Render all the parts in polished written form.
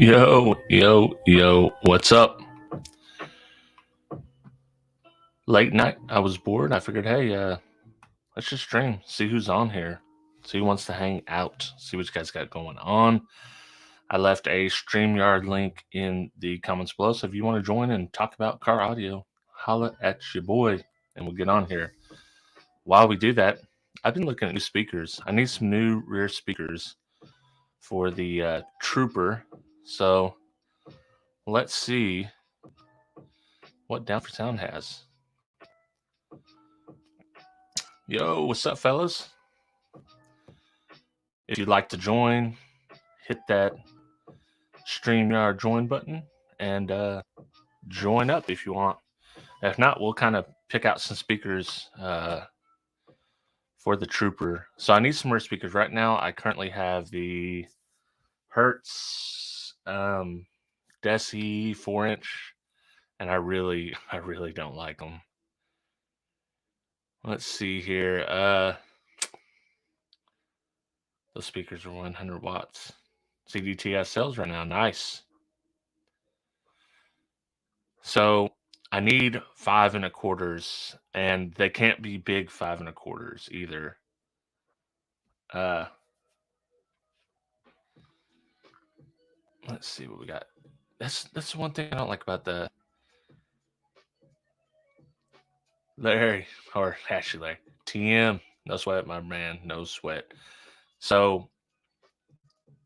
Yo, what's up? Late night, I was bored. I figured, hey, let's just stream, see who's on here, see who wants to hang out, see what you guys got going on. I left a StreamYard link in the comments below, so if you want to join and talk about car audio, holla at your boy, and we'll get on here. While we do that, I've been looking at new speakers. I need some new rear speakers for the Trooper, so let's see what Down for Sound has. Yo, what's up, fellas? If you'd like to join, hit that StreamYard join button and join up if you want. If not, we'll kind of pick out some speakers for the Trooper. So I need some more speakers. Right now, I currently have the Hertz Deci 4-inch, and I really don't like them. Let's see here. Those speakers are 100 watts. CDTS sales right now. Nice. So I need 5 1/4s, and they can't be big 5 1/4s either. Let's see what we got. That's one thing I don't like about the Larry, or actually Larry, TM. No sweat, my man. No sweat. So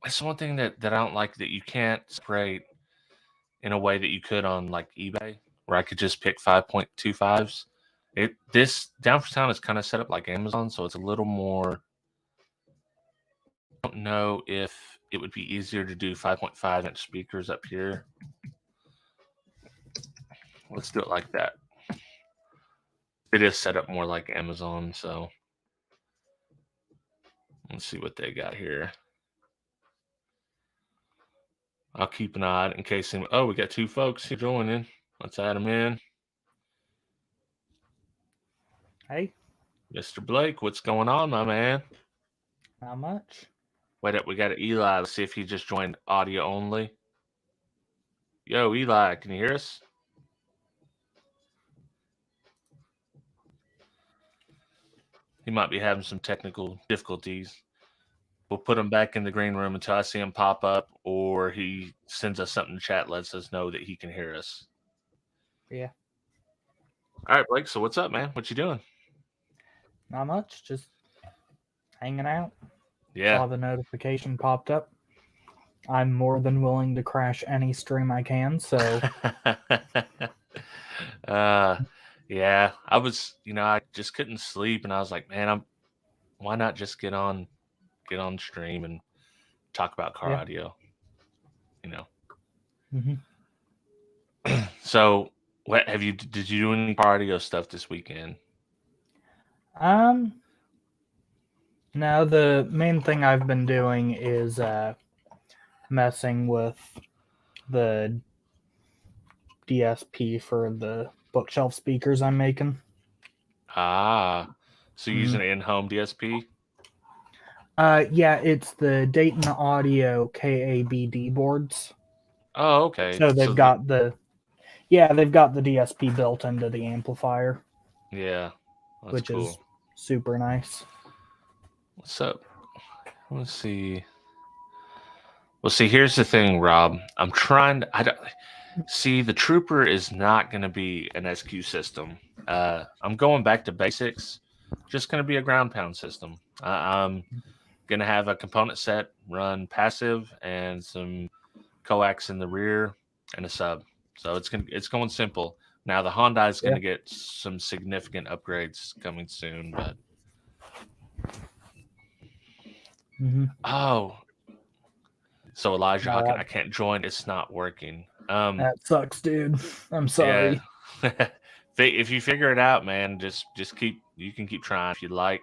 that's one thing that I don't like, that you can't separate in a way that you could on like eBay, where I could just pick 5.25s. This Down for Sound is kind of set up like Amazon, so it's a little more. I don't know if it would be easier to do 5.5-inch speakers up here. Let's do it like that. It is set up more like Amazon, so let's see what they got here. I'll keep an eye out in case. Oh, we got 2 folks here joining. Let's add them in. Hey, Mr. Blake, what's going on, my man? not much. Wait up, we got Eli. Let's see if he just joined audio only. Yo, Eli, can you hear us? He might be having some technical difficulties. We'll put him back in the green room until I see him pop up, or he sends us something in chat, lets us know that he can hear us. Yeah. All right, Blake, so what's up, man? What you doing? Not much, just hanging out. Yeah. Saw the notification popped up. I'm more than willing to crash any stream I can, so. Yeah, I was, I just couldn't sleep, and I was like, man, why not just get on stream and talk about car audio, So what did you do any car audio stuff this weekend? No, the main thing I've been doing is messing with the DSP for the bookshelf speakers I'm making. So you're using an in-home DSP? Yeah, it's the Dayton Audio KABD boards. Oh, okay. So they've got the DSP built into the amplifier. Yeah, which cool. Is super nice. What's up? Let's see. Well, see, here's the thing, Rob. I'm trying to. The Trooper is not going to be an SQ system. I'm going back to basics. Just going to be a ground pound system. I'm going to have a component set, run passive, and some coax in the rear, and a sub. So it's going simple. Now the Hyundai is going to get some significant upgrades coming soon, but. Oh. So Elijah Hawkin, I can't join. It's not working. That sucks, dude. I'm sorry. Yeah. If you figure it out, man, just keep. You can keep trying if you'd like,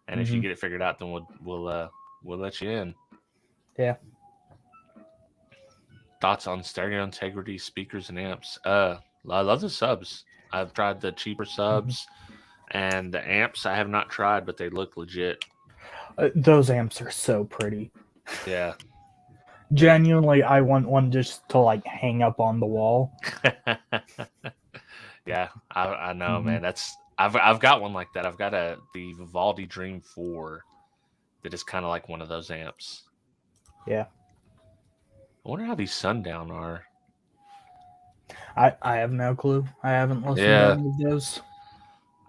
and if you get it figured out, then we'll let you in. Yeah. Thoughts on stereo integrity, speakers, and amps? I love the subs. I've tried the cheaper subs, and the amps I have not tried, but they look legit. Those amps are so pretty. Yeah. Genuinely, I want one just to like hang up on the wall. Yeah, I know, Mhm. man. I've got one like that. I've got the Vivaldi Dream 4 that is kind of like one of those amps. Yeah. I wonder how these Sundown are. I have no clue. I haven't listened to Yeah, any of those.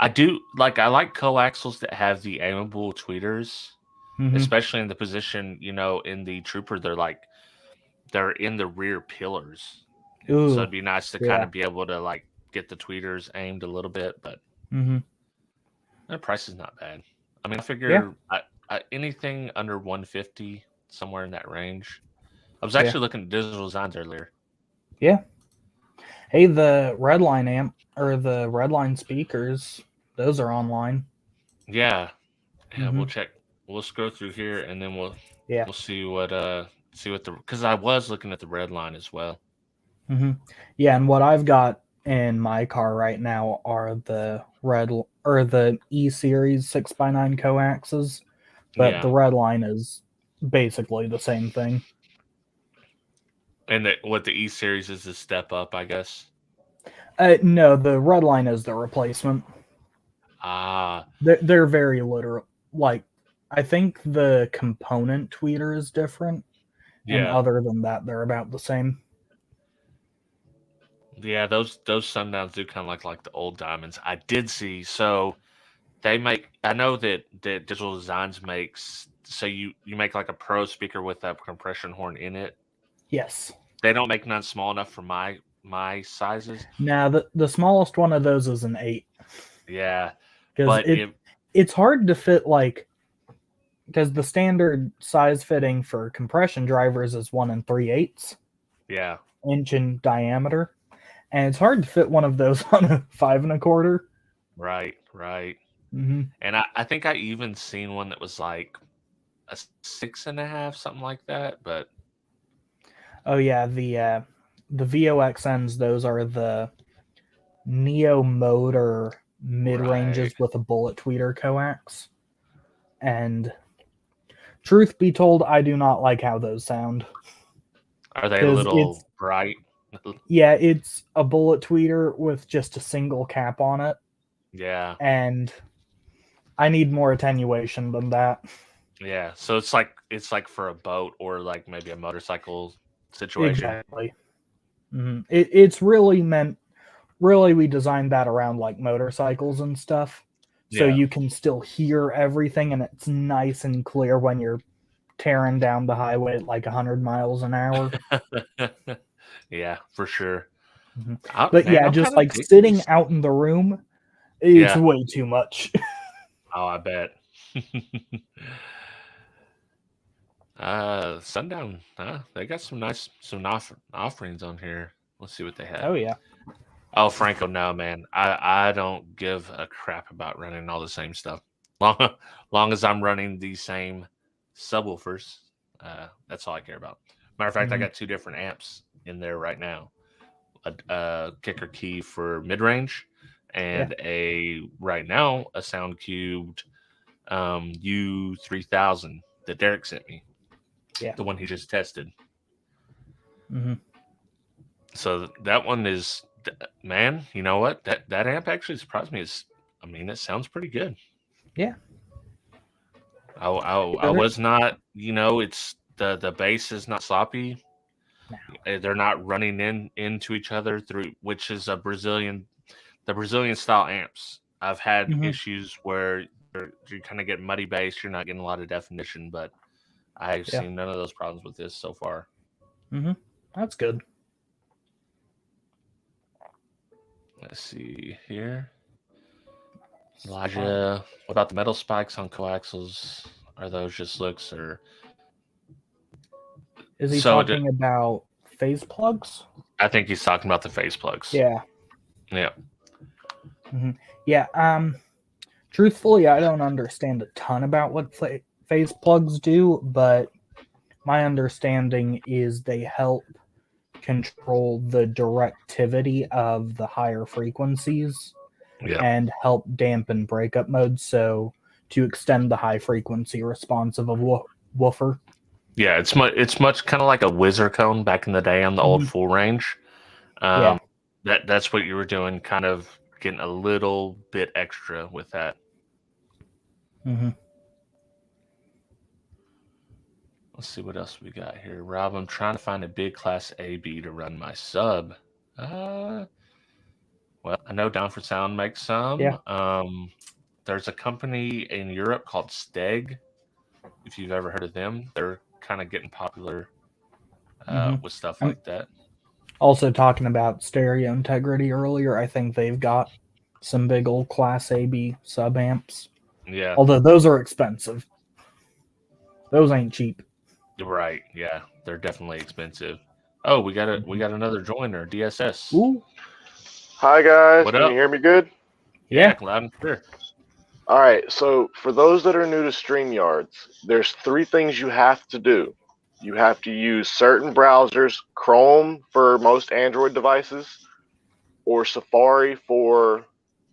I do like. I like coaxials that have the aimable tweeters, Mm-hmm. especially in the position. In the Trooper, they're in the rear pillars, so Ooh, it'd be nice to kind yeah. of be able to like get the tweeters aimed a little bit, but Mm-hmm. the price is not bad. I mean, I Yeah, figure anything under 150, somewhere in that range. I was yeah, actually looking at digital designs earlier. yeah. Hey, the Redline amp or the Redline speakers, those are online. Yeah, yeah. Mm-hmm. We'll check. We'll scroll through here, and then Yeah. we'll see what the because I was looking at the Redline as well. Mm-hmm. Yeah, and what I've got in my car right now are the the E series 6x9 coaxes, but the Yeah, Redline is basically the same thing. and what the E series is a step up, I guess. No, the Redline is the replacement. Ah, They're very literal. Like, I think the component tweeter is different, and yeah, other than that, they're about the same. yeah. Those Sundowns do kind of like the old Diamonds. I did see so. They make. I know that Digital Designs makes. So you make like a pro speaker with a compression horn in it. Yes. They don't make none small enough for my sizes. Now the smallest one of those is an 8 Yeah, because but it it's hard to fit because the standard size fitting for compression drivers is 1 3/8 yeah, inch in diameter, and it's hard to fit one of those on a 5 1/4. right. Mm-hmm. And I think I even seen one that was like a 6.5, something like that. But Oh yeah, the VOXNs, those are the Neo motor mid right, ranges with a bullet tweeter coax. And truth be told, I do not like how those sound are they a because little bright? it's a bullet tweeter with just a single cap on it, Yeah, and I need more attenuation than that. yeah. So it's like for a boat or like maybe a motorcycle situation. Exactly. It's really meant. Really, we designed that around like motorcycles and stuff, so Yeah. you can still hear everything, and it's nice and clear when you're tearing down the highway at like 100 miles an hour. Yeah, for sure. Mhm. I, But man, yeah, I'm just kind of like digging sitting these. out in the room, it's Yeah. way too much. Oh, I bet. Sundown. They got some offerings on here. Let's see what they have. Oh yeah. Oh, Franco, no, man. I don't give a crap about running all the same stuff. Long as I'm running the same subwoofers, that's all I care about. Matter of fact, I Hmm. got two different amps in there right now. A kicker key for mid range, Yeah. and right now a Sound Cubed U3000 that Derek sent me, Yeah. the one he just tested. Hmm. So that one is, man. You know what? That amp actually surprised me. I mean, it sounds pretty good. Yeah. I There- was not. It's the bass is not sloppy. They're not running into each other through, which is the Brazilian style amps. I've had Mhm. issues where you kind of get muddy bass. You're not getting a lot of definition, but I've Yeah. seen none of those problems with this so far. Hmm. That's good. Let's see here. Elijah, what about the metal spikes on coaxials? Are those just looks or Is he so? talking about phase plugs? I think he's talking about the face plugs. Yeah. Yeah. Hmm. Yeah. Truthfully, I don't understand a ton about what phase plugs do, but my understanding is they help control the directivity of the higher frequencies Yeah. and help dampen breakup mode, so to extend the high frequency response of a woofer. Yeah, it's much kind of like a whizzer cone back in the day on the old full range. Yeah. That's what you were doing, kind of getting a little bit extra with that. Mm-hmm. Let's see what else we got here. Rob, I'm trying to find a big class AB to run my sub. Well, I know Down for Sound makes some. Yeah. There's a company in Europe called Steg. If you've ever heard of them, they're kind of getting popular with stuff like that. Also talking about stereo integrity earlier, I think they've got some big old class AB sub amps. Yeah. Although those are expensive. Those ain't cheap. Right. Yeah, they're definitely expensive. Oh, we got another joiner, DSS. Ooh. Hi guys, What can up? you hear me good? Yeah. Loud and clear. All right, so for those that are new to StreamYards, there's 3 things you have to do. You have to use certain browsers, Chrome for most Android devices, or Safari for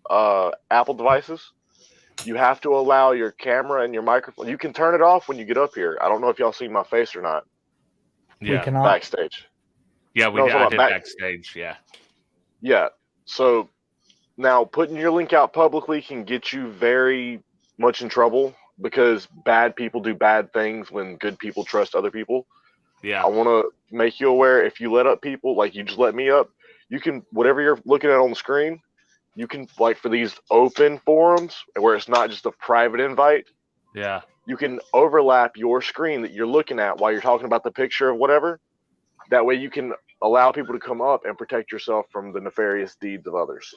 Apple devices. You have to allow your camera and your microphone. You can turn it off when you get up here. I don't know if y'all see my face or not. Yeah. We cannot. Backstage. Yeah, I did backstage. Yeah. Yeah. So now putting your link out publicly can get you very much in trouble because bad people do bad things when good people trust other people. Yeah. I want to make you aware, if you let up people, like you just let me up, you can, whatever you're looking at on the screen, you can, like for these open forums where it's not just a private invite, Yeah. you can overlap your screen that you're looking at while you're talking about the picture of whatever. That way you can allow people to come up and protect yourself from the nefarious deeds of others.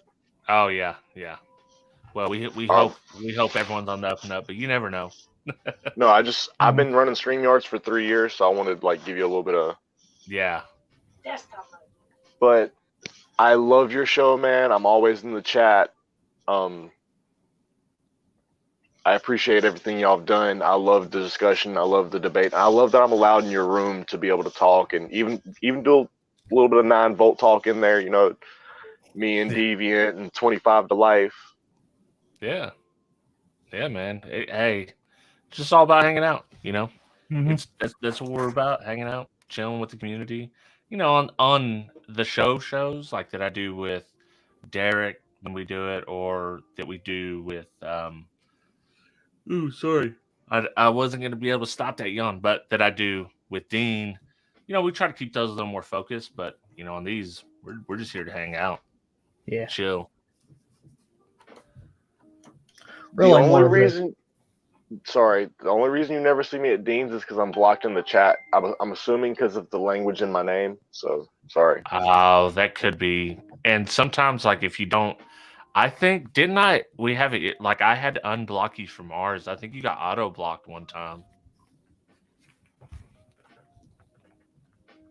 Oh yeah, yeah. Well, we hope everyone's on the up and up, but you never know. No, I've been running StreamYards for 3 years, so I wanted to like give you a little bit of Yeah. But I love your show, man. I'm always in the chat. I appreciate everything y'all have done. I love the discussion. I love the debate. I love that I'm allowed in your room to be able to talk and even do a little bit of 9-volt talk in there. You know, me and Deviant and 25 to life. Yeah. Yeah, man. Hey, it's just all about hanging out. You know, that's what we're about: hanging out, chilling with the community. You know, on the shows like that I do with Derek when we do it, or that we do with Ooh, sorry. I wasn't going to be able to stop that yawn, but that I do with Dean. You know, we try to keep those a little more focused, but you know, on these, we're just here to hang out. Yeah. Chill. Really, the only reason you never see me at Dean's is because I'm blocked in the chat. I'm assuming because of the language in my name. So sorry. Oh, that could be. And sometimes, like, if you don't, I think we have it like I had to unblock you from ours. I think you got auto blocked one time.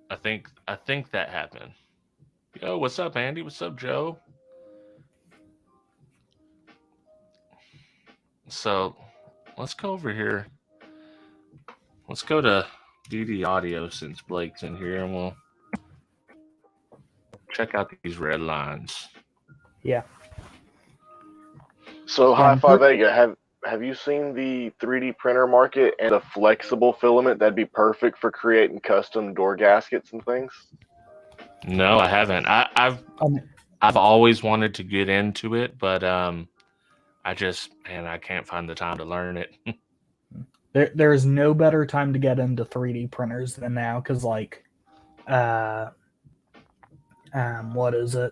I think that happened. Yo, what's up, Andy? What's up, Joe? So let's go over here. Let's go to DD Audio since Blake's in here, and we'll check out these red lines. Yeah. So HifiVega, have you seen the 3D printer market and the flexible filament that'd be perfect for creating custom door gaskets and things? No, I haven't. I've always wanted to get into it, but I can't find the time to learn it. There is no better time to get into 3D printers than now, because like, what is it?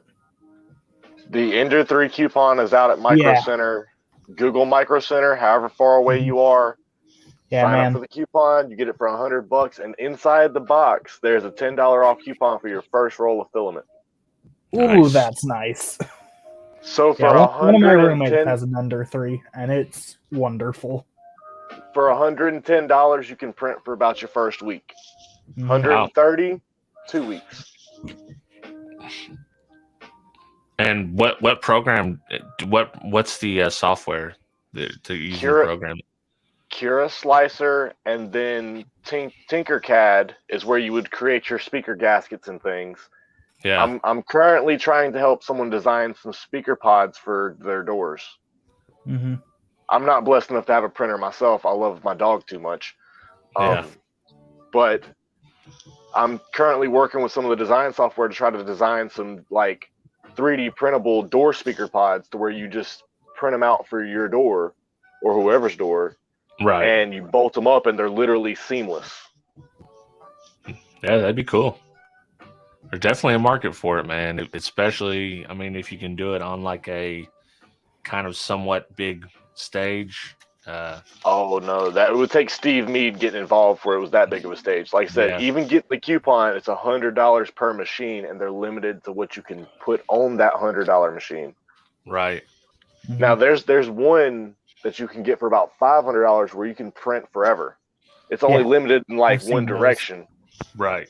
The Ender 3 coupon is out at Micro Center. Google Micro Center, however far away you are. Sign up for the coupon. You get it for $100, and inside the box, there's a $10 off coupon for your first roll of filament. Ooh, nice. That's nice. So for one of my roommates has an Ender 3, and it's wonderful. For $110, you can print for about your first week. $130, 2 weeks. And what program? What's the software to use the program? Cura Slicer, and then Tinkercad is where you would create your speaker gaskets and things. Yeah, I'm currently trying to help someone design some speaker pods for their doors. Mm-hmm. I'm not blessed enough to have a printer myself. I love my dog too much. Yeah. but I'm currently working with some of the design software to try to design some like 3D printable door speaker pods to where you just print them out for your door or whoever's door, Right. and you bolt them up, and they're literally seamless. Yeah, that'd be cool. There's definitely a market for it, man. Especially, I mean, if you can do it on like a kind of somewhat big stage. Oh no, that it would take Steve Mead getting involved where it was that big of a stage. Like I said, Yeah. even get the coupon, it's $100 per machine, and they're limited to what you can put on that $100 machine. Right. Mhm. Now there's one that you can get for about $500 where you can print forever. It's only Yeah, limited in like I've seen one those. direction, Right.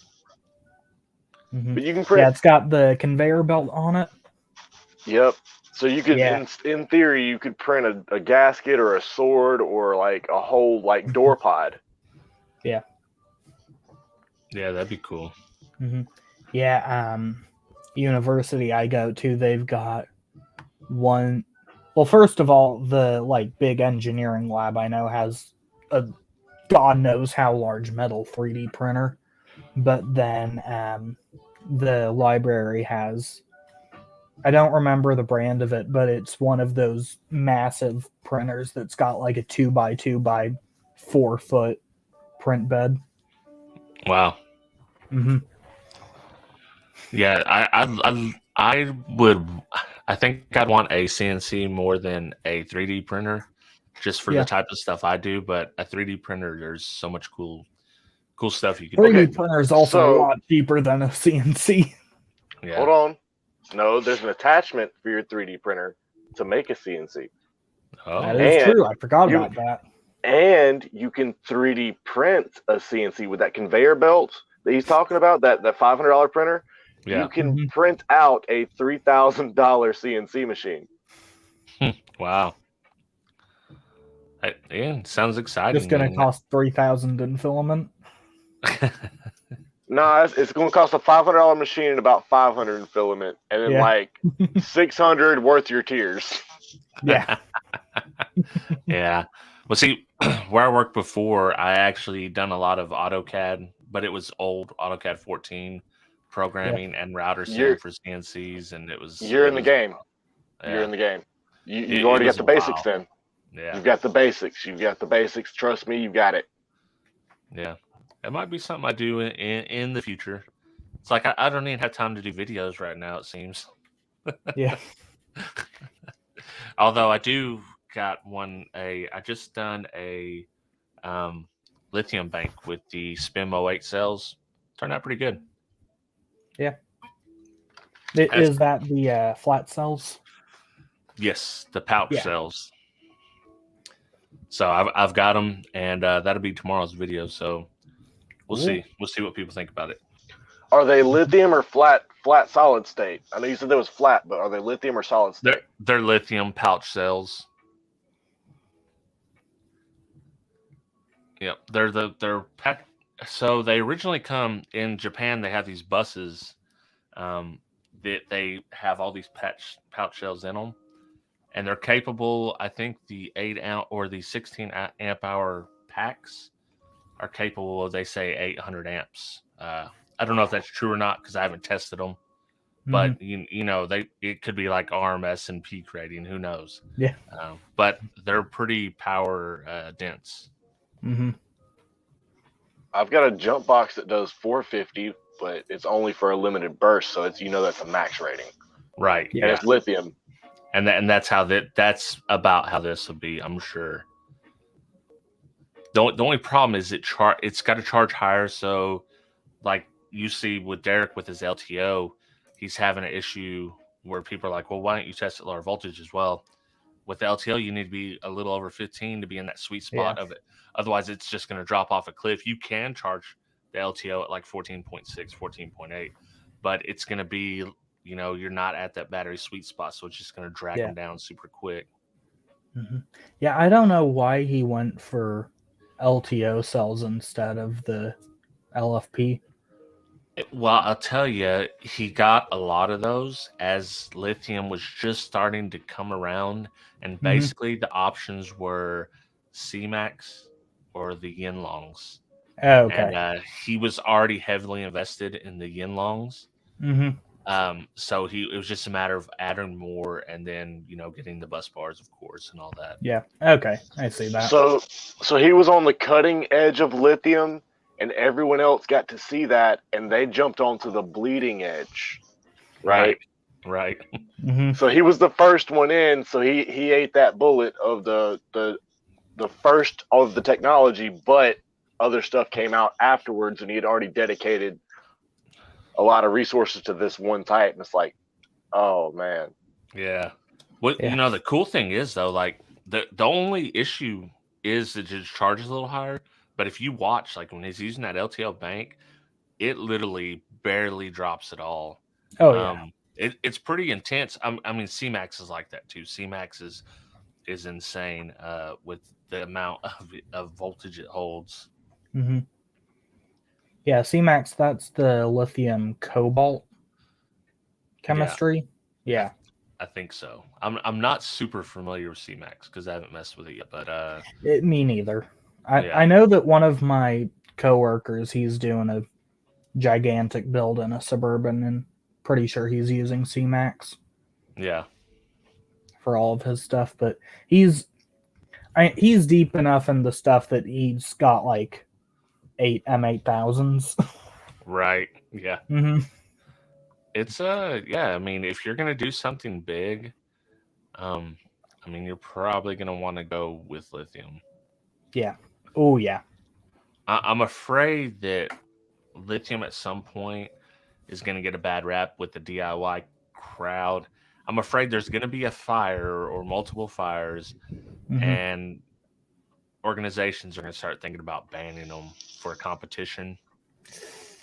Mhm. but you can Yeah, print. it's got the conveyor belt on it. Yep. So you could, Yeah. in theory, you could print a gasket or a sword or like a whole like door pod. Yeah, that'd be cool. Mm-hmm. Yeah, university I go to, they've got one. Well, first of all, the like big engineering lab I know has a God knows how large metal 3D printer, but then the library has, I don't remember the brand of it, but it's one of those massive printers that's got like a 2x2 by 4 foot print bed. Wow. Mm-hmm. Yeah, I think I'd want a CNC more than a 3D printer, just for Yeah. the type of stuff I do. But a 3D printer, there's so much cool stuff you can 3D do. printer is also so- a lot cheaper than a CNC. Yeah. Hold on. No, there's an attachment for your 3D printer to make a CNC. Oh, That is And true. I forgot you- about that. And you can 3D print a CNC with that conveyor belt that he's talking about, that $500 printer. yeah. You can Mhm. print out a $3,000 CNC machine. Wow. Yeah, sounds exciting. Just gonna man. cost 3,000 in filament. No, it's going to cost a $500 machine and about 500 in filament, and then Yeah. like 600 worth your tears. Yeah. Yeah. Well, see, where I worked before, I actually done a lot of AutoCAD, but it was old AutoCAD 14 programming and router sim You're- for CNCs, and it was. You're it in the was- game. Yeah. You're in the game. You It already was got the a basics while. then. Yeah. You've got the basics. You've got the basics. Trust me, you've got it. Yeah. It might be something I do in the future. It's like I don't even have time to do videos right now, it seems. Yeah. Although I do got I just done a lithium bank with the SPIM 08 cells. Turned out pretty good. Is that the flat cells? Yes, the pouch Yeah. cells. So I've got them, and that'll be tomorrow's video. So we'll Cool. see. We'll see what people think about it. Are they lithium or flat solid state? I know you said there was flat, but are they lithium or solid state? They're lithium pouch cells. Yep, they're packed. So they originally come in Japan. They have these buses that they have all these pouch cells in them, and they're capable. I think the 8 ounce or the 16 amp hour packs are capable of, they say, 800 amps. I don't know if that's true or not because I haven't tested them. But you know, it could be like RMS and peak rating. Who knows? Yeah. But they're pretty power dense. Mm-hmm. I've got a jump box that does 450, but it's only for a limited burst, so it's that's a max rating. Right. Yeah. And it's lithium. And that's how that's about how this will be, I'm sure. The only problem is it's got to charge higher. So, like you see with Derek with his LTO, he's having an issue where people are like, well, why don't you test at lower voltage as well? With the LTO, you need to be a little over 15 to be in that sweet spot of it. Otherwise, it's just going to drop off a cliff. You can charge the LTO at like 14.6, 14.8, but it's going to be, you're not at that battery sweet spot. So it's just going to drag them down super quick. Mm-hmm. Yeah, I don't know why he went for LTO cells instead of the LFP. Well, I'll tell you, he got a lot of those as lithium was just starting to come around, and basically the options were CMAX or the Yinlongs. Oh, and okay. he was already heavily invested in the yin longs. Mm-hmm. So it was just a matter of adding more, and then getting the bus bars, of course, and all that. Yeah. Okay. I see that. So he was on the cutting edge of lithium, and everyone else got to see that, and they jumped onto the bleeding edge, right? Right. Mm-hmm. So he was the first one in. So he ate that bullet of the first of the technology, but other stuff came out afterwards, and he had already dedicated a lot of resources to this one type. And it's like, oh man. Yeah. What Yeah. the cool thing is though, like the only issue is that it charges a little higher. But if you watch, like when he's using that LTL bank, it literally barely drops at all. Oh yeah. It's pretty intense. I mean, C-Max is like that too. C-Max is insane with the amount of voltage it holds. Mm-hmm. Yeah, C-Max, that's the lithium cobalt chemistry. Yeah. I think so. I'm not super familiar with C-Max because I haven't messed with it yet, but Me neither. Yeah. I know that one of my coworkers, he's doing a gigantic build in a Suburban, and pretty sure he's using C-Max yeah. for all of his stuff. But he's deep enough in the stuff that he's got like 8 M8000s. Right. Yeah. Mm-hmm. It's yeah, I mean, if you're gonna do something big, I mean, you're probably gonna want to go with lithium. Yeah. Oh yeah. I'm afraid that lithium at some point is gonna get a bad rap with the DIY crowd. I'm afraid there's gonna be a fire or multiple fires, Mm-hmm. and organizations are gonna start thinking about banning them for a competition.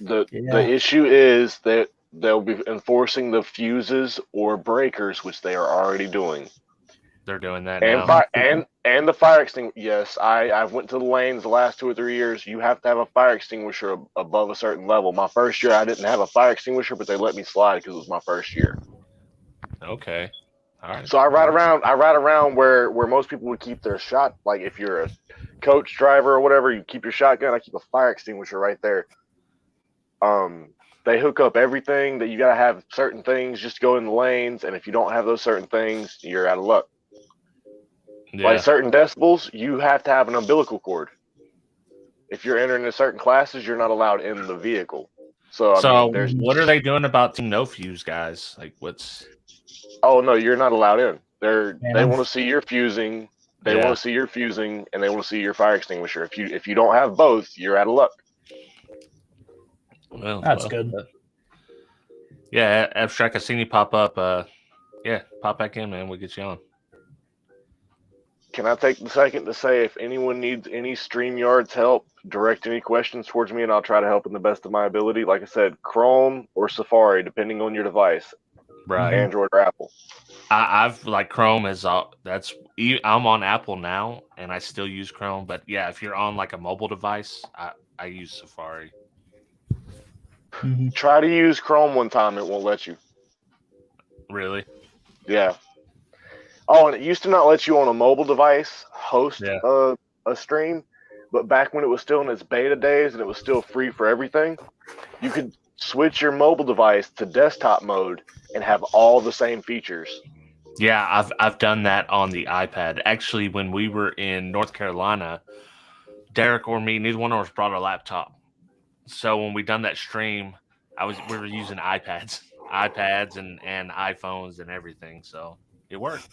The issue is that they'll be enforcing the fuses or breakers, which they are already doing. They're doing that And now. and the fire extinguisher. Yes, I've went to the lanes the last 2 or 3 years. You have to have a fire extinguisher above a certain level. My first year, I didn't have a fire extinguisher, but they let me slide because it was my first year. Okay. All right. So I ride around where most people would keep their shot. Like if you're a coach driver or whatever, you keep your shotgun. I keep a fire extinguisher right there. They hook up everything that you gotta have certain things just to go in the lanes, and if you don't have those certain things, you're out of luck. Yeah. Like certain decibels, you have to have an umbilical cord. If you're entering the certain classes, you're not allowed in the vehicle. So I mean, there's what are they doing about Team No Fuse guys? Like, what's? Oh no, you're not allowed in. They Yeah. want to see your fusing. They Yeah. want to see your fusing, and they want to see your fire extinguisher. If you don't have both, you're out of luck. Well, That's good. Yeah, Abstract, I seen you pop up. Yeah, pop back in, man. We'll get you on. Can I take the second to say if anyone needs any StreamYard's help, direct any questions towards me, and I'll try to help in the best of my ability. Like I said, Chrome or Safari, depending on your device, Right. Android or Apple. I've like Chrome is I'm on Apple now, and I still use Chrome. But yeah, if you're on like a mobile device, I use Safari. Mm-hmm. Try to use Chrome one time, it won't let you. Really? Yeah. Oh, and it used to not let you on a mobile device host a stream, but back when it was still in its beta days and it was still free for everything, you could switch your mobile device to desktop mode and have all the same features. Yeah, I've done that on the iPad. Actually, when we were in North Carolina, Derek or me, neither one of us brought our laptop. So when we done that stream, we were using iPads and iPhones and everything. So it worked.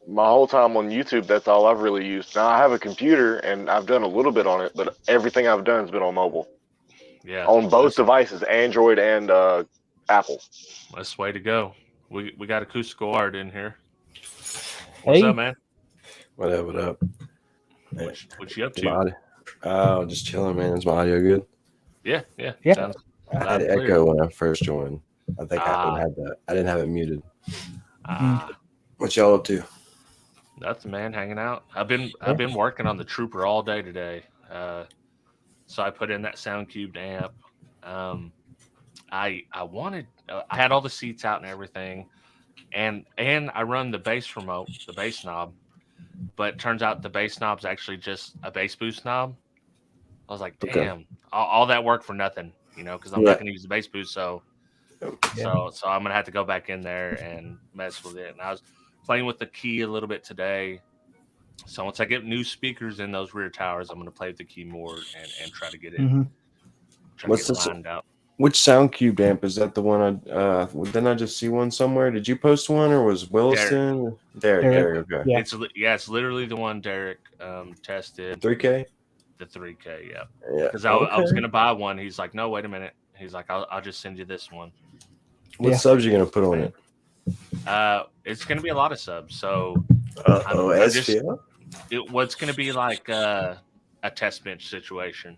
My whole time on YouTube, that's all I've really used. Now I have a computer and I've done a little bit on it, but everything I've done has been on mobile. Yeah, on both devices, Android and Apple. That's the way to go. We got Acoustical Art in here. What's up, man? What up? What up? What you up to? Oh, just chilling, man. Is my audio good? Yeah. Yeah. I had echo when I first joined. I think I didn't have it muted. What y'all up to? Nothing, man. Hanging out. I've been working on the Trooper all day today. So I put in that SoundCube amp. I had all the seats out and everything, and I run the bass remote, the bass knob, but it turns out the bass knob's actually just a bass boost knob. I was like, Okay. damn, all that work for nothing, because I'm not going to use the base boost. So I'm gonna have to go back in there and mess with it. And I was playing with the key a little bit today. So once I get new speakers in those rear towers, I'm gonna play with the key more and try to get it. What's get lined out. Which sound cube amp is that? The one didn't I just see one somewhere? Did you post one or was Williston? Derek. Okay. Yeah. It's literally the one Derek tested. 3K. The 3K, yeah. Yeah. Because I was gonna buy one. He's like, no, wait a minute. He's like, I'll just send you this one. What subs you gonna put on it? It's gonna be a lot of subs. So what's gonna be like a test bench situation.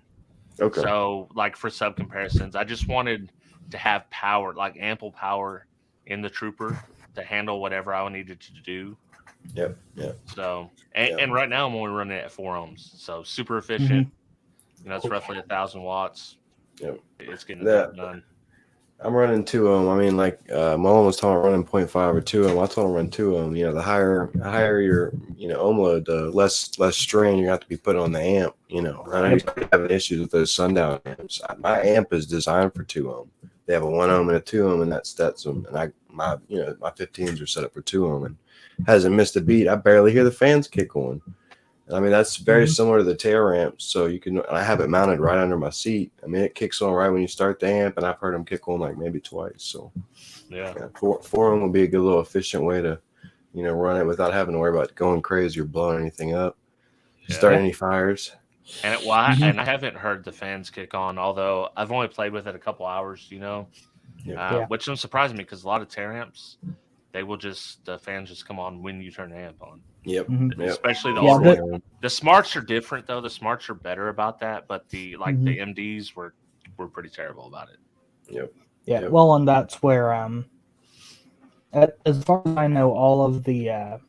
Okay. So like for sub comparisons, I just wanted to have power, like ample power in the trooper to handle whatever I needed to do. Yep. So and right now I'm only running it at 4 ohms. So super efficient. It's roughly 1,000 watts. Yep. It's getting done. I'm running 2 ohm. I mean, like Mullen was talking about running 0.5 or 2 ohm. I told him run 2 ohm. The higher your ohm load, the less strain you have to be put on the amp. I know you're having issues with those Sundown amps. My amp is designed for 2 ohm. They have a 1 ohm and a 2 ohm, and that's them. And my 15s are set up for 2 ohm and hasn't missed a beat. I barely hear the fans kick on. I mean, that's very similar to the tail ramp. So I have it mounted right under my seat. I mean, it kicks on right when you start the amp, and I've heard them kick on like maybe twice. So, yeah 4 ohm would be a good little efficient way to, run it without having to worry about going crazy or blowing anything up, start any fires. And and I haven't heard the fans kick on, although I've only played with it a couple hours, which is surprising me because a lot of tail amps, the fans just come on when you turn the amp on. Yep. Especially the smarts are different though. The smarts are better about that, but the MDs were pretty terrible about it. Yep. Well, and that's where as far as I know, all of the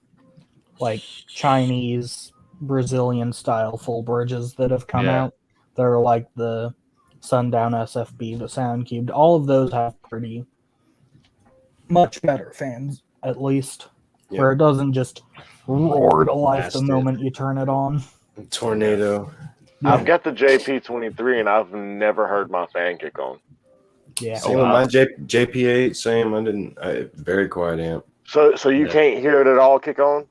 Chinese, Brazilian style full bridges that have come out, they're like the Sundown SFB, the Sound Cubed. All of those have pretty much better fans, at least, where it doesn't just roar to life the moment you turn it on. Tornado. I've got the JP23 and I've never heard my fan kick on. Yeah. Same with my JP8. Same. Very quiet amp. So you can't hear it at all kick on?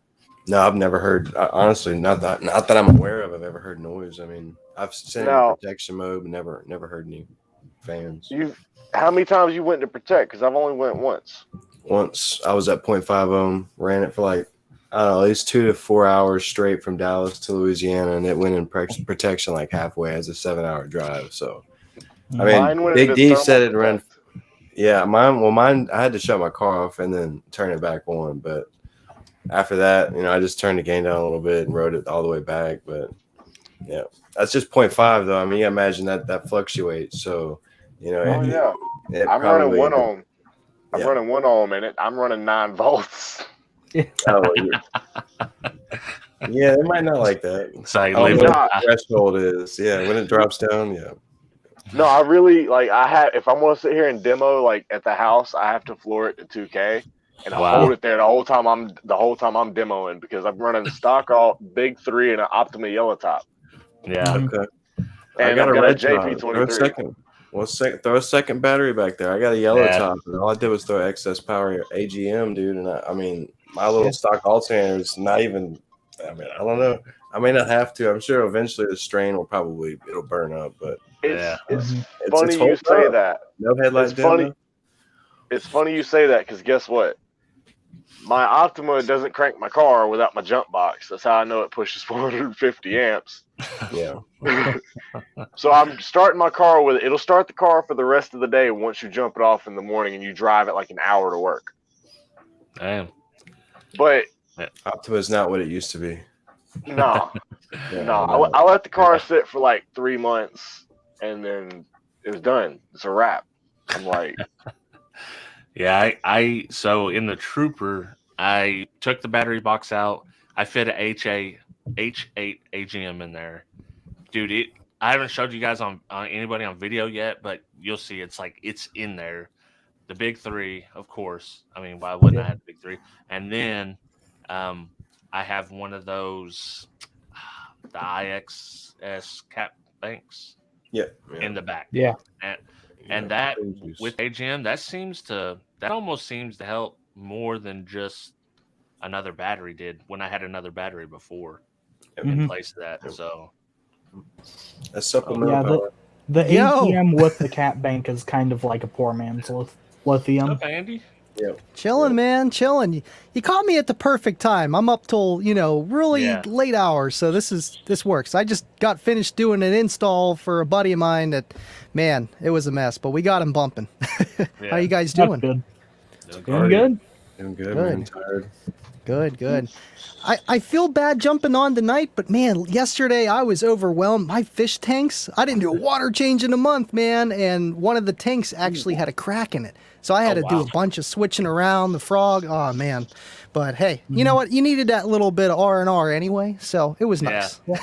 No, I've never heard. Honestly, not that I'm aware of. I've ever heard noise. I mean, I've seen protection mode, but never heard any fans. How many times you went to protect? Because I've only went once. Once I was at 0.5 ohm, ran it for like, I don't know, at least 2 to 4 hours straight from Dallas to Louisiana, and it went in protection like halfway as a 7-hour drive. So, I mean, Big D said it ran. Yeah, mine. I had to shut my car off and then turn it back on. But after that, I just turned the gain down a little bit and rode it all the way back. But yeah, that's just 0.5 though. I mean, you imagine that fluctuates. So, I'm running 1 ohm. I'm running 1 ohm in it. I'm running 9 volts. Yeah, they might not like that. Threshold is when it drops down. Yeah. No, I really if I'm gonna sit here and demo at the house, I have to floor it to 2K and hold it there the whole time I'm demoing because I'm running stock all big 3 and an Optima yellow top. Yeah. Okay. And I got a red JP23. Throw a second battery back there. I got a yellow top, and all I did was throw excess power AGM, dude. And I mean, my little stock alternator is not even. I mean, I don't know. I may not have to. I'm sure eventually the strain it'll burn up. But it's funny you say that. No headlights. It's funny you say that because guess what? My Optima doesn't crank my car without my jump box. That's how I know it pushes 450 amps. Yeah. So I'm starting my car with it. It'll start the car for the rest of the day once you jump it off in the morning and you drive it like an hour to work. Damn. But Optima is not what it used to be. No. I let the car sit for like 3 months and then it was done. It's a wrap. I'm like... Yeah, so in the Trooper, I took the battery box out. I fit a H8 AGM in there. Dude, I haven't showed you guys on anybody on video yet, but you'll see it's in there. The big 3, of course. I mean, why wouldn't I have the big 3? And then I have one of those, the IXS banks Yeah. in the back. Yeah. And that with AGM, that almost seems to help more than just another battery did when I had another battery before in place of that. So a supplemental power. The Yo. AGM with the cat bank is kind of like a poor man's lithium. up, Andy. Yeah. Chilling, man, chilling. You caught me at the perfect time. I'm up till really late hours, so this works. I just got finished doing an install for a buddy of mine that, man, it was a mess, but we got him bumping. How you guys That's doing? good. Doing Doing good. Doing good. Good. Man, tired. Good. I feel bad jumping on tonight, but man, yesterday I was overwhelmed. My fish tanks, I didn't do a water change in a month, man, and one of the tanks actually had a crack in it. So I had to do a bunch of switching around the frog. Oh man. But hey, you know what? You needed that little bit of R&R anyway, so it was nice. Yeah.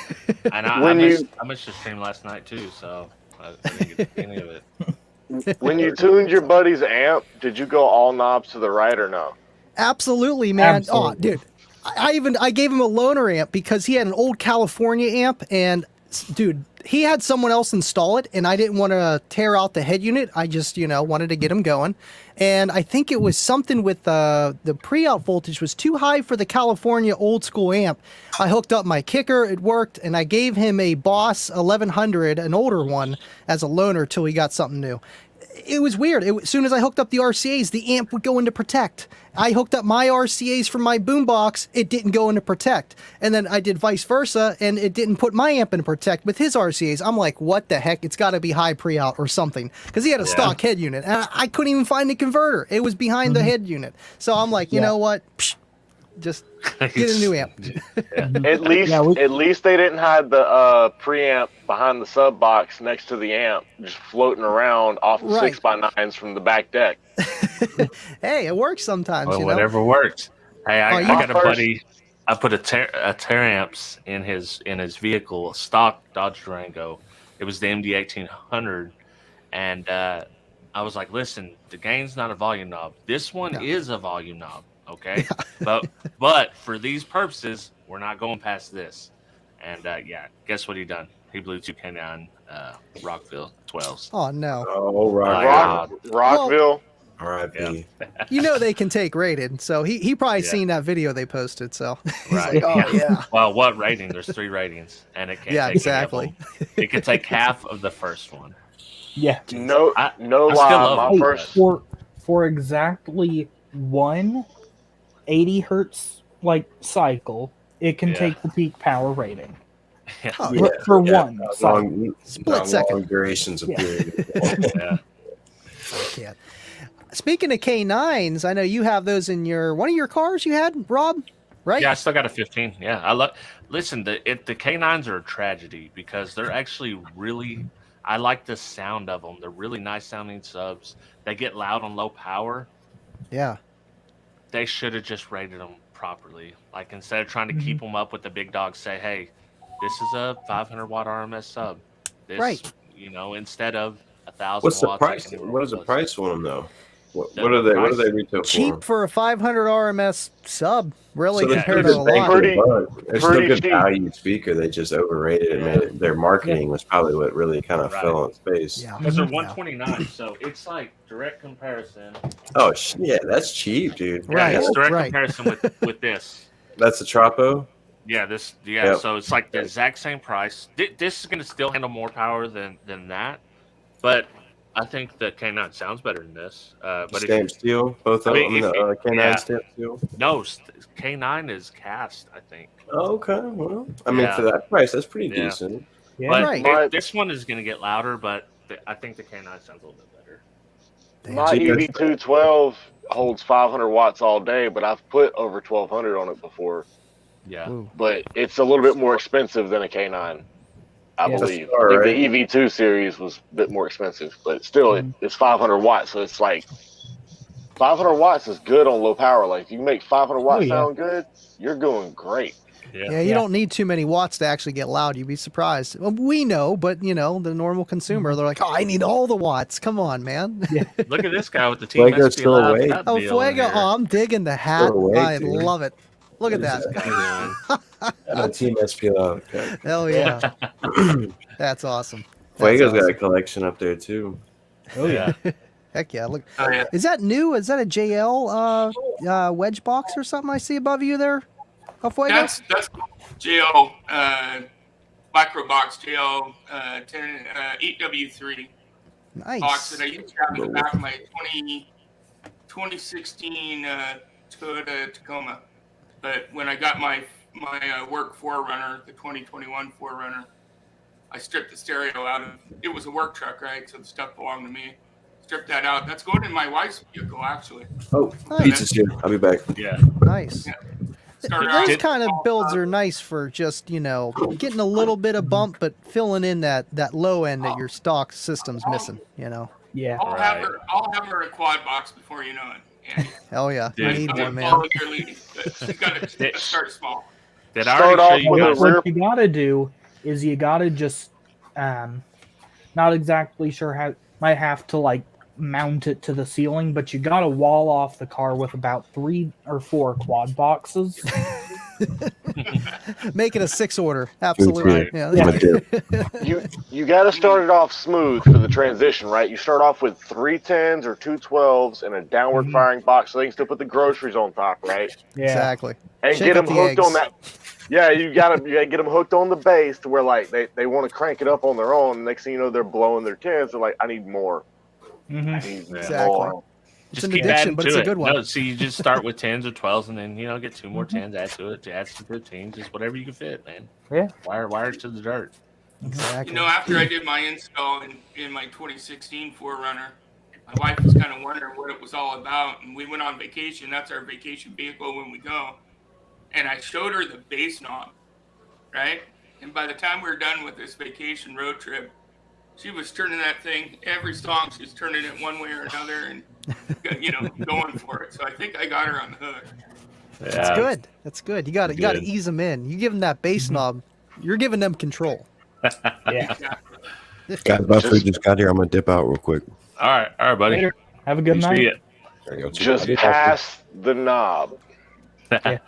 And I missed the stream last night too, so I didn't get any of it. When you tuned your buddy's amp, did you go all knobs to the right or no? Absolutely, man. Absolutely. Oh, dude. I gave him a loaner amp because he had an old California amp, and dude, he had someone else install it, and I didn't want to tear out the head unit. I just, wanted to get him going. And I think it was something with the pre-out voltage was too high for the California old school amp. I hooked up my kicker, it worked, and I gave him a Boss 1100, an older one, as a loaner till he got something new. It was weird. As soon as I hooked up the RCAs, the amp would go into protect. I hooked up my RCAs from my boombox, it didn't go into protect. And then I did vice versa, and it didn't put my amp into protect with his RCAs. I'm like, what the heck? It's got to be high pre-out or something. Because he had a stock head unit, and I couldn't even find a converter. It was behind the head unit. So I'm like, you know what? Psh, just get a new amp. At least they didn't have the preamp behind the sub box next to the amp, just floating around off the 6x9s from the back deck. Hey, it works sometimes. Well, whatever works. Hey, I got a first- buddy. I put a Teramps in his vehicle, a stock Dodge Durango. It was the MD 1800, and I was like, "Listen, the gain's not a volume knob. This one is a volume knob, okay? But for these purposes, we're not going past this." And guess what he done? He blew 2 Canon Rockville 12s. Oh no! Oh, Rockville. R.I.P. They can take rated, so he probably seen that video they posted. So he's Right. like, oh yeah. Well, what rating? There's 3 ratings, and it can't. Yeah, take exactly. It can take half of the first one. Yeah. No I lie. still love My it. first For exactly 180 hertz cycle, it can take the peak power rating. Oh, For one cycle. Split second. Long durations of period. Yeah. I can't. Speaking of K9s, I know you have those in one of your cars you had, Rob, right? Yeah, I still got a 15. Yeah, listen. The K9s are a tragedy because they're actually really. I like the sound of them. They're really nice sounding subs. They get loud on low power. Yeah. They should have just rated them properly. Like instead of trying to keep them up with the big dogs, say, "Hey, this is a 500 watt RMS sub." Instead of 1,000 What's the watts. price? What is the price on them though? What do they retail for? Cheap for a 500 RMS sub, really, So compared to a lot. They're still pretty good cheap. value speaker. They just overrated it. Man, their marketing was probably what really kind of fell on its face. Yeah. Because they're 129, so it's like direct comparison. Oh yeah, that's cheap, dude. Right. It's direct Right. comparison with this. That's a Trapo. Yeah, Yep. So it's like the exact same price. This is going to still handle more power than that, but I think the K9 sounds better than this. But Stamp steel, both of them. K9 stamp steel. No, K9 is cast, I think. Oh, okay. Well, I mean, for that price, that's pretty decent. Yeah. But Right. this one is going to get louder, but I think the K9 sounds a little bit better. My EV212 holds 500 watts all day, but I've put over 1,200 on it before. Yeah. Ooh. But it's a little bit more expensive than a K9, I Yeah. believe. All right. The EV2 series was a bit more expensive, but still, it's 500 watts. So it's like 500 watts is good on low power. Like, if you make 500 watts sound good, you're going great. Yeah, you don't need too many watts to actually get loud. You'd be surprised. Well, we know, but the normal consumer, they're like, "Oh, I need all the watts." Come on, man. Look at this guy with the team. Fuego's still awake. Oh, Fuego! Oh, I'm digging the hat. Still awake, I dude. love it. Look at that. I'm a team SPL. Okay. Hell yeah. That's awesome. Vega's got a awesome. collection up there too. Oh yeah. Heck yeah. Look. Oh, yeah. Is that new? Is that a JL wedge box or something I see above you there? HifiVega? That's JL microbox JL 10 8W3 box Nice. that I used to have in the back of my 2016 Toyota Tacoma. But when I got my work 4Runner, the 2021 4Runner, I stripped the stereo out of it. Was a work truck, right? So the stuff belonged to me. Stripped that out. That's going in my wife's vehicle, actually. Oh, Nice. pizza's here. I'll be back. Yeah. Nice. Yeah. Started out Those with kind of builds are nice for just, getting a little bit of bump, but filling in that low end that your stock system's missing, Yeah. I'll have her a quad box before you know it. Yeah. Hell yeah. Dude. I need I'm one, man. following your lead, but she's got to start small. Did I Start already show off you with guys? a rear. What you gotta do is you gotta just not exactly sure how, might have to like mount it to the ceiling, but you gotta wall off the car with about 3 or 4 quad boxes. Make it a 6 order. Absolutely. Right. Yeah. I'm a dip. You got to start it off smooth for the transition, right? You start off with 3 10s or 2 12s and a downward Mhm. firing box, so they can still put the groceries on top, right? Yeah. Exactly. And Shake get up them the hooked eggs. on that. Yeah, you gotta get them hooked on the base to where like they want to crank it up on their own. Next thing you know, they're blowing their 10s. They're like, I need more. Mhm. I need Exactly. more. It's Just an keep addiction, adding but to it's a it. good one. No, so you just start with 10s or 12s, and then get 2 more 10s, add to it, add some 15s, just whatever you can fit, man. Yeah. Wire it to the dirt. Exactly. After I did my install in my 2016 4Runner, my wife was kind of wondering what it was all about, and we went on vacation. That's our vacation vehicle when we go. And I showed her the bass knob, right? And by the time we were done with this vacation road trip, she was turning that thing every song. She was turning it one way or another, and going for it. So I think I got her on the hook. That's good. That's good. You got to Good. ease them in. You give them that bass knob, you're giving them control. Yeah. Guys, my food just got here. I'm gonna dip out real quick. All right, buddy. Later. Have a good See night. ya. There you go. Just I'll be back. pass the knob. The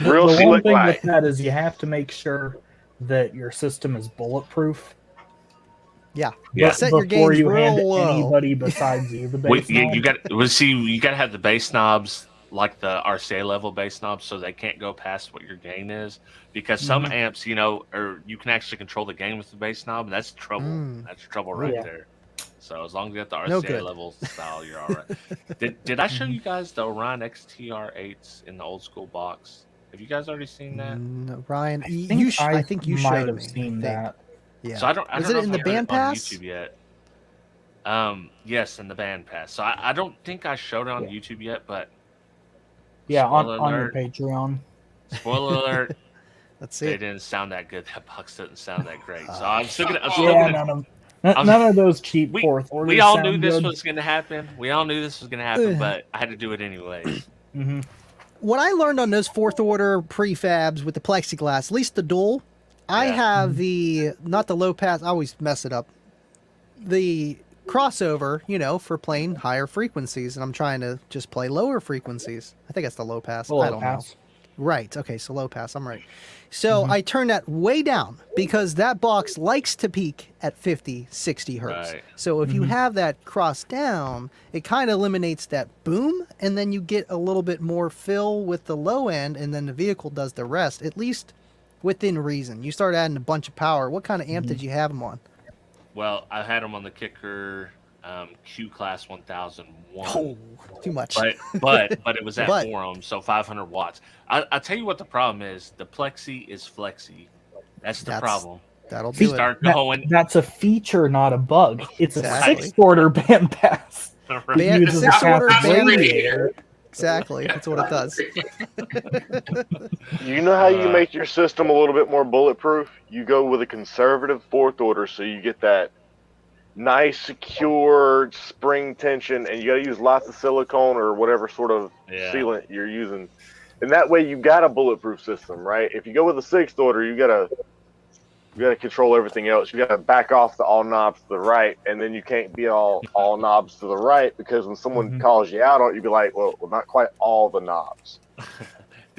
Real one slick thing light. with that is you have to make sure that your system is bulletproof. Yeah. Yeah. Set your Before gains you hand real low. anybody besides you the Wait, base you knob. got you got to have the bass knobs like the RCA level bass knobs, so they can't go past what your gain is. Because some amps, or you can actually control the gain with the bass knob, and that's trouble. That's trouble right Yeah. there. So as long as you got the No RCA good. level style, you're all right. Did I show you guys the Orion XTR8s in the old school box? Have you guys already seen that? No, Ryan, I think you might showed have me. seen I think. that. Yeah. So I don't Is know it if in I the put it band on pass? YouTube yet. Yes, in the band pass. So I don't think I showed it on YouTube yet, but Yeah, on spoiler your alert. Patreon. Spoiler alert, Let's they see. didn't sound that good. That box didn't sound that great. So I'm still gonna. Yeah, none of those cheap we, fourth orders. we all knew sound this good. was gonna happen. We all knew this was gonna happen, but I had to do it anyways. Mhm. What I learned on those fourth order prefabs with the plexiglass, at least the dual, I Yeah. have not the low pass, I always mess it up. The crossover, for playing higher frequencies, and I'm trying to just play lower frequencies. I think that's the low pass. Low I don't pass. know. Right. Okay. So low pass. I'm right. So I turn that way down because that box likes to peak at 50, 60 hertz. Right. So if you have that crossed down, it kind of eliminates that boom, and then you get a little bit more fill with the low end, and then the vehicle does the rest, at least within reason. You start adding a bunch of power. What kind of amp did you have them on? Well, I had them on the Kicker Q Class 1001. Oh, too much. But it was at But- 4 ohms, so 500 watts. I'll tell you what the problem is. The plexi is flexi. That's the problem. That'll You do it. start That- going. that's a feature, not a bug. It's Exactly. a 6th order band pass. Man, uses six a order half band- radiator. Exactly. That's what it does. You know how you make your system a little bit more bulletproof? You go with a conservative fourth order, so you get that nice, secure spring tension, and you got to use lots of silicone or whatever sort of Yeah. sealant you're using. And that way you got a bulletproof system, right? If you go with a 6th order, you gotta control everything else. You gotta back off the all knobs to the right, and then you can't be all knobs to the right, because when someone calls you out on it, you'd be like, well, not quite all the knobs.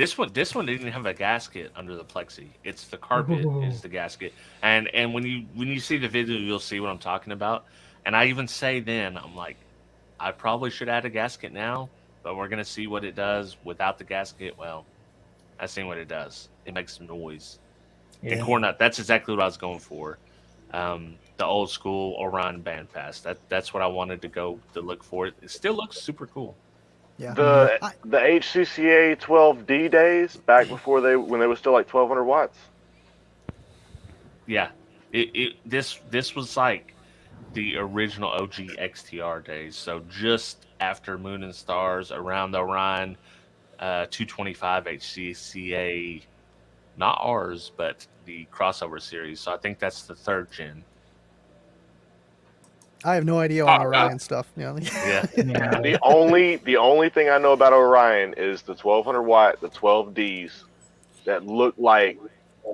This one didn't have a gasket under the plexi. It's the carpet is the gasket. And when you see the video, you'll see what I'm talking about. And I even say then, I'm like, I probably should add a gasket now, but we're gonna see what it does without the gasket. Well, I've seen what it does. It makes some noise. Yeah. And corn nut, that's exactly what I was going for. The old school Orion bandpass. That's what I wanted to look for. It still looks super cool. Yeah. The HCCA 12D days back before when they were still like 1200 watts. Yeah, this was like the original OG XTR days. So just after Moon and Stars, around the Orion 225 HCCA, not ours, but the crossover series. So I think that's the 3rd gen. I have no idea on Orion stuff. Yeah. Yeah. The only thing I know about Orion is the 1200 watt, the 12Ds that look like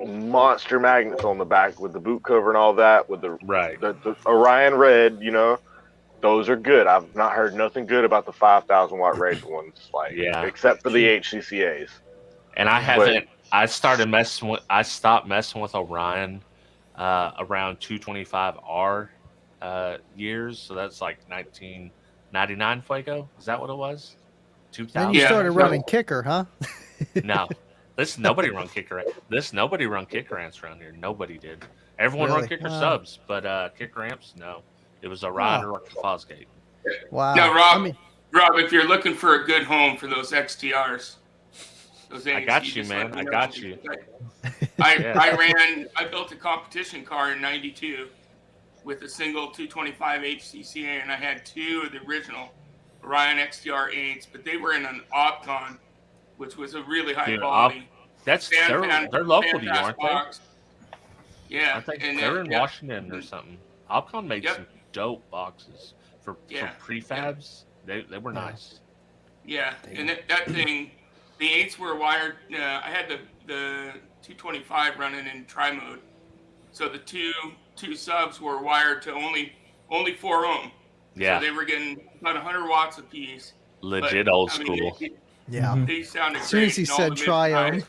monster magnets on the back with the boot cover and all that, with the Orion red. You know, those are good. I've not heard nothing good about the 5,000 watt rated ones, except for the HCCAs. And I haven't. I stopped messing with Orion around 225R years. So that's like 1999 Fuego. Is that what it was? 2000. Then you started running kicker, huh? No, nobody run kicker. Nobody run kicker amps around here. Nobody did. Everyone run kicker subs, but kicker amps, no. It was Orion or Fosgate. Wow. Now, Rob, if you're looking for a good home for those XTRs. I got you, man. I got you. I built a competition car in '92 with a single 225 HCCA, and I had 2 of the original Orion XTR 8s, but they were in an Opcon, which was a really high quality. They're local to you, aren't box. they? Yeah, I think they're in Washington or something. Opcon made some dope boxes for prefabs. They were nice. Yeah, and that thing. The 8s were wired. I had the 225 running in tri-mode, so the two subs were wired to only 4 ohm. Yeah, so they were getting about 100 watts apiece. Legit old school. They sounded great. As soon as he said tri-ohm.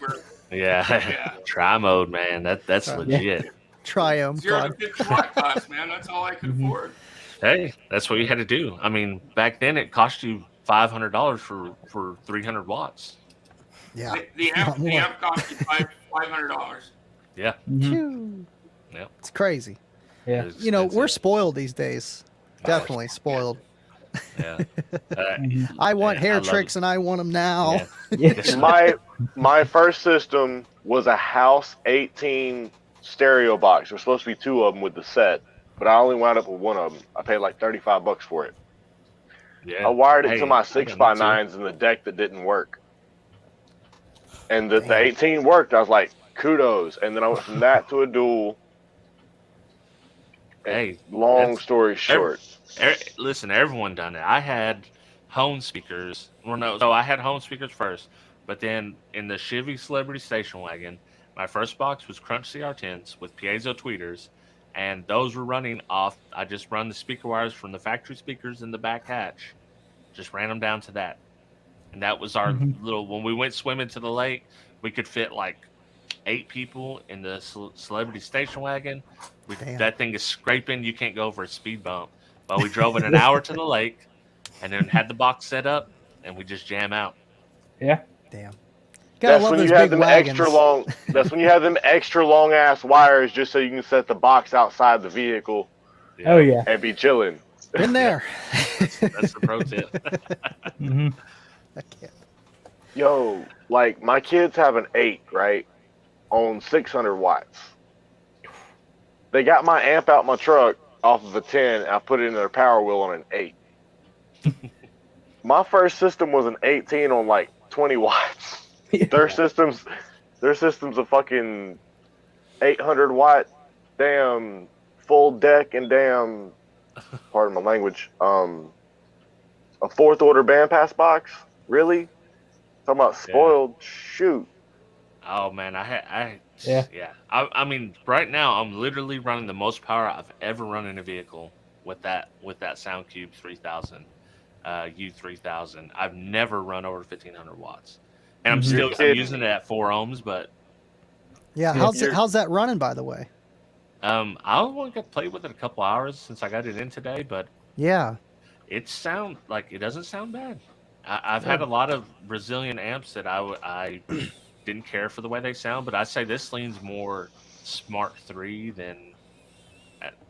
Yeah, tri-mode, man. That's legit. Tri-ohm. 0 to 50 watt class, man. That's all I could afford. Hey, that's what you had to do. I mean, back then it cost you $500 for 300 watts. Yeah. The amp cost you $500. Yeah. Yep. It's crazy. Yeah. You know, we're spoiled these days. Definitely spoiled. Yeah. I want hair tricks and I want them now. Yeah. My first system was a House 18 stereo box. There's supposed to be 2 of them with the set, but I only wound up with 1 of them. I paid like $35 for it. Yeah. I wired it to my 6x9s in the deck that didn't work. And the 18 worked. I was like, kudos. And then I went from that to a dual. Hey, long story short. Listen, everyone done it. I had home speakers. So I had home speakers first. But then in the Chevy Celebrity Station Wagon, my first box was Crunch CR10s with piezo tweeters. And those were running off. I just run the speaker wires from the factory speakers in the back hatch. Just ran them down to that. And that was our little, when we went swimming to the lake, we could fit like 8 people in the Celebrity Station Wagon. That thing is scraping. You can't go over a speed bump. But we drove it an hour to the lake and then had the box set up and we just jam out. Yeah. Damn. That's when you have them extra long. That's when you have them extra long ass wires just so you can set the box outside the vehicle. Yeah. Oh yeah. And be chilling. In there. That's the pro tip. I can't. Yo, like my kids have an 8, right? On 600 watts. They got my amp out my truck off of a 10 and I put it in their power wheel on an 8. My first system was an 18 on like 20 watts. Their systems a fucking 800 watt damn full deck and damn, pardon my language, a 4th order bandpass box. Really? Talking about spoiled? Yeah. Shoot. Oh man, I mean, right now I'm literally running the most power I've ever run in a vehicle with that SoundCube 3000, U3000. I've never run over 1500 watts. and I'm Mhm. still You're kidding using me. it at 4 ohms, but Yeah, Yeah. how's that running, by the way? I only got played with it a couple hours since I got it in today, but Yeah. it doesn't sound bad. I've had a Good. lot of Brazilian amps that I didn't care for the way they sound, but I say this leans more Smart 3 than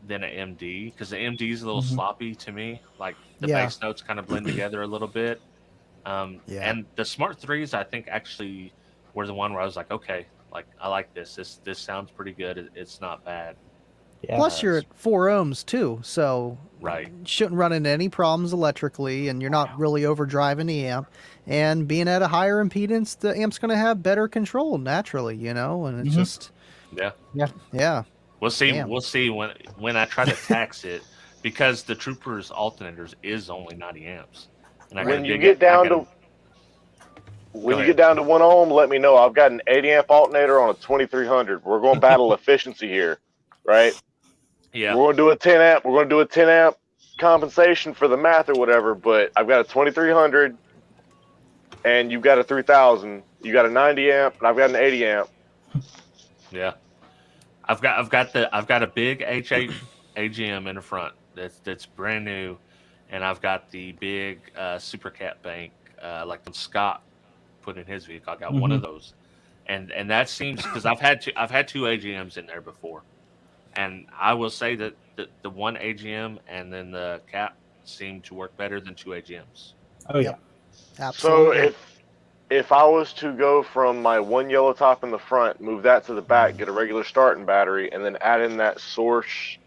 an MD, because the MD is a little Mhm. sloppy to me. Like the Yeah. bass notes kind of blend together a little bit. Yeah. And the Smart 3s, I think, actually were the one where I was like, okay, like I like this. This sounds pretty good. It's not bad. Yeah. Plus, you're at 4 ohms too, so Right. you shouldn't run into any problems electrically, and you're not really overdriving the amp. And being at a higher impedance, the amp's going to have better control naturally, and it's Mhm. just Yeah. yeah. We'll see. Damn. We'll see when I try to tax it, because the Troopers alternators is only 90 amps. And I got a When you big- get I down got a- to when Go you ahead. get down to 1 ohm, let me know. I've got an 80 amp alternator on a 2300. We're going to battle efficiency here, right? yeah, We're going to do a 10 amp. We're going to do a 10 amp compensation for the math or whatever. But I've got a 2300, and you've got a 3000. You got a 90 amp, and I've got an 80 amp. yeah. I've got a big H8 AGM in the front that's brand new, and I've got the big Super Cat bank like when Scott put in his vehicle. I got one of those, and that seems, because I've had two AGMs in there before, and I will say that the one AGM and then the Cap seem to work better than two AGMs. Oh yeah. Yep. Absolutely. So if I was to go from my one yellow top in the front, move that to the back, get a regular starting battery, and then add in that Source,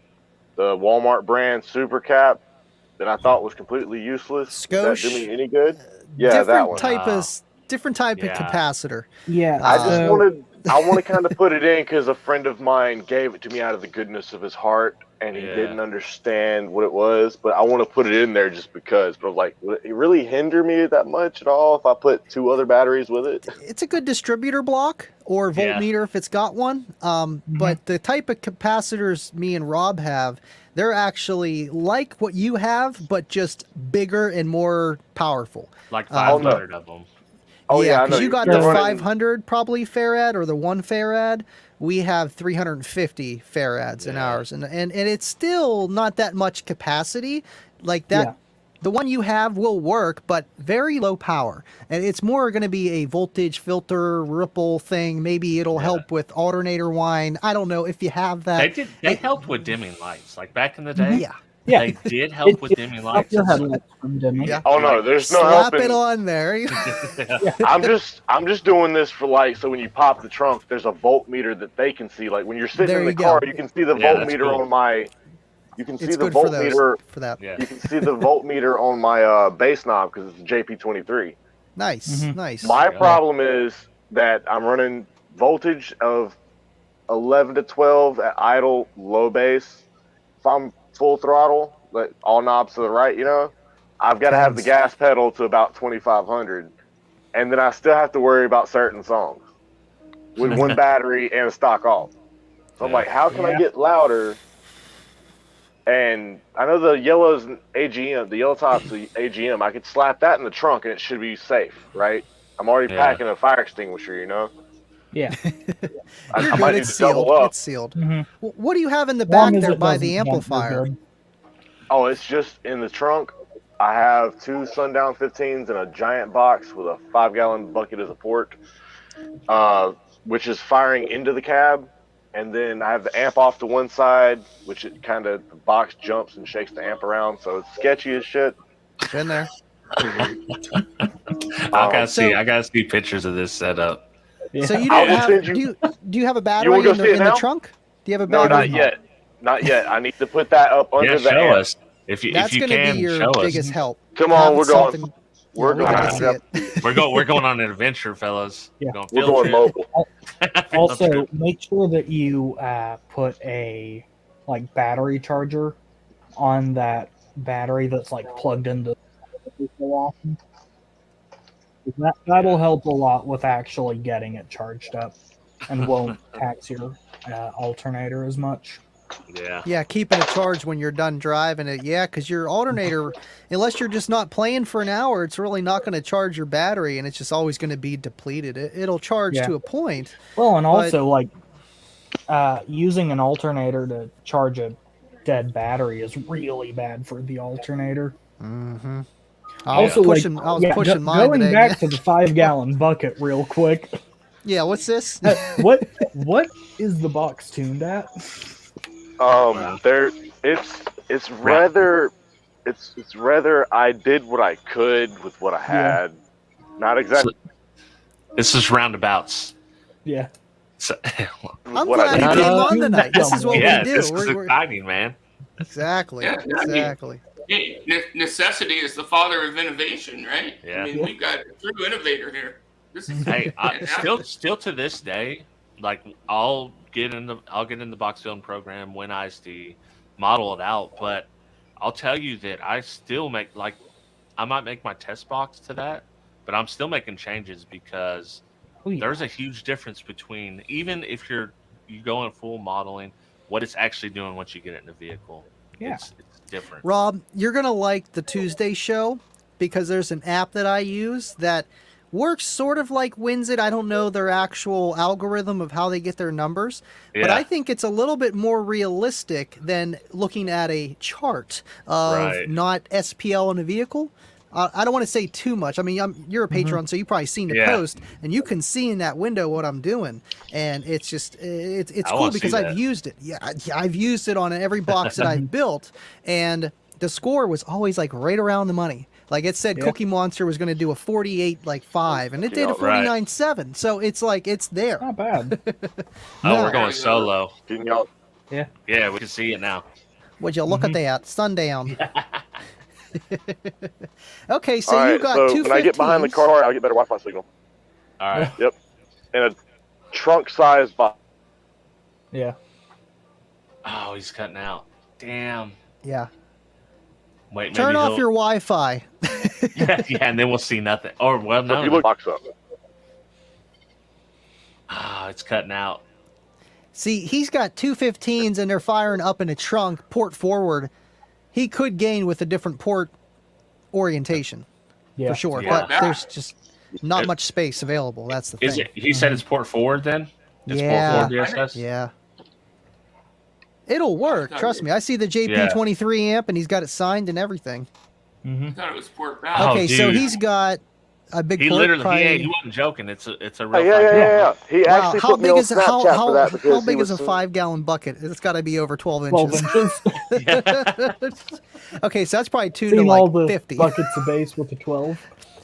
the Walmart brand Super Cap that I thought was completely useless, would that do Skosh. me any good? Yeah, that one. Different type Yeah. of capacitor. Yeah. I just so- I want to kind of put it in because a friend of mine gave it to me out of the goodness of his heart, and he Yeah. didn't understand what it was. But I want to put it in there just because. But I'm like, would it really hinder me that much at all if I put two other batteries with it? It's a good distributor block or Yeah. voltmeter if it's got one. But the type of capacitors me and Rob have, they're actually like what you have, but just bigger and more powerful. Like Oh, no. 500 of them. Oh yeah, I know. because you got you're the running- 500 probably farad or the 1 farad. We have 350 farads in Yeah. ours, and it's still not that much capacity. Like that, Yeah. the one you have will work, but very low power, and it's more going to be a voltage filter ripple thing. Maybe it'll help with alternator whine. I don't know if you have that. They helped with dimming lights, like back in the day. Yeah, Yeah. They did help with dimming Stop lights. your headlights from dimming. yeah. Oh no, there's no Slap helping. it on there. I'm just doing this for like, so when you pop the trunk, there's a voltmeter that they can see. Like when you're sitting There in the you go. car, you can see the Yeah, that's voltmeter cool. on my. You can see It's the good for those. voltmeter. For that. Yeah. You can see the voltmeter on my bass knob because it's a JP23. Nice, Mhm. nice. My Yeah. problem is that I'm running voltage of 11 to 12 at idle, low bass. If I'm full throttle, like all knobs to the right, I've got to have the gas pedal to about 2,500, and then I still have to worry about certain songs with one battery and a stock off. So I'm Yeah. like, how can I Yeah. get louder? And I know the yellow's an AGM, the yellow top's the AGM. I could slap that in the trunk and it should be safe, right? I'm already Yeah. packing a fire extinguisher, Yeah. I You're might good. need It's to double sealed. up. It's sealed. Mhm. What do you have in the As long back as there it by the doesn't jump, you're amplifier? good. Oh, it's just in the trunk. I have two Sundown 15s and a giant box with a 5-gallon bucket as a port, which is firing into the cab. And then I have the amp off to one side, which it kind of, the box jumps and shakes the amp around. So it's sketchy as shit. Been there. I So- gotta see pictures of this setup. Yeah. So you I'll don't just have? send you- Do you have a battery wanna go in see the, it in the now? trunk? Do you have a No, battery? not yet. Not yet. I need to put that up under Yeah, the show amp. us if you That's can. going to be your Show us. biggest help. Come on, Having we're going. something- We're yeah, we going. gotta see it. We're going on an adventure, fellas. Yeah. Going We're field going trip. mobile. Field Also, trip. make sure that you put a battery charger on that battery that's plugged into so often. That'll help a lot with actually getting it charged up, and won't tax your alternator as much. Yeah. Yeah, keeping it charged when you're done driving it. Yeah, because your alternator, unless you're just not playing for an hour, it's really not going to charge your battery, and it's just always going to be depleted. It'll charge Yeah. to a point. Well, and But- also like using an alternator to charge a dead battery is really bad for the alternator. Mm-hmm. Also, I was pushing mine going today. back to the 5-gallon bucket real quick. Yeah, what's this? What is the box tuned at? It's rather I did what I could with what I had. Not exactly This is roundabouts. Yeah. So, I'm what I glad did. you came on tonight. This is what yeah, we do. this is exciting, man. Exactly. Yeah, I mean- Exactly. Hey, necessity is the father of innovation, right? Yeah. I mean, we've got a true innovator here. This is Hey, fantastic. still to this day, like I'll get in the box building program, win ISD, model it out, but I'll tell you that I still make I might make my test box to that, but I'm still making changes because there's a huge difference between, even if you go in full modeling, what it's actually doing once you get it in the vehicle. Yeah. It's different. Rob, you're going to like the Tuesday show because there's an app that I use that works sort of like Winsit. I don't know their actual algorithm of how they get their numbers, but Yeah. I think it's a little bit more realistic than looking at a chart of Right. not SPL in a vehicle. I don't want to say too much. I mean, you're a Patreon, so you've probably seen the Yeah. post, and you can see in that window what I'm doing, and it's just it's I cool wanna because see I've that. used it. Yeah, I've used it on every box that I've built, and the score was always like right around the money. Like it said, Yeah. Cookie Monster was going to do a 48.5, and it did a Yeah, right. 49.7. So it's like it's there. Not bad. Oh, No. we're going solo. Can y'all Yeah. Yeah, we can see it now. Would you look at that Sundown? Okay, so all you right, got so two when I get behind the 15s. car, I'll get better Wi-Fi signal. All right. In a trunk-sized box. Yeah. Oh, he's cutting out. Damn. Yeah. Wait, Turn maybe off he'll- your Wi-Fi. yeah, and then we'll see nothing. Or well, So no. if you look box up. It's cutting out. See, he's got two 15s and they're firing up in a trunk, port forward. He could gain with a different port orientation, Yeah. for sure. Yeah. But there's just not It- much space available. That's the Is thing. it? He said it's port forward then. It's Yeah. port forward DSS. Yeah. It'll work. thought Trust it- me. I see the JP23 amp and he's got it signed and everything. Mm-hmm. I thought it was port back. Oh, Okay, so dude. he's got a big He port. literally, probably- he wasn't joking. It's a real. Yeah. He Wow, actually how put me big on is it? Snapchat How for that because how big he is a was 5-gallon bucket? It's got to be over 12 12 inches. inches. Okay, so that's probably tuned to Seen all like the 50. buckets of base with the 12.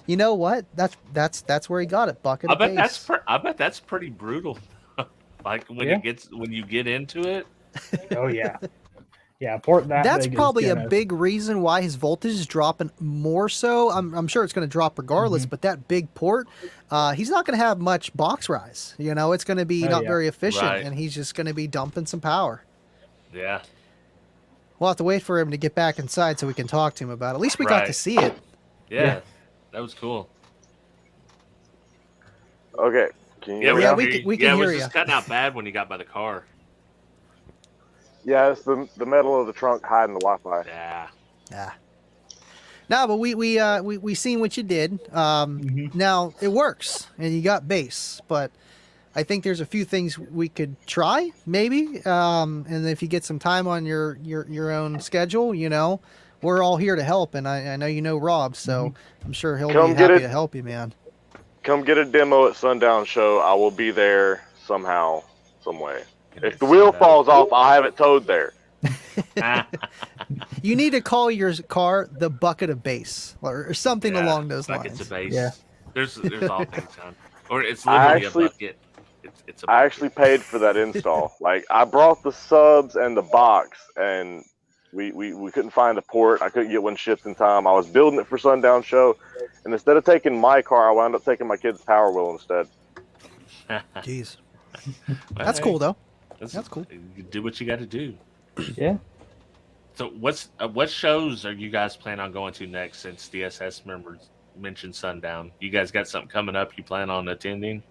You know what? That's where he got it. Bucket. I of bet base. I bet that's pretty brutal. Like when Yeah. when you get into it. Oh yeah. Yeah, port that That's big is probably a gonna- big reason why his voltage is dropping more so. I'm sure it's going to drop regardless, Mm-hmm. but that big port, he's not going to have much box rise. You know, it's going to be Oh, not yeah. very efficient, Right. and he's just going to be dumping some power. Yeah. We'll have to wait for him to get back inside so we can talk to him about it. At least we got to Right. see it. Yeah. That was cool. Okay. Can you Yeah, hear me Yeah, now? we can it was hear just ya. cutting out bad when you got by the car. Yeah, it's the metal of the trunk hiding the Wi-Fi. Yeah. Nah. No, but we seen what you did. Mhm. Now it works, and you got base, but I think there's a few things we could try, maybe. And if you get some time on your own schedule, you know, we're all here to help, and I know you know Rob, so I'm sure he'll Come be get happy it. to help you, man. Come get a demo at Sundown Show. I will be there somehow, some way. If the wheel falls off, I'll have it towed there. You need to call your car the bucket of base or something Yeah, along those buckets lines. of base. Yeah. There's all things on. Or it's I literally actually- a bucket. It's a I bucket. actually paid for that install. Like, I brought the subs and the box, and we couldn't find a port. I couldn't get one shipped in time. I was building it for Sundown Show, and instead of taking my car, I wound up taking my kid's Power Wheel instead. Jeez, Well, that's hey, cool though. That's cool. You do what you got to do. Yeah. So what shows are you guys planning on going to next? Since DSS members mentioned Sundown, you guys got something coming up you plan on attending?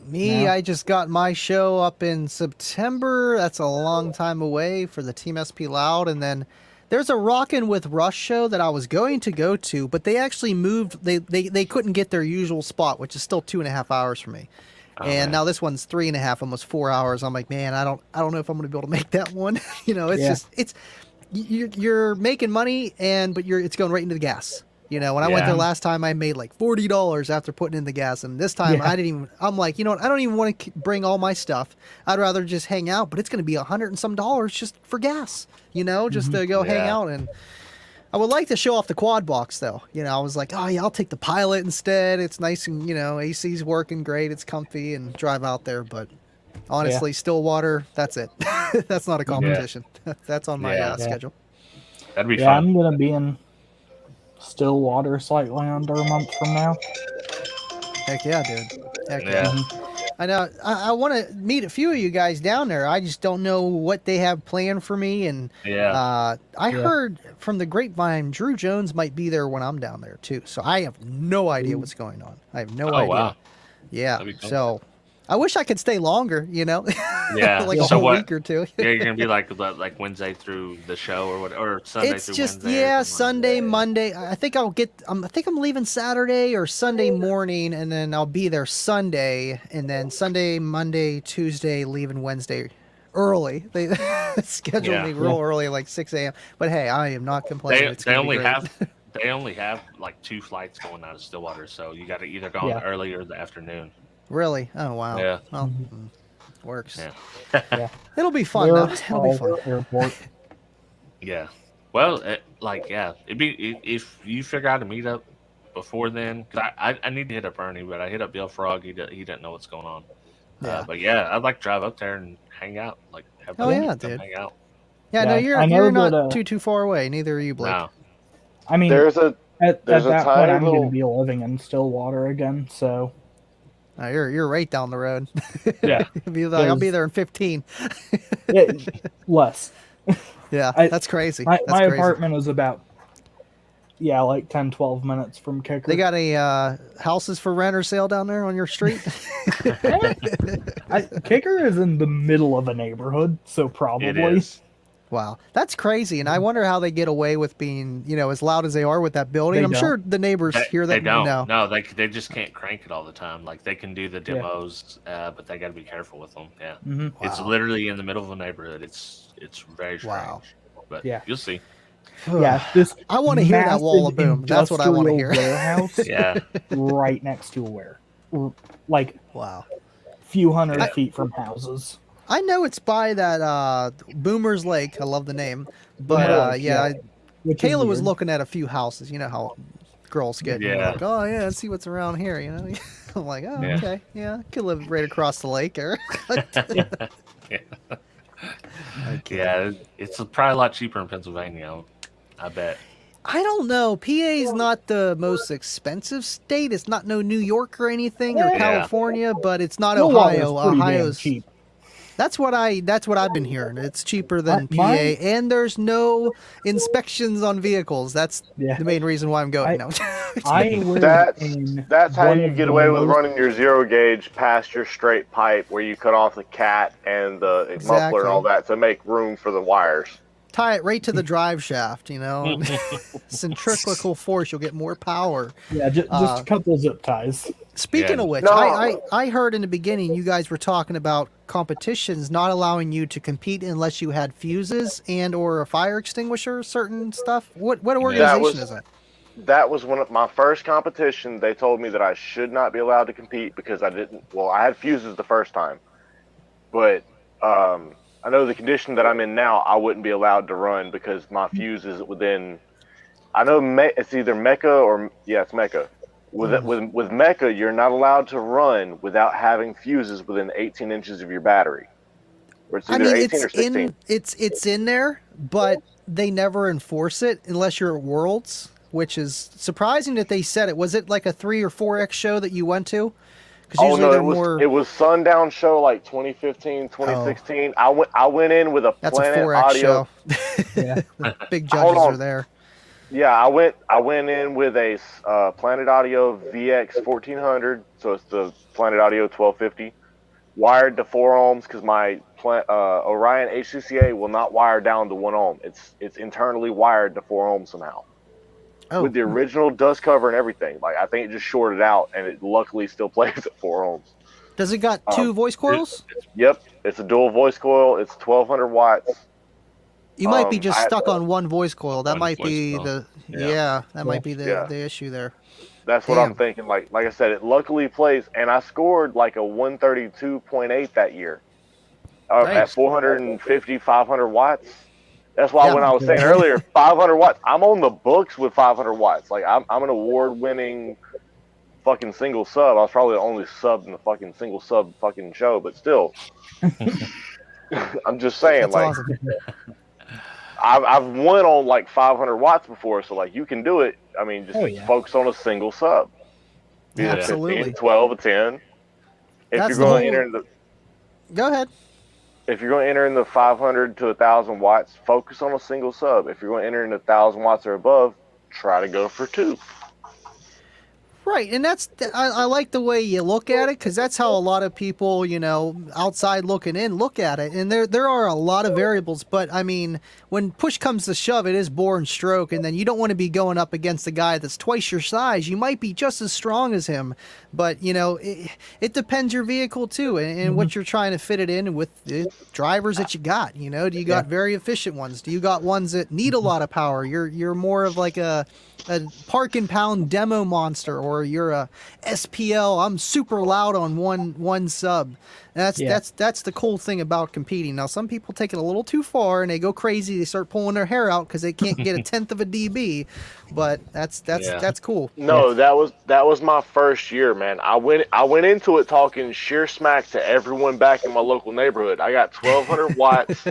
Me, No? I just got my show up in September. That's a long time away for the Team SP Loud. And then there's a Rockin' with Rush show that I was going to go to, but they actually moved. They couldn't get their usual spot, which is still 2.5 hours for me. Oh, And man. now this one's 3.5, almost 4 hours. I'm like, man, I don't know if I'm going to be able to make that one. It's you're making money, but it's going right into the gas. When I went there last time, I made like $40 after putting in the gas, and this time I'm like, I don't even want to bring all my stuff. I'd rather just hang out, but it's going to be $100 and some just for gas, just to go hang out. And I would like to show off the quad box though. I was like, oh yeah, I'll take the Pilot instead. It's nice and AC's working great. It's comfy and drive out there. But honestly, Stillwater, that's it. That's not a competition. That's on my schedule. That'd be Yeah, fun. I'm gonna be in Stillwater slightly under a month from now. Heck yeah, dude. Heck Yeah. yeah. I know. I want to meet a few of you guys down there. I just don't know what they have planned for me. And I heard from the grapevine, Drew Jones might be there when I'm down there too. So I have no idea what's going on. I have no idea. Wow. Yeah. That'd be cool. So I wish I could stay longer. Yeah. like a So whole what- week or two. Yeah, you're gonna be like Wednesday through the show or what, or Sunday It's through just Wednesday. or something Sunday, like that. Monday. I think I'm leaving Saturday or Sunday morning, and then I'll be there Sunday, and then Sunday, Monday, Tuesday, leaving Wednesday early. They scheduled me real early, like 6 a.m. But hey, I am not complaining. It's They gonna be only great. they only have like 2 flights going out of Stillwater, so you got to either go in the early or the afternoon. Really? Oh wow. Yeah. Well, works. Yeah. It'll be fun. Though. It'll be fun. Airport. Yeah. Well, it'd be if you figure out a meetup before then. Cause I need to hit up Ernie, but I hit up Bill Frog. He didn't know what's going on. Yeah. But yeah, I'd like to drive up there and hang out. Like have Oh, fun, yeah, come dude. hang out. Yeah. No, Yeah, I know you're not that, too far away. Neither are you, Blake. No. I mean, There's a at there's a that point, tiny I'm going little- to be living in Stillwater again. So You're right down the road. yeah, I'll be there in 15. less. Yeah, I- that's crazy. My That's crazy. apartment is about like 10-12 minutes from Kicker. They got a houses for rent or sale down there on your street? Kicker is in the middle of a neighborhood, so probably. It is. Wow, that's crazy. And I wonder how they get away with being, as loud as they are with that building. They I'm sure the neighbors hear that. They don't. No. No, they just can't crank it all the time. Like they can do the demos, but they got to be careful with them. Yeah. Mm-hmm. It's Wow. literally in the middle of a neighborhood. It's very strange. Wow. But Yeah. you'll see. Yeah, this I want to hear that wall of massive boom. That's what I want to industrial hear. Warehouse Yeah. right next to like Wow. few hundred feet from houses. I know it's by that Boomer's Lake. I love the name. But Which is Kayla was weird. looking at a few houses. You know how girls get. Yeah. Like, oh, yeah, let's see what's around here. I'm like, oh, Yeah. okay. Yeah, I could live right across the lake. Or Yeah, it's probably a lot cheaper in Pennsylvania. I bet. I don't know. PA is not the most expensive state. It's not New York or anything or Yeah. California, but it's not Stillwater's Ohio. pretty damn Ohio's cheap. That's what I've been hearing. It's cheaper than PA, Mine- and there's no inspections on vehicles. That's Yeah. the main reason why I'm going now. I live That's in that's how one you of get the away with most- running your zero gauge past your straight pipe, where you cut off the cat and the muffler and all that to make room for the wires. Tie it right to the drive shaft. Centrifugal force. You'll get more power. Yeah, just a couple zip ties. Speaking Yeah. of which, No. I heard in the beginning you guys were talking about competitions not allowing you to compete unless you had fuses and or a fire extinguisher, certain stuff. What organization is that? That was one of my first competition. They told me that I should not be allowed to compete because I didn't. Well, I had fuses the first time, but I know the condition that I'm in now, I wouldn't be allowed to run because my fuse is within. I know it's either Mecca or it's Mecca. With Mecca, you're not allowed to run without having fuses within 18 inches of your battery. Or it's either 18 or 16. It's in there, but they never enforce it unless you're at Worlds, which is surprising that they said it. Was it like a 3 or 4X show that you went to? Because usually they're it was Sundown show like 2015, 2016. I went in with a That's a Planet 4X Audio. show. Yeah. Big Hold judges on. are there. Yeah, I went in with a Planet Audio VX 1400, so it's the Planet Audio 1250, wired to 4 ohms because my Orion HCCA will not wire down to 1 ohm. It's internally wired to 4 ohms somehow. Oh, With the original dust cover and everything. Like, I think it just shorted out, and it luckily still plays at 4 ohms. does it got two voice coils? Yep, it's a dual voice coil. It's 1200 watts. You might be just I- stuck on one voice coil. That One might voice be coil. the Yeah. that might be the Yeah. the issue there. That's what Damn. I'm thinking. Like I said, it luckily plays, and I scored like a 132.8 that year at Nice. 450, 500 watts. That's why Yeah. when I was saying earlier, 500 watts, I'm on the books with 500 watts. Like, I'm an award-winning fucking single sub. I was probably the only sub in the fucking single sub fucking show, but still. I'm just saying, That's like, awesome. I've won on like 500 watts before, so like you can do it. I mean, just Oh, yeah. focus on a single sub. Be it Absolutely. 15, 12, or 10. If That's you're the going to whole- enter in the Go ahead. if you're going to enter in the 500 to 1,000 watts, focus on a single sub. If you're going to enter in 1,000 watts or above, try to go for 2. Right, and I like the way you look at it, because that's how a lot of people, outside looking in, look at it. And there are a lot of variables, but I mean, when push comes to shove, it is bore and stroke, and then you don't want to be going up against a guy that's twice your size. You might be just as strong as him, but it depends your vehicle too, and what you're trying to fit it in with the drivers that you got. Do you got very efficient ones? Do you got ones that need a lot of power? You're more of like a park and pound demo monster, or you're a SPL. I'm super loud on one sub. And that's the cool thing about competing. Now, some people take it a little too far and they go crazy. They start pulling their hair out because they can't get a tenth of a dB. But that's cool. No, that was my first year, man. I went into it talking sheer smack to everyone back in my local neighborhood. I got 1,200 watts.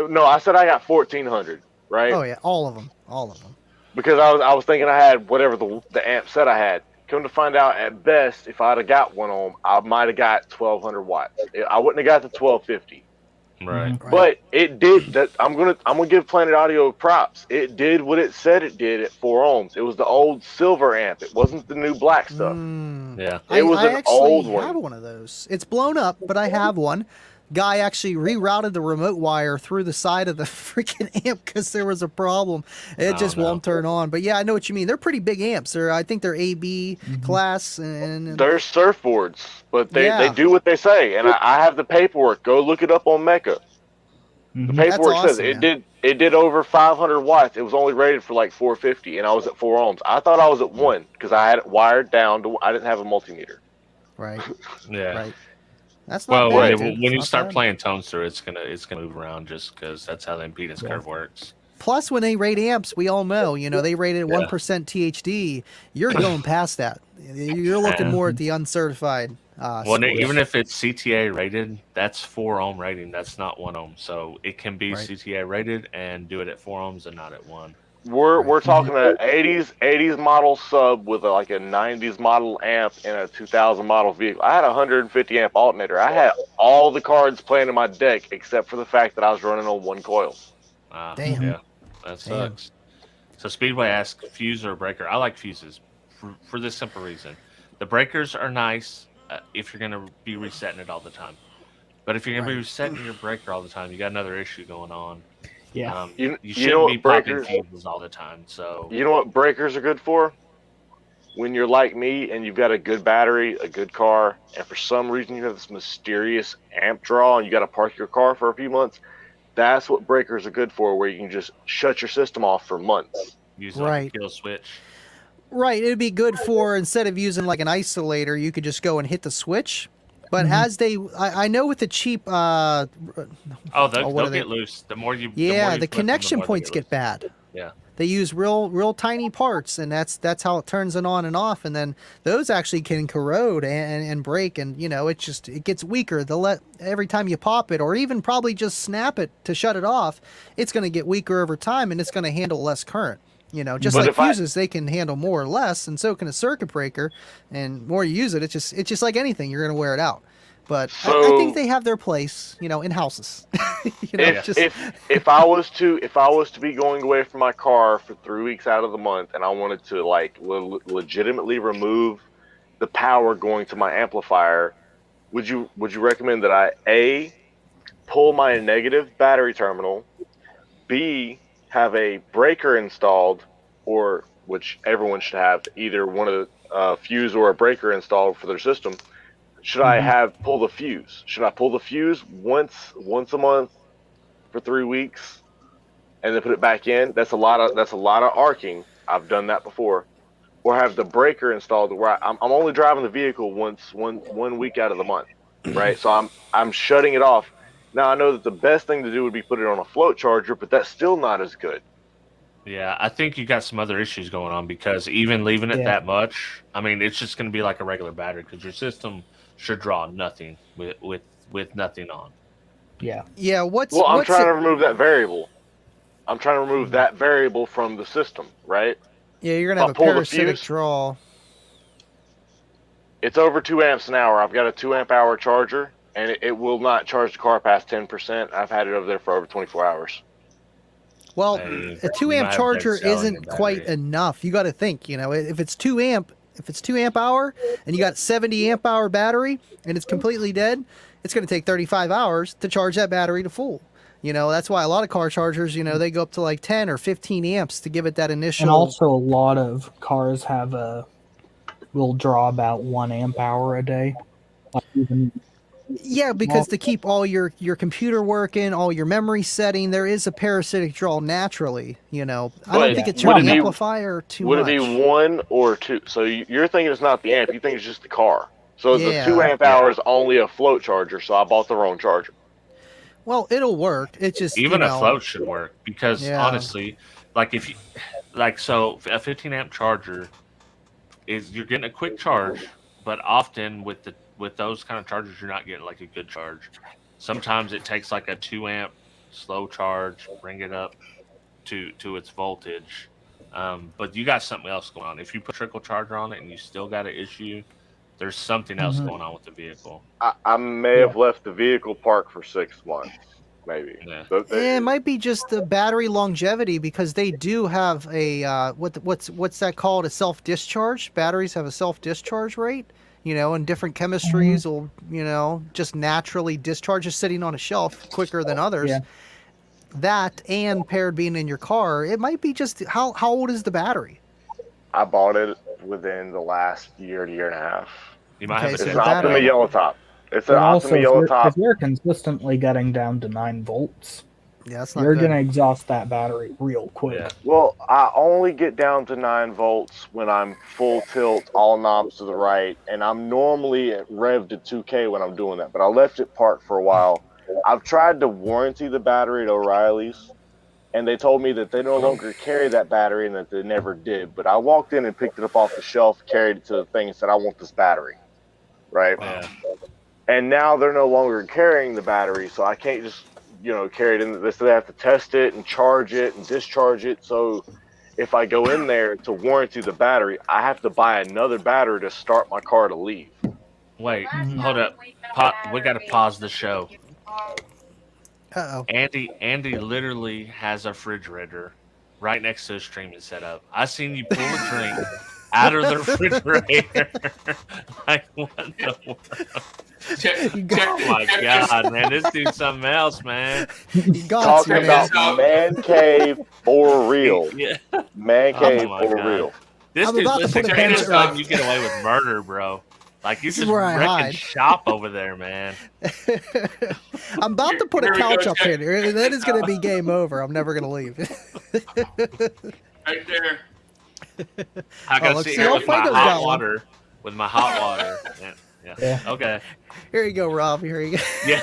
No, I said I got 1,400, right? Oh yeah, all of them. Because I was thinking I had whatever the amp said I had. Come to find out, at best, if I'd have got 1 ohm, I might have got 1,200 watts. I wouldn't have got the 1,250. Right. But it did that. I'm gonna give Planet Audio props. It did what it said it did at 4 ohms. It was the old silver amp. It wasn't the new black stuff. Yeah. It was I an actually old have one. one of those. It's blown up, but I have one. Guy actually rerouted the remote wire through the side of the freaking amp because there was a problem. It just won't turn on. But yeah, I know what you mean. They're pretty big amps. I think they're AB class, and They're surfboards, but they Yeah. do what they say. And I have the paperwork. Go look it up on Mecca. The paperwork That's says awesome, it did over 500 watts. It was only rated for like 450, and I was at 4 ohms. I thought I was at 1 because I had it wired down to. I didn't have a multimeter. right, Yeah. right. That's not Well, bad, when dude. you It's start not bad. playing Tonester, it's gonna move around just because that's how the impedance curve works. Plus, when they rate amps, we all know, they rated 1% THD. You're going past that. You're looking more at the uncertified. Well, scores. even if it's CTA rated, that's 4 ohm rating. That's not 1 ohm. So it can be Right. CTA rated and do it at 4 ohms and not at 1. We're talking an 80s model sub with like a 90s model amp in a 2000 model vehicle. I had a 150 amp alternator. I had all the cards playing in my deck except for the fact that I was running on 1 coil. Damn. Yeah, that sucks. So Speedway asked, fuse or breaker? I like fuses for this simple reason. The breakers are nice if you're going to be resetting it all the time. But if you're going to be resetting your breaker all the time, you got another issue going on. Yeah. You You shouldn't know be what popping breakers? fuses all the time. So You know what breakers are good for? When you're like me and you've got a good battery, a good car, and for some reason you have this mysterious amp draw and you got to park your car for a few months, that's what breakers are good for, where you can just shut your system off for months. use Right. like a kill switch. Right, it'd be good for, instead of using like an isolator, you could just go and hit the switch. But as I know with the cheap, Oh, what they'll are they- get loose. The more you, yeah, the the connection points get bad. Yeah. They use real tiny parts, and that's how it turns it on and off. And then those actually can corrode and break, and it gets weaker. Every time you pop it, or even probably just snap it to shut it off, it's going to get weaker over time, and it's going to handle less current. Just But like if I- fuses, they can handle more or less, and so can a circuit breaker. And more you use it, it's just like anything, you're going to wear it out. But I So- think they have their place, you know, in houses. You know, if I was to be going away from my car for 3 weeks out of the month, and I wanted to like legitimately remove the power going to my amplifier, would you recommend that I pull my negative battery terminal, B, have a breaker installed, or which everyone should have either one of the fuse or a breaker installed for their system? Should I pull the fuse? Should I pull the fuse once a month for 3 weeks, and then put it back in? That's a lot of arcing. I've done that before. Or have the breaker installed where I'm only driving the vehicle one week out of the month, right? So I'm shutting it off. Now I know that the best thing to do would be put it on a float charger, but that's still not as good. Yeah, I think you got some other issues going on because even leaving it that much, I mean, it's just going to be like a regular battery because your system should draw nothing with nothing on. Yeah. Yeah. I'm trying to remove that variable. I'm trying to remove that variable from the system, right? Yeah, you're gonna have a parasitic draw. It's over 2 amps an hour. I've got a 2 amp hour charger, and it will not charge the car past 10%. I've had it over there for over 24 hours. Well, a 2 amp charger isn't quite enough. You got to think, you know, if it's 2 amp hour and you got 70 amp hour battery and it's completely dead, it's going to take 35 hours to charge that battery to full. You know, that's why a lot of car chargers, you know, they go up to like 10 or 15 amps to give it that initial. And also a lot of cars will draw about 1 amp hour a day. Like even Yeah, because to keep all your computer working, all your memory setting, there is a parasitic draw naturally. You know, I don't think it's your amplifier too much. Would it be 1 or 2? So you're thinking it's not the amp. You think it's just the car. So the 2 amp hour is only a float charger. So I bought the wrong charger. Well, it'll work. It's just even a float should work because honestly, like if you so a 15 amp charger is you're getting a quick charge, but often with those kind of chargers, you're not getting like a good charge. Sometimes it takes like a 2 amp slow charge, bring it up to its voltage. But you got something else going on. If you put trickle charger on it and you still got an issue, there's something else going on with the vehicle. I may have left the vehicle parked for 6 months, maybe. Yeah. It might be just the battery longevity because they do have a what's that called? A self-discharge. Batteries have a self-discharge rate. You know, and different chemistries will, you know, just naturally discharge just sitting on a shelf quicker than others. Yeah. That and paired being in your car, it might be just how old is the battery? I bought it within the last year and a half. You might have it's an Optima yellow top. It's an Optima yellow top. If you're consistently getting down to 9 volts, that's not you're good. going to exhaust that battery real quick. Yeah. Well, I only get down to 9 volts when I'm full tilt, all knobs to the right, and I'm normally at rev to 2K when I'm doing that, but I left it parked for a while. I've tried to warranty the battery at O'Reilly's, and they told me that they no longer carry that battery and that they never did. But I walked in and picked it up off the shelf, carried it to the thing, and said, I want this battery. Right? Yeah. And now they're no longer carrying the battery, so I can't just, you know, carry it in. They have to test it and charge it and discharge it. So if I go in there to warranty the battery, I have to buy another battery to start my car to leave. Wait, hold up. We got to pause the show. Uh-oh. Andy literally has a refrigerator right next to his streaming setup. I seen you pull a drink out of the refrigerator. Like, what the world? Oh my God, man. This dude's something else, man. Talking about man cave for real. Yeah. Man cave for real. This dude, listen, this time you get away with murder, bro. Like, you just wrecking shop over there, man. I'm about to put a couch up in here, and then it's going to be game over. I'm never going to leave. Right there. I got to sit here with my hot water. With my hot water. Yeah. Okay. Here you go, Rob. Here you go. Yeah.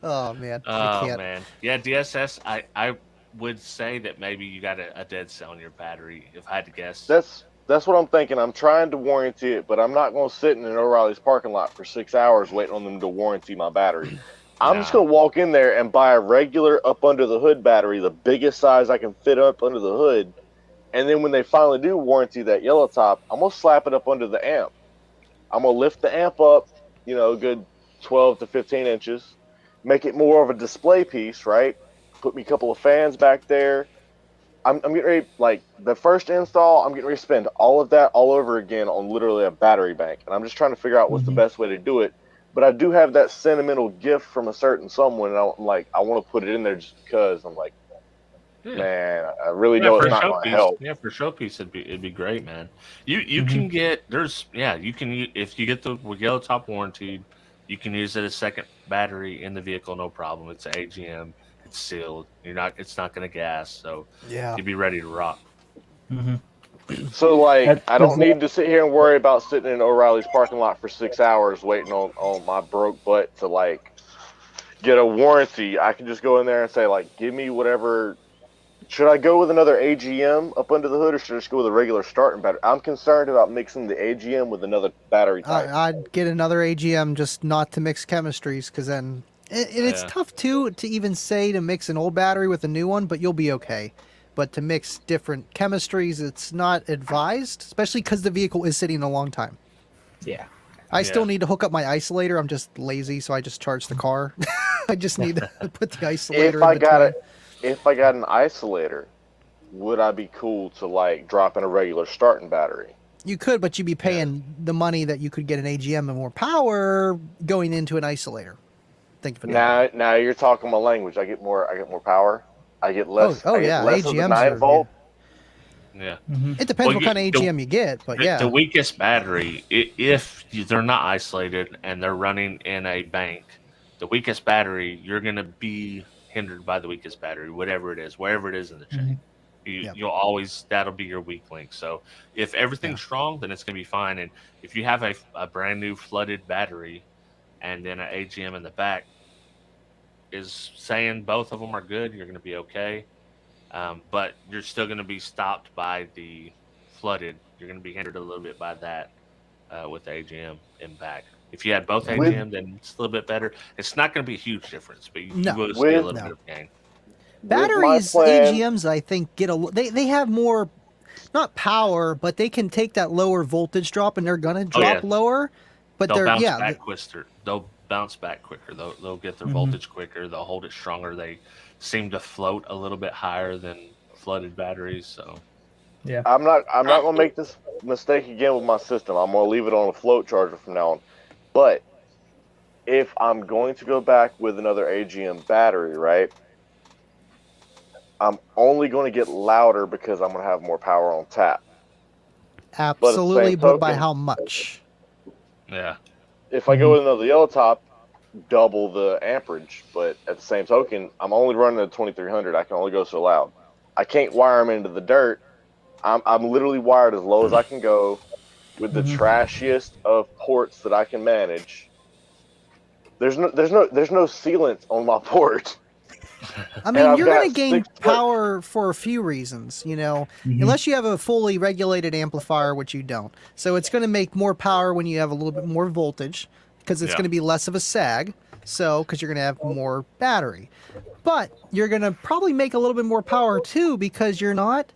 Oh, man. Oh, man. Yeah, DSS, I would say that maybe you got a dead cell in your battery, if I had to guess. That's what I'm thinking. I'm trying to warranty it, but I'm not going to sit in an O'Reilly's parking lot for 6 hours waiting on them to warranty my battery. I'm just going to walk in there and buy a regular up under the hood battery, the biggest size I can fit up under the hood. And then when they finally do warranty that yellow top, I'm going to slap it up under the amp. I'm gonna lift the amp up, you know, a good 12 to 15 inches, make it more of a display piece, right? Put me a couple of fans back there. I'm getting ready, like the first install, I'm getting ready to spend all of that all over again on literally a battery bank. And I'm just trying to figure out what's the best way to do it. But I do have that sentimental gift from a certain someone, and I'm like, I want to put it in there just because. I'm like, man, I really know it's not going to help. Yeah, for showpiece, it'd be great, man. You can get you can, if you get the yellow top warranted, you can use it as second battery in the vehicle, no problem. It's an AGM, it's sealed. It's not going to gas, so you'd be ready to rock. So like, I don't need to sit here and worry about sitting in O'Reilly's parking lot for 6 hours waiting on my broke butt to like get a warranty. I can just go in there and say like, give me whatever. Should I go with another AGM up under the hood, or should I just go with a regular starting battery? I'm concerned about mixing the AGM with another battery type. I'd get another AGM just not to mix chemistries, because then it's tough too to even say to mix an old battery with a new one, but you'll be okay. But to mix different chemistries, it's not advised, especially because the vehicle is sitting a long time. Yeah. I still need to hook up my isolator. I'm just lazy, so I just charge the car. I just need to put the isolator If I got an isolator, would I be cool to like drop in a regular starting battery? You could, but you'd be paying the money that you could get an AGM and more power going into an isolator. Think of it. Now you're talking my language. I get more power. I get less. Oh yeah, less AGMs of the 9 volt. Yeah. It depends what kind of AGM you get, but the weakest battery, if they're not isolated and they're running in a bank, the weakest battery, you're going to be hindered by the weakest battery, whatever it is, wherever it is in the chain. You'll always, that'll be your weak link. So if everything's strong, then it's going to be fine. And if you have a brand new flooded battery and then an AGM in the back is saying both of them are good, you're going to be okay. But you're still going to be stopped by the flooded. You're going to be hindered a little bit by that with the AGM in back. If you had both AGM, then it's a little bit better. It's not going to be a huge difference, but you will see a little bit of gain. Batteries, AGMs, I think, they have more, not power, but they can take that lower voltage drop, and they're going to drop lower. But they'll bounce back quicker. They'll bounce back quicker. They'll get their voltage quicker. They'll hold it stronger. They seem to float a little bit higher than flooded batteries. So yeah, I'm not going to make this mistake again with my system. I'm going to leave it on a float charger from now on. But if I'm going to go back with another AGM battery, right, I'm only going to get louder because I'm going to have more power on tap. Absolutely, but by how much? Yeah. If I go with another yellow top, double the amperage, but at the same token, I'm only running a 2300. I can only go so loud. I can't wire them into the dirt. I'm literally wired as low as I can go with the trashiest of ports that I can manage. There's no sealant on my port. I mean, you're going to gain power for a few reasons, unless you have a fully regulated amplifier, which you don't. So it's going to make more power when you have a little bit more voltage, because it's going to be less of a sag. So, because you're going to have more battery. But you're going to probably make a little bit more power too, because you're not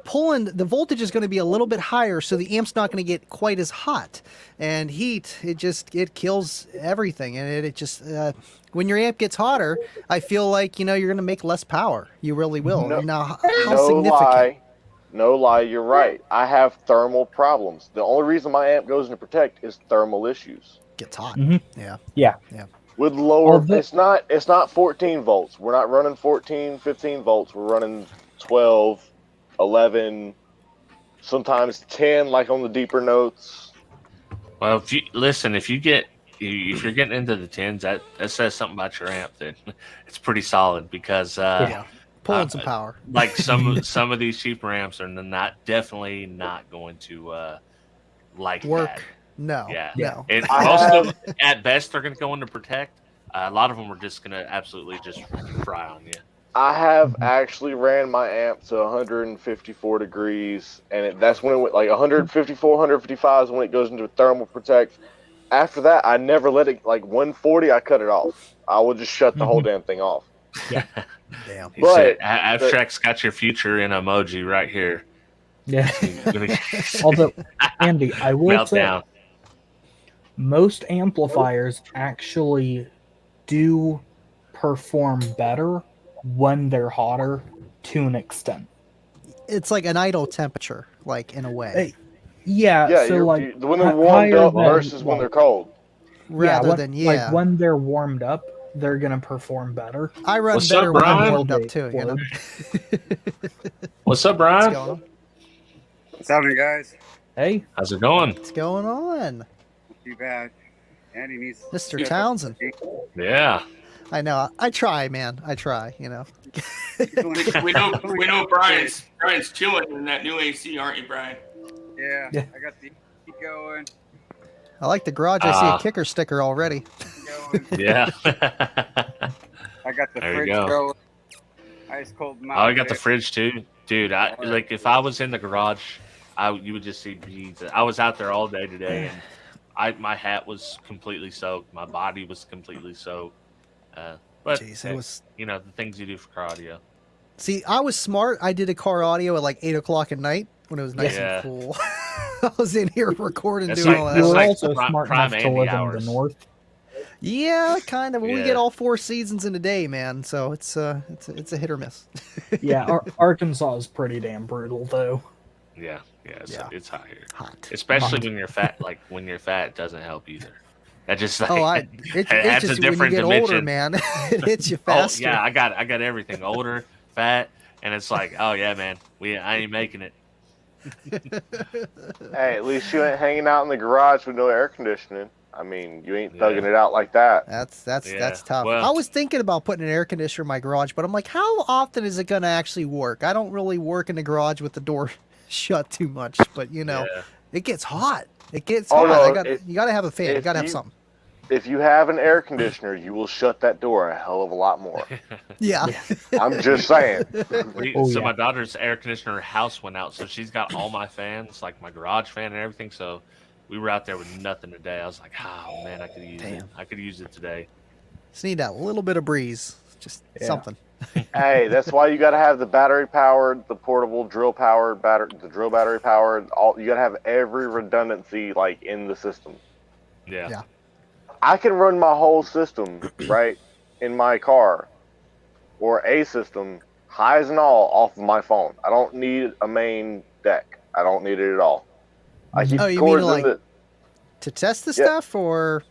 pulling, the voltage is going to be a little bit higher, so the amp's not going to get quite as hot. And heat, it kills everything. And it just, when your amp gets hotter, I feel like, you're going to make less power. You really will. Now, how significant? No lie, you're right. I have thermal problems. The only reason my amp goes into protect is thermal issues. Gets hot. Yeah. With lower, it's not 14 volts. We're not running 14, 15 volts. We're running 12, 11, sometimes 10, like on the deeper notes. Well, if you're getting into the 10s, that says something about your amp. Then it's pretty solid, because pulling some power. Like some of these cheaper amps are definitely not going to work. That. No. No. And most of them, at best, they're going to go into protect. A lot of them are just going to absolutely just fry on you. I have actually ran my amp to 154 degrees, and that's when it went like 154, 155 is when it goes into thermal protect. After that, I never let it, like 140, I cut it off. I will just shut the whole damn thing off. Yeah. Damn. But Abstract's got your future in emoji right here. Yeah. Although, Andy, I will say, most amplifiers actually do perform better when they're hotter to an extent. It's like an idle temperature, like in a way, Yeah, Yeah, so like when they're warmed higher up than, versus when they're cold. rather than like when they're warmed up, they're gonna perform better. I run What's better up, when I'm Brian? warmed up too. You know? What's up, What's Brian? going on? What's happening, guys? Hey, How's it going? What's going on, Not too bad. Andy needs Mr. Townsend? Yeah. I know. I try, man. I try. You know. We know Brian's chilling in that new AC, aren't you, Brian? Yeah, Yeah. I got the heat going. I like the garage. I see a kicker sticker already. going. Yeah. I got the There you fridge go. going. Ice cold Oh, I got the mountain. fridge too, dude. If I was in the garage, you would just see beads. I was out there all day today, and my hat was completely soaked. My body was completely soaked. But Jeez, it was. the things you do for car audio. See, I was smart. I did a car audio at like 8 o'clock at night when it was nice Yeah. and cool. I was in here recording, That's doing like- all that's you that. were like also prime- smart prime enough to Andy live in hours. the north. Yeah, kind of. We Yeah. get all 4 seasons in a day, man. So it's a hit or miss. Yeah, Arkansas is pretty damn brutal though. Yeah, Yeah. it's hot here, Hot. especially Hot. when you're fat. Like when you're fat, it doesn't help either. That just like, Oh, it's adds just a when you different get older, dimension. man. It hits you Oh faster. yeah, I got everything. Older, fat, and it's like, oh yeah, man, I ain't making it. Hey, at least you ain't hanging out in the garage with no air conditioning. I mean, you ain't Yeah. thugging it out like that. That's Yeah, tough. well- I was thinking about putting an air conditioner in my garage, but I'm like, how often is it going to actually work? I don't really work in the garage with the door shut too much, but Yeah. it gets hot. It gets Oh, hot. no, You got to have a fan. You if got to have you- something. If you have an air conditioner, you will shut that door a hell of a lot more. Yeah. I'm just saying. Oh, So yeah. my daughter's air conditioner house went out, so she's got all my fans, like my garage fan and everything. So we were out there with nothing today. I was like, oh man, I could use it. Damn. I could use it today. Just need that little bit of breeze. Just Yeah. something. Hey, that's why you got to have the battery powered, the portable drill powered, the drill battery powered. You got to have every redundancy like in the system. Yeah. Yeah. I can run my whole system right in my car, or a system, highs and all, off of my phone. I don't need a main deck. I don't need it at all. I keep Oh, you cords mean in like- the To test the Yeah. stuff or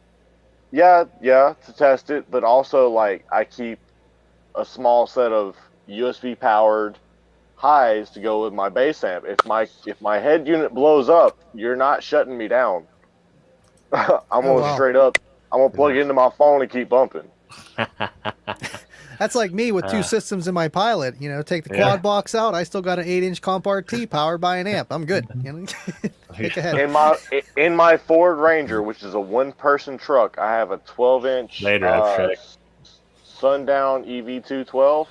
yeah to test it, but also like I keep a small set of USB powered highs to go with my bass amp. If my head unit blows up, you're not shutting me down. I'm gonna wow. straight up. I'm gonna plug it into my phone and keep bumping. that's like me with 2 systems in my Pilot. Take the Yeah. quad box out. I still got an 8-inch Comp RT powered by an amp. I'm good. Kick ahead. In my Ford Ranger, which is a 1-person truck, I have a 12-inch Later, I'll check. Sundown EV212,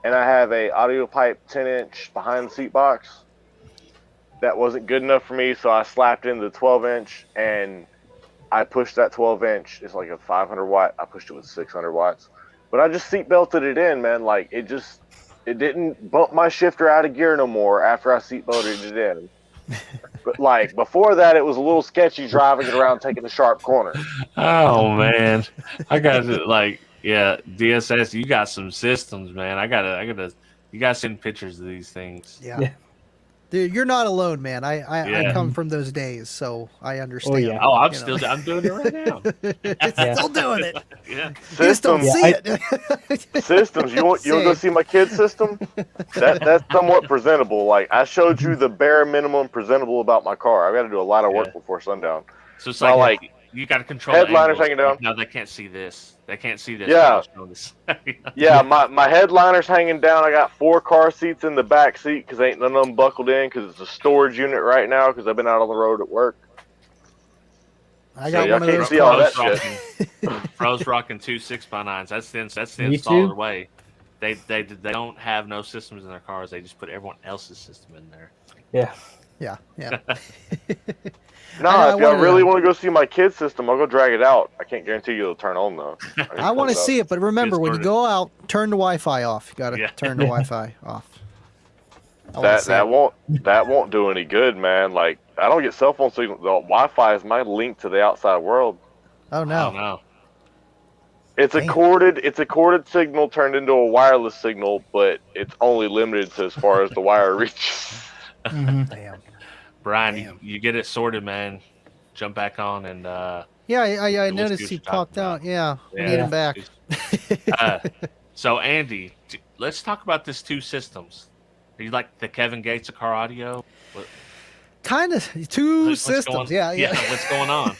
and I have a audio pipe 10-inch behind the seat box. That wasn't good enough for me, so I slapped in the 12-inch, and I pushed that 12-inch. It's like a 500 watt. I pushed it with 600 watts, but I just seat belted it in, man. Like it didn't bump my shifter out of gear no more after I seat belted it in. But like before that, it was a little sketchy driving it around taking a sharp corner. Oh man, I got to DSS. You got some systems, man. I gotta. You gotta send pictures of these things. Yeah. Dude, you're not alone, man. I Yeah. come from those days, so I understand. Oh, yeah. Oh, I'm You still. know. I'm doing it right now. It's Yeah. still doing it. Yeah. You just don't Systems, see it. systems. You want to go see my kid's system? That's somewhat presentable. Like I showed you the bare minimum presentable about my car. I got to do a lot of work Yeah. before sundown. So it's Well, like you got to control the headliners angles. hanging down. No, they can't see this. They can't see this. Yeah. Show this. Yeah, my headliner's hanging down. I got 4 car seats in the back seat because ain't none of them buckled in because it's a storage unit right now because I've been out on the road at work. I So got y'all one of can't those see all cars. that shit. Bro's rocking 2 6x9s. That's the Me installer too. way. They don't have no systems in their cars. They just put everyone else's system in there. Yeah. Yeah. No, I if y'all wanted really to- want to go see my kid's system, I'll go drag it out. I can't guarantee you it'll turn on though. I want to see it, but remember, when you started. go out, turn the Wi-Fi off. You got to Yeah. turn the Wi-Fi off. I wanna see That it. won't do any good, man. Like I don't get cell phone signal. The Wi-Fi is my link to the outside world. Oh Oh no. no. It's a Damn. corded signal turned into a wireless signal, but it's only limited to as far as the wire reaches. Mhm. Damn. Brian, Damn. you get it sorted, man. Jump back on and Yeah, I we'll see noticed what he you're talking popped out. about. Yeah, we Yeah. need him back. So Andy, let's talk about this two systems. Are you like the Kevin Gates of car audio? Kind of two What's systems. going- Yeah. What's going on?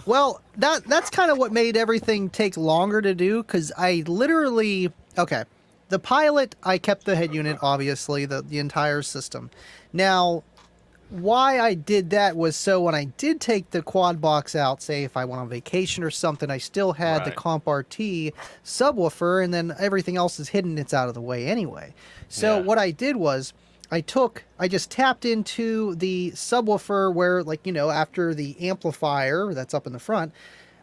Well, that's kind of what made everything take longer to do because I literally the pilot I kept the head unit obviously the entire system. Now, why I did that was so when I did take the quad box out, say if I went on vacation or something, I still had the Right. Comp RT subwoofer, and then everything else is hidden. It's out of the way anyway. So Yeah. what I did was I just tapped into the subwoofer where, like, after the amplifier that's up in the front,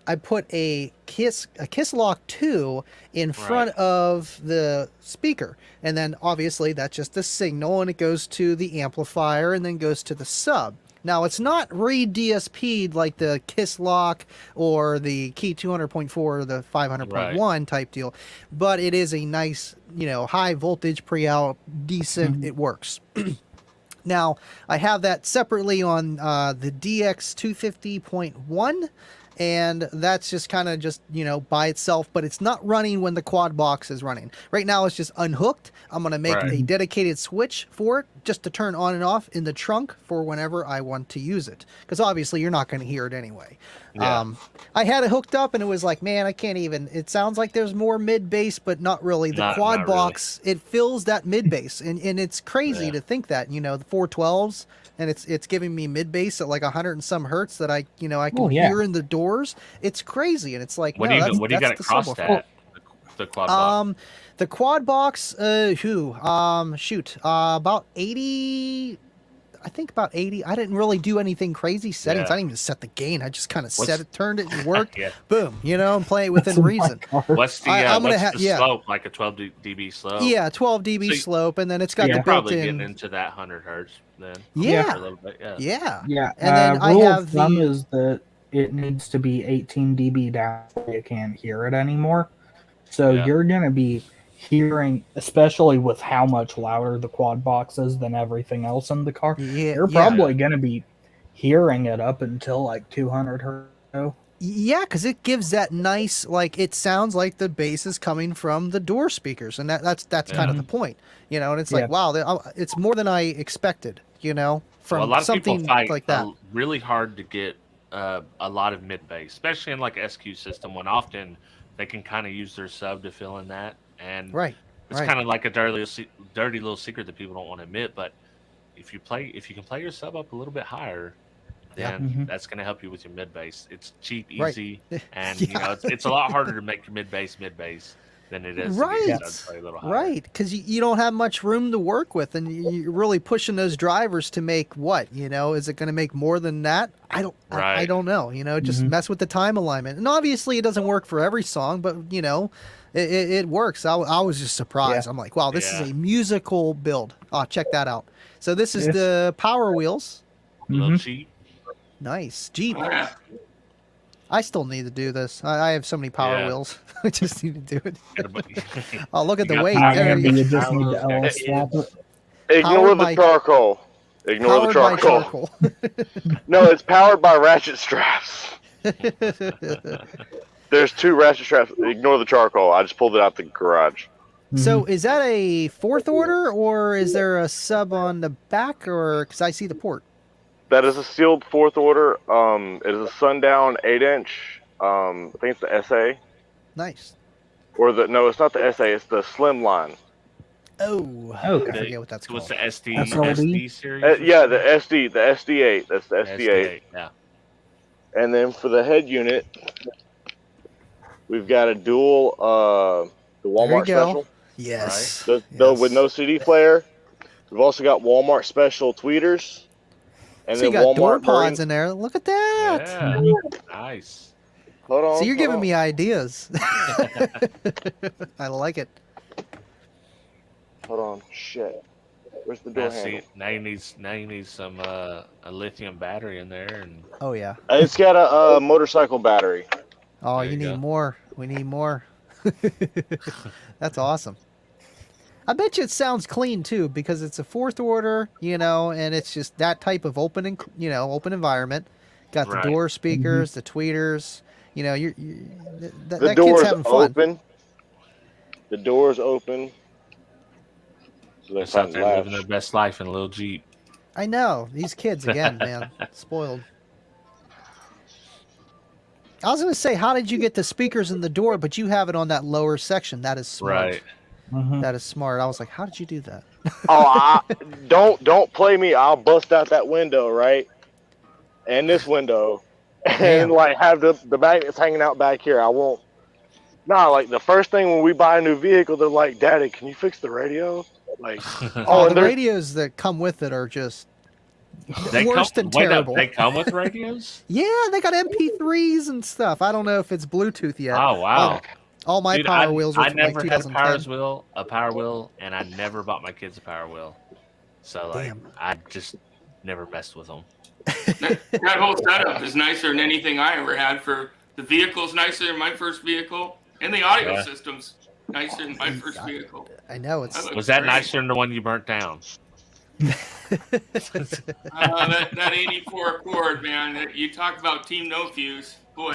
I put a Kiss Lock 2 in front of the speaker. And then obviously that's just the signal, and it goes to the amplifier and then goes to the sub. Now, it's not re-DSP'd like the Kiss Lock or the Key 200.4 or the 500.1 type deal, but it is a nice, high voltage pre-out, decent, it works. Now, I have that separately on the DX 250.1, and that's just kind of by itself, but it's not running when the quad box is running. Right now it's just unhooked. I'm going to make a dedicated switch for it just to turn on and off in the trunk for whenever I want to use it, because obviously you're not going to hear it anyway. Yeah. I had it hooked up and it was like, man, I can't even, it sounds like there's more mid bass, but not really. The quad not box, it fills that mid bass, and it's crazy to think that, the 412s, and it's giving me mid bass at like 100 and some hertz that I can hear in the doors. It's crazy, and it's like, What do you got it crossed at? The quad box. The quad box, about 80. I think about 80. I didn't really do anything crazy settings. Yeah. I didn't even set the gain. I just kind of set it, turned it, and worked. Yeah. Boom, and play it within reason. What's the I'm gonna what's the slope? Like a 12 dB slope? Yeah, 12 dB slope, and then it's got the probably built-in. getting into that 100 hertz then. Yeah. A little bit, Yeah. Yeah. And then I rule have of thumb the. is that it needs to be 18 dB down so you can't hear it anymore. So you're going to be hearing, especially with how much louder the quad box is than everything else in the car, you're probably going to be hearing it up until like 200 hertz. Yeah, because it gives that nice, like, it sounds like the bass is coming from the door speakers, and that's kind of the point, and it's like, wow, it's more than I expected, from a lot of something people fight like that. Really hard to get a lot of mid bass, especially in like SQ system, when often they can kind of use their sub to fill in that, and it's kind of like a dirty little secret that people don't want to admit, but if you can play your sub up a little bit higher, then that's going to help you with your mid bass. It's cheap, easy, and it's a lot harder to make your mid bass than it is to get your sub to play a little higher. Right, because you don't have much room to work with, and you're really pushing those drivers to make what? Is it going to make more than that? I don't know. Just mess with the time alignment, and obviously it doesn't work for every song, but it works. I was just surprised. I'm like, wow, this is a musical build. Oh, check that out. So this is the power wheels. A little cheap. Nice. Jeep. I still need to do this. I have so many power wheels. I just need to do it. Oh, look at the weight. You just need to LS swap it. Ignore the charcoal. Ignore the charcoal. No, it's powered by ratchet straps. There's 2 ratchet straps. Ignore the charcoal. I just pulled it out the garage. So is that a 4th order, or is there a sub on the back, or because I see the port? That is a sealed 4th order. It is a Sundown 8-inch. I think it's the SA. Nice. Or no, it's not the SA. It's the Slim line. Oh, I forget what that's called. What's the SD series? Yeah, the SD, the SD8. That's the SD8. Yeah. And then for the head unit, we've got a dual, the Walmart special. Yes. With no CD player. We've also got Walmart special tweeters. And so then you got Walmart door pods in there. Look at that. Yeah. Nice. Hold on. So you're giving me ideas. I like it. Hold on. Shit. Where's the door Now, see, handle? now you need some a lithium battery in there, and Oh yeah. It's got a motorcycle battery. Oh, There you you need go. more. We need more. That's awesome. I bet you it sounds clean too because it's a fourth order, and it's just that type of open, open environment. Got the Right. door speakers, the tweeters. The that kid's door's having fun. open. The door's open. So they just out find there living their latch. best life in a little Jeep. I know these kids again, man, spoiled. I was gonna say, how did you get the speakers in the door, but you have it on that lower section? That is smart. Right. That is smart. I was like, how did you do that? Oh, don't play me. I'll bust out that window, right? And this window, and Damn. like have the magnets hanging out back here. I won't. Nah, like the first thing when we buy a new vehicle, they're like, "Daddy, can you fix the radio?" Like, Oh, and the they're- radios that come with it are just They worse come, than wait, no, terrible. they come with radios? Yeah, they got MP3s and stuff. I don't know if it's Bluetooth yet. Oh wow! All my Dude, Power Wheels are I from like never had a 2010. Power Wheel, and I never bought my kids a Power Wheel. So like, Damn. I just never messed with them. That whole setup is nicer than anything I ever had. For the vehicle's nicer than my first vehicle, and the audio Yeah. system's nicer than my first vehicle. I know it's. That Was that great. nicer than the one you burnt down? That 84 Accord, man. You talk about Team No Fuse, boy.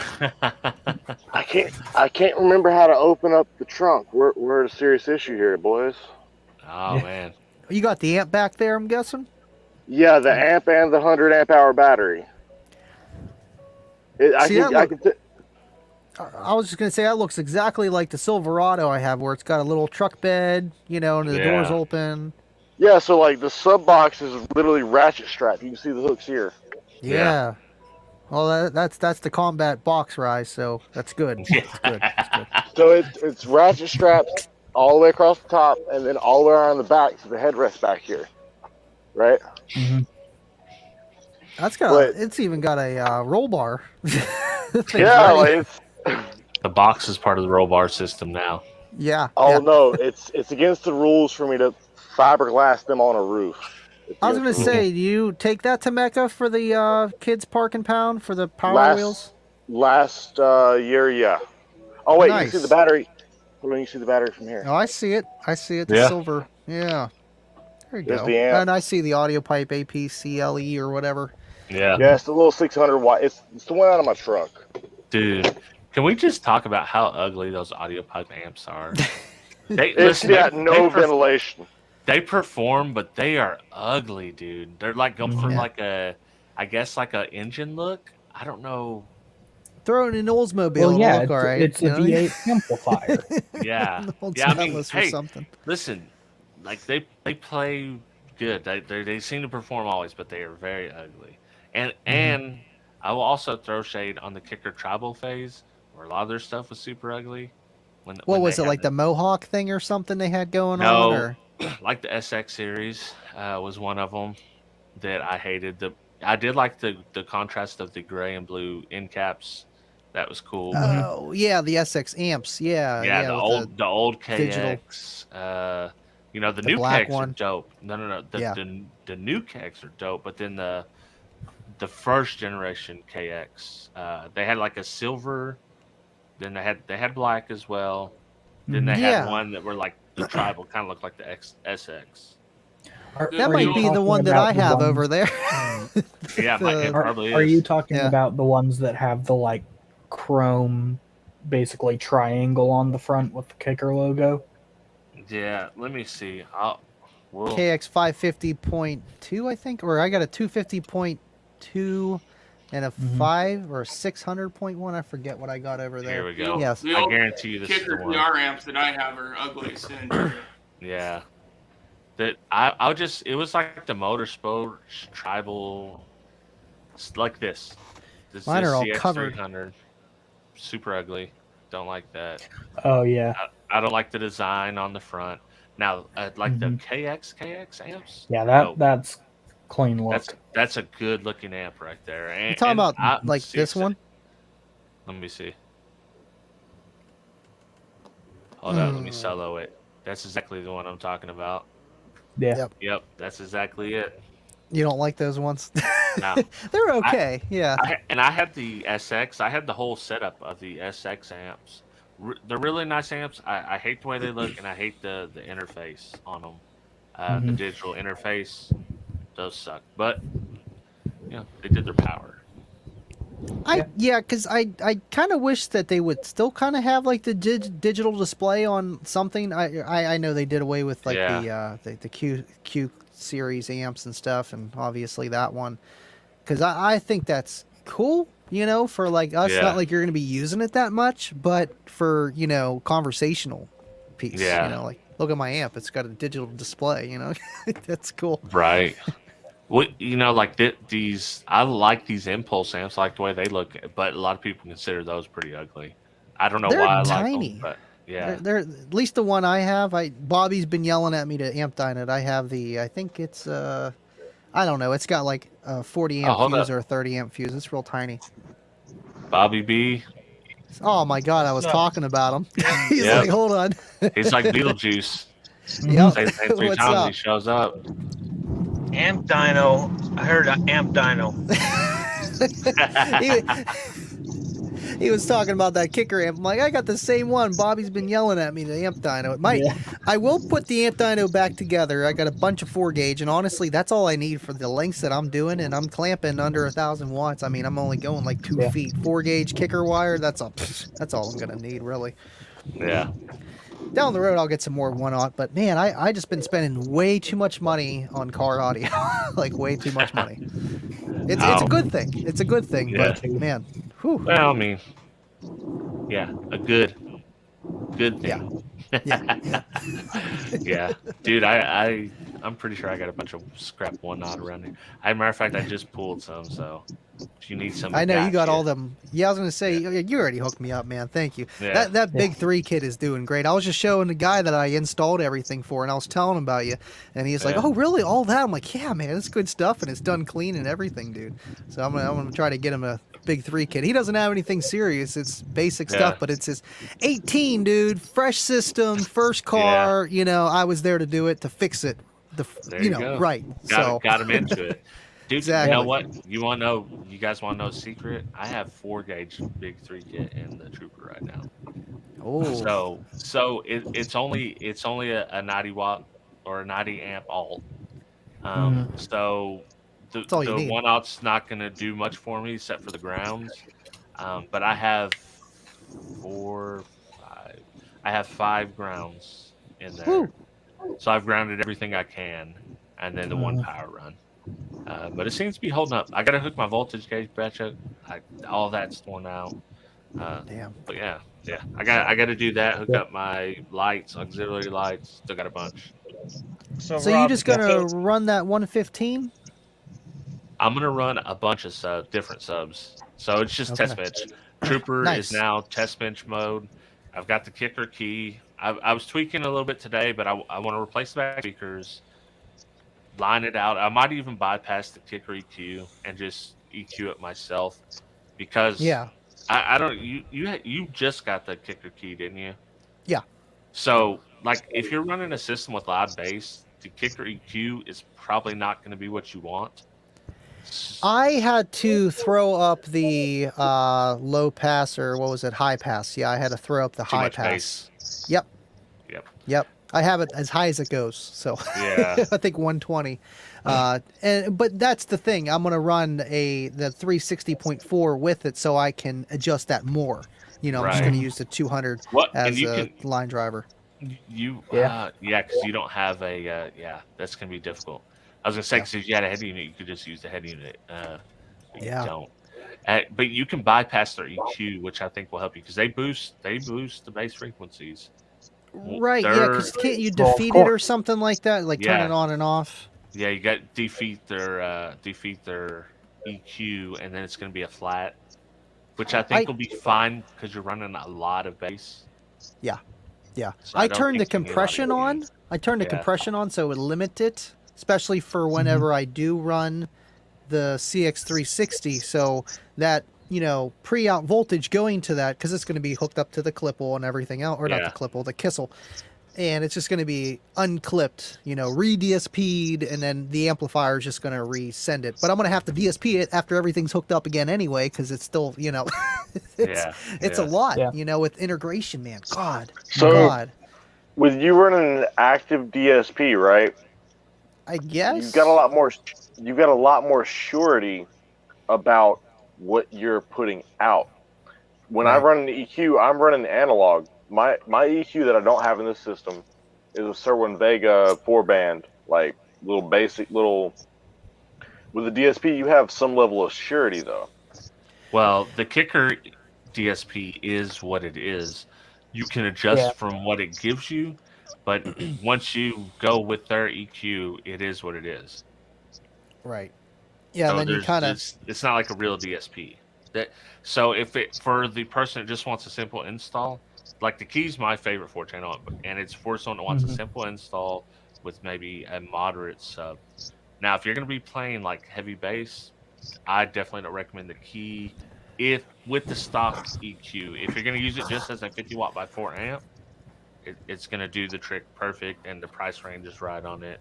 I can't remember how to open up the trunk. We're at a serious issue here, boys. Oh Yeah. man. You got the amp back there, I'm guessing. Yeah, the amp and the 100 amp hour battery. See, I can I was just gonna say that looks exactly like the Silverado I have, where it's got a little truck bed, and the doors Yeah. open. Yeah, so like the sub box is literally ratchet strap. You can see the hooks here. Yeah. Well, that's the combat box rise, so that's good. Yeah. That's good. That's good. So it's ratchet straps all the way across the top and then all the way around the back to the headrest back here. Right? Mhm. That's got. But- It's even got a roll bar. Thing's Yeah, ready. like it's The box is part of the roll bar system now. Yeah. oh yeah. no, it's against the rules for me to fiberglass them on a roof. It's I was gonna against the say, do you take that to Mecca for the kids park and pound for the Power Last- Wheels? rules. Last year, yeah. Oh wait, Nice. you can see the battery. Hold on, you can see the battery from here. Oh, I see it. I see it. The Yeah. silver. Yeah. There you There's go. the amp. And I see the audio pipe APCLE or whatever. Yeah. Yeah, it's the little 600 watt. It's the one out of my truck. Dude, can we just talk about how ugly those audio pipe amps are? They, It's listen, got they- no they perf- ventilation. They perform, but they are ugly, dude. They're like going for Yeah. like a engine look. I don't know. Throw it in an Oldsmobile. Well, It'll yeah, look all right. it's a you know? V8 amplifier. Yeah, An old yeah. I mean, Atlas or hey, something. listen, like they play good. They seem to perform always, but they are very ugly. And I will also throw shade on the Kicker Tribal phase, where a lot of their stuff was super ugly. What was it, like the Mohawk thing or something they had going No. on? Or like the SX series was one of them that I hated. I did like the contrast of the gray and blue end caps. That was cool. oh yeah, the SX amps. Yeah, yeah, the with old digital- KX. The The new black KX one. are dope. No. Yeah. The new KX are dope, but then the first generation KX, they had like a silver. Then they had black as well. Then they Yeah. had one that were like the tribal, kind of looked like the SX. Are- that are might you be the talking one that about I the have ones- over there. Yeah, it The- probably Are is. you talking Yeah. about the ones that have the like chrome, basically triangle on the front with the Kicker logo? Yeah, let me see. We'll, KX 550.2, I think, or I got a 250.2 and a Mhm. 5 or a 600.1. I forget what I got over here there. we go. Yes. The I old guarantee you this is Kicker the one. VR amps that I have are ugly as sin. Yeah. That I'll just it was like the motorsports tribal like this. This Mine is are all CX covered. 300. Super ugly. Don't like that. Oh yeah, I don't like the design on the front. Now, like the Mhm. KX amps. yeah. no, That's clean look. that's a good looking amp right there. And, You talking and about I- like see, this one? Let me see. Hold on, let me Hmm. solo it. That's exactly the one I'm talking about. Yeah. Yep, that's exactly it. You don't like those ones? No. They're okay. Yeah. I had the SX. I had the whole setup of the SX amps. They're really nice amps. I hate the way they look, and I hate the interface on them. The digital interface does suck, but they did their power. Because I kind of wish that they would still kind of have like the digital display on something. I know they did away with like the Q series amps and stuff, and obviously that one, because I think that's cool. For like us, not like you're going to be using it that much, but for conversational piece. Like look at my amp; it's got a digital display. That's cool. Right. What like these? I like these impulse amps. I like the way they look, but a lot of people consider those pretty ugly. I don't know They're why I tiny. like them, but yeah, They're at least the one I have. Bobby's been yelling at me to amp dyne it. I have I think it's I don't know. It's got like a 40 amp fuse or a 30 amp fuse. It's real tiny. Bobby B. Oh my God, I was talking about him. He's like, hold on. He's like Beetlejuice. Yep. Say the name 3 What's times up? he shows up. Amp Dino. I heard Amp Dino. He was talking about that kicker amp. I'm like, I got the same one. Bobby's been yelling at me to amp dyno. I will put the amp dyno back together. I got a bunch of 4 gauge, and honestly, that's all I need for the lengths that I'm doing, and I'm clamping under 1,000 watts. I mean, I'm only going like 2 feet. 4 gauge kicker wire. That's all I'm gonna need, really. Yeah. Down the road, I'll get some more 1/0, but man, I just been spending way too much money on car audio, like way too much money. It's a good thing. It's a good thing, but man, whew. Well, I mean, yeah, a good thing. Yeah. Yeah, dude, I'm pretty sure I got a bunch of scrap 1/0 around here. As a matter of fact, I just pulled some, so if you need some, I know you got all them. Yeah, I was gonna say you already hooked me up, man. Thank you. Yeah. That big 3 kit is doing great. I was just showing the guy that I installed everything for, and I was telling him about you, and he's like, "Oh, really? All that?" I'm like, "Yeah, man, it's good stuff, and it's done clean and everything, dude." So I'm gonna try to get him a big 3 kit. He doesn't have anything serious. It's basic stuff, but it's his 18, dude. Fresh system, first car. I was there to do it, to fix it. There you go. Right. Got him into it. Dude, Exactly. You know what? You guys want to know a secret? I have 4 gauge big 3 kit in the Trooper right now. Oh. So it's only a 90 watt or a 90 amp alt. So the 1/0's not going to do much for me except for the grounds. But I have 5 grounds in there. Woo. So I've grounded everything I can, and then the 1 power run. But it seems to be holding up. I got to hook my voltage gauge back up. All that's torn out. Damn. But yeah. I got to do that. Hook up my lights, auxiliary lights. Still got a bunch. So you just gonna run that 115? I'm gonna run a bunch of different subs. So it's just test bench. Trooper is now test bench mode. I've got the kicker key. I was tweaking a little bit today, but I want to replace the back speakers, line it out. I might even bypass the kicker EQ and just EQ it myself, because I don't. You just got the kicker key, didn't you? Yeah. So like, if you're running a system with loud bass, the kicker EQ is probably not going to be what you want. I had to throw up the low pass, or what was it, high pass. Yeah, I had to throw up the high pass. Bass. Yep. I have it as high as it goes. So yeah. I think 120. But that's the thing. I'm gonna run the 360.4 with it, so I can adjust that more. I'm just gonna use the 200 as a line driver. Because you don't have a that's gonna be difficult. I was gonna say, because if you had a head unit, you could just use the head unit. You don't. But you can bypass their EQ, which I think will help you, because they boost the bass frequencies. Right. Because can't you defeat it or something like that? Like turn it on and off. Yeah, you got to defeat their EQ, and then it's gonna be a flat, which I think will be fine because you're running a lot of bass. Yeah. So I turned the compression on. So it would limit it, especially for whenever I do run the CX360, so that pre-out voltage going to that, because it's going to be hooked up to the Clipple and everything else, or not the Clipple, the Kissel, and it's just going to be unclipped, re-DSP'd, and then the amplifier is just going to resend it. But I'm going to have to DSP it after everything's hooked up again anyway, because it's still, it's a lot, with integration, man. God. With you running an active DSP, right? I guess you've got a lot more surety about what you're putting out. When I run an EQ, I'm running analog. My EQ that I don't have in this system is a Sony Vega 4-band, like basic. With the DSP, you have some level of surety, though. Well, the kicker DSP is what it is. You can adjust from what it gives you, but once you go with their EQ, it is what it is. Right. Yeah, so and then you kind of... It's not like a real DSP. So if for the person that just wants a simple install, like the Key's my favorite 4-channel, and it's for someone that wants a simple install with maybe a moderate sub. Now, if you're going to be playing like heavy bass, I definitely don't recommend the Key. If with the stock EQ, if you're going to use it just as a 50 watt by 4 amp, it's going to do the trick perfect, and the price range is right on it.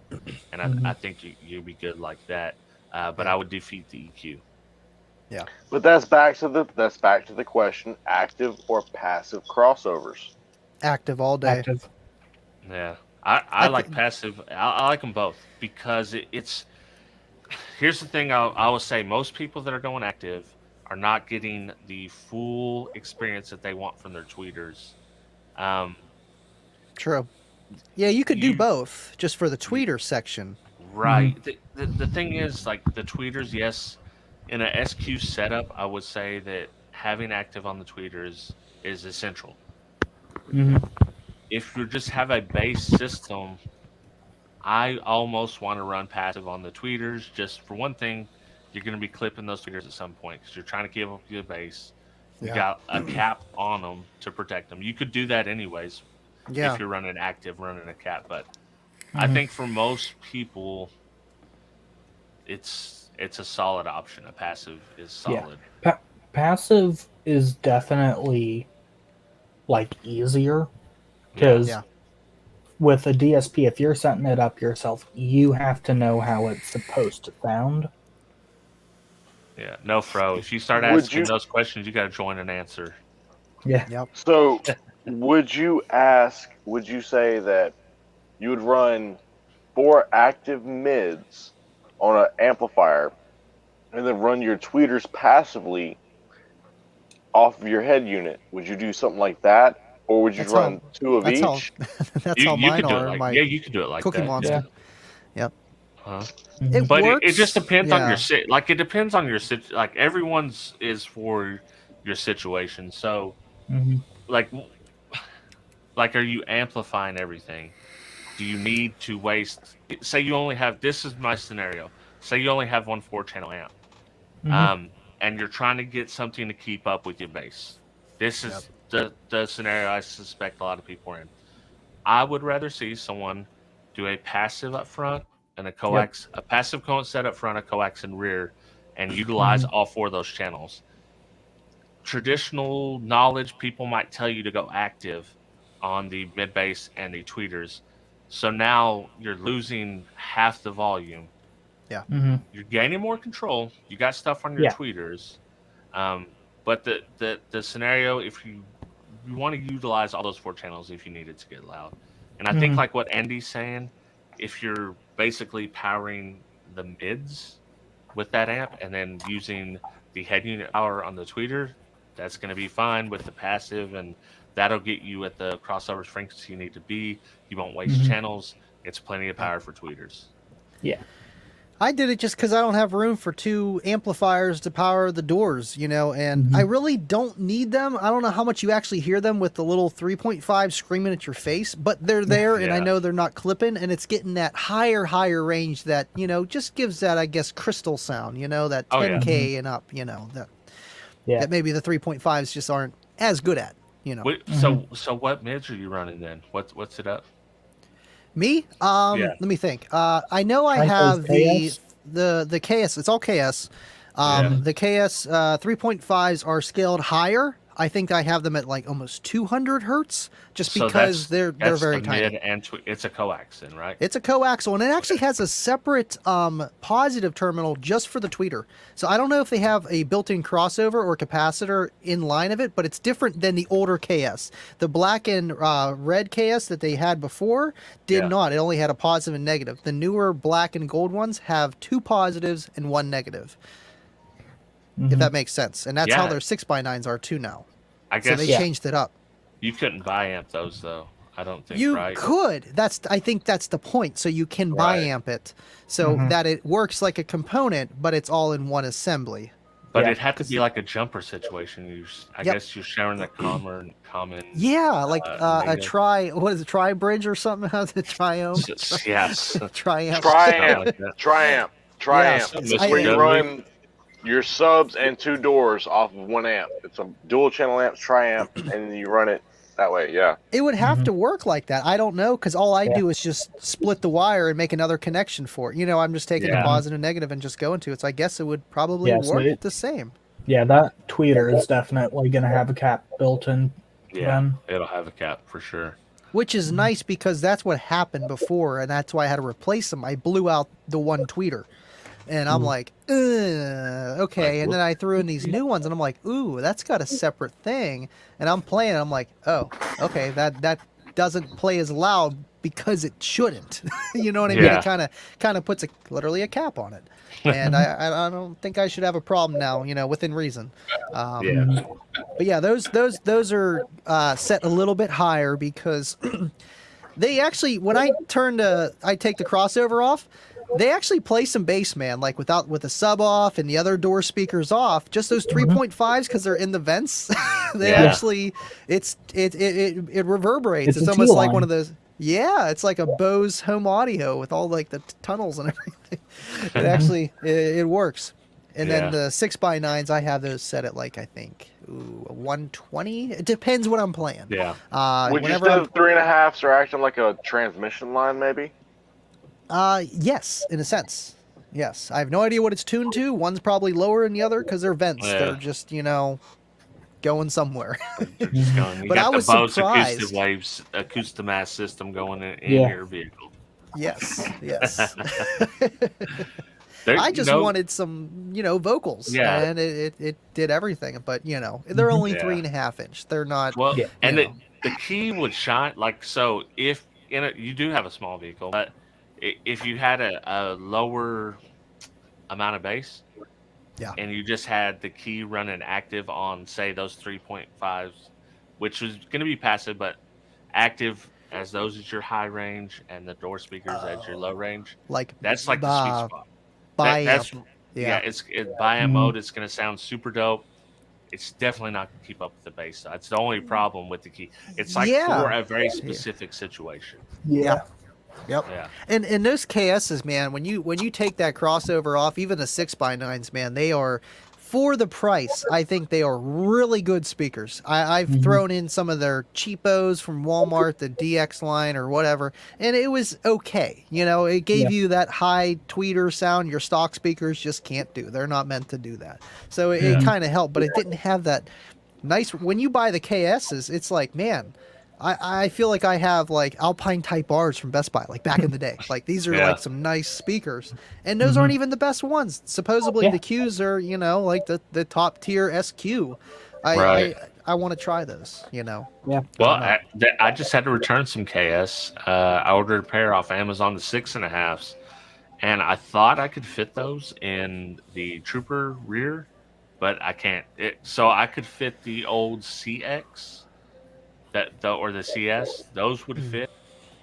And I think you'll be good like that. But I would defeat the EQ. Yeah, but that's back to the question: active or passive crossovers? Active all day. Active. Yeah, I like passive. I like them both because it's. Here's the thing: I will say most people that are going active are not getting the full experience that they want from their tweeters. True. Yeah, you could do both just for the tweeter section. Right. The thing is, like the tweeters, yes. In a SQ setup, I would say that having active on the tweeters is essential. If you just have a base system, I almost want to run passive on the tweeters. Just for one thing, you're going to be clipping those tweeters at some point because you're trying to keep up your base. You got a cap on them to protect them. You could do that anyways if you're running active, running a cap. But I think for most people, it's a solid option. A passive is solid. Yeah. Passive is definitely like easier because with a DSP, if you're setting it up yourself, you have to know how it's supposed to sound. Yeah, no, Fro. If you start asking those questions, you got to join and answer. Yeah. Yep. So, would you say that you would run 4 active mids on an amplifier and then run your tweeters passively off of your head unit? Would you do something like that, or would you run 2 of each? That's how mine are. You could do it like Cookie that. Monster. Yeah. Yep. But works. it just depends on your like it depends on your like everyone's is for your situation. So like are you amplifying everything? Do you need to waste? Say you only have. This is my scenario. Say you only have one 4-channel amp, and you're trying to get something to keep up with your bass. This is the scenario I suspect a lot of people are in. I would rather see someone do a passive up front and a coax, a passive set up front, a coax in rear, and utilize all 4 of those channels. Traditional knowledge, people might tell you to go active on the mid bass and the tweeters. So now you're losing half the volume. Yeah. You're gaining more control. You got stuff on your tweeters. But the scenario, if you want to utilize all those 4 channels if you need it to get loud. And I think like what Andy's saying, if you're basically powering the mids with that amp and then using the head unit power on the tweeter, that's going to be fine with the passive, and that'll get you at the crossover frequency you need to be. You won't waste channels. It's plenty of power for tweeters. Yeah. I did it just because I don't have room for 2 amplifiers to power the doors, and I really don't need them. I don't know how much you actually hear them with the little 3.5 screaming at your face, but they're there, and I know they're not clipping, and it's getting that higher range that, just gives that, I guess, crystal sound, that 10K and up, that maybe the 3.5s just aren't as good at, So what mids are you running then? What's it up? Me? Let me think. I know I have the KS. It's all KS. The KS 3.5s are scaled higher. I think I have them at like almost 200 hertz, just So because they're that's very the tiny. mid and it's a coax, then, right? It's a coaxial, and it actually has a separate positive terminal just for the tweeter. So I don't know if they have a built-in crossover or capacitor in line of it, but it's different than the older KS. The black and red KS that they had before did not. It only had a positive and negative. The newer black and gold ones have 2 positives and 1 negative. If that makes sense. And that's how their 6x9s are too now. I guess so they changed it up. You couldn't buy amp those though. I don't think, you right? could. I think that's the point. So you can buy amp it, so that it works like a component, but it's all in one assembly. But it had to be like a jumper situation. I guess you're sharing the common. Yeah, like a what is it, tri-bridge or something? How's it, triome? Yes. Triamp. Triamp. It's where you run your subs and 2 doors off of 1 amp. It's a dual channel amp, triamp, and you run it that way. Yeah. It would have to work like that. I don't know, because all I do is just split the wire and make another connection for it. You know, I'm just taking a positive and negative and just going to it. So I guess it would probably work the same. Yeah, that tweeter is definitely going to have a cap built in. Yeah, it'll have a cap for sure. Which is nice, because that's what happened before, and that's why I had to replace them. I blew out the one tweeter. And I'm like, okay. And then I threw in these new ones, and I'm like, ooh, that's got a separate thing. And I'm playing, and I'm like, oh, okay, that doesn't play as loud because it shouldn't. You know what I mean? It kind of puts literally a cap on it. And I don't think I should have a problem now, you know, within reason. But yeah, those are set a little bit higher, because they actually, when I take the crossover off, they actually play some bass, man, like with the sub off and the other door speakers off. Just those 3.5s, because they're in the vents. They actually, it reverberates. It's almost like one of those. Yeah, it's like a Bose home audio with all like the tunnels and everything. It actually it works. And then the 6x9s, I have those set at like, I think, 120. It depends what I'm playing. Yeah. Would you say the 3.5s are acting like a transmission line, maybe? Yes, in a sense. Yes. I have no idea what it's tuned to. One's probably lower than the other because they're vents. Yeah. They're just, going somewhere. Just going. You got the Bose acoustic waves, Acoustimass system going in your vehicle. Yes. I just wanted some, vocals. Yeah. And it did everything. But, they're only 3.5 inch. They're not. Well, and the key would shine. Like, so if you do have a small vehicle, but if you had a lower amount of bass, and you just had the key running active on, say, those 3.5s, which was going to be passive, but active as those is your high range and the door speakers as your low range. That's like the sweet spot. It's bi-amp mode. It's going to sound super dope. It's definitely not going to keep up with the bass. That's the only problem with the key. It's like for a very specific situation. Yeah. Yep. Yeah. And those KSs, man, when you take that crossover off, even the 6x9s, man, they are, for the price, I think they are really good speakers. I've thrown in some of their cheapos from Walmart, the DX line or whatever, and it was okay. It gave you that high tweeter sound your stock speakers just can't do. They're not meant to do that. So it kind of helped, but it didn't have that nice. When you buy the KSs, it's like, man, I feel like I have like Alpine type R's from Best Buy, like back in the day. Like these are like some nice speakers, and those aren't even the best ones. Supposedly the Qs are, like the top tier SQ. I want to try those. Yeah. Well, I just had to return some KS. I ordered a pair off Amazon, the 6.5s, and I thought I could fit those in the Trooper rear, but I can't. So I could fit the old CX. Or the CS, those would fit.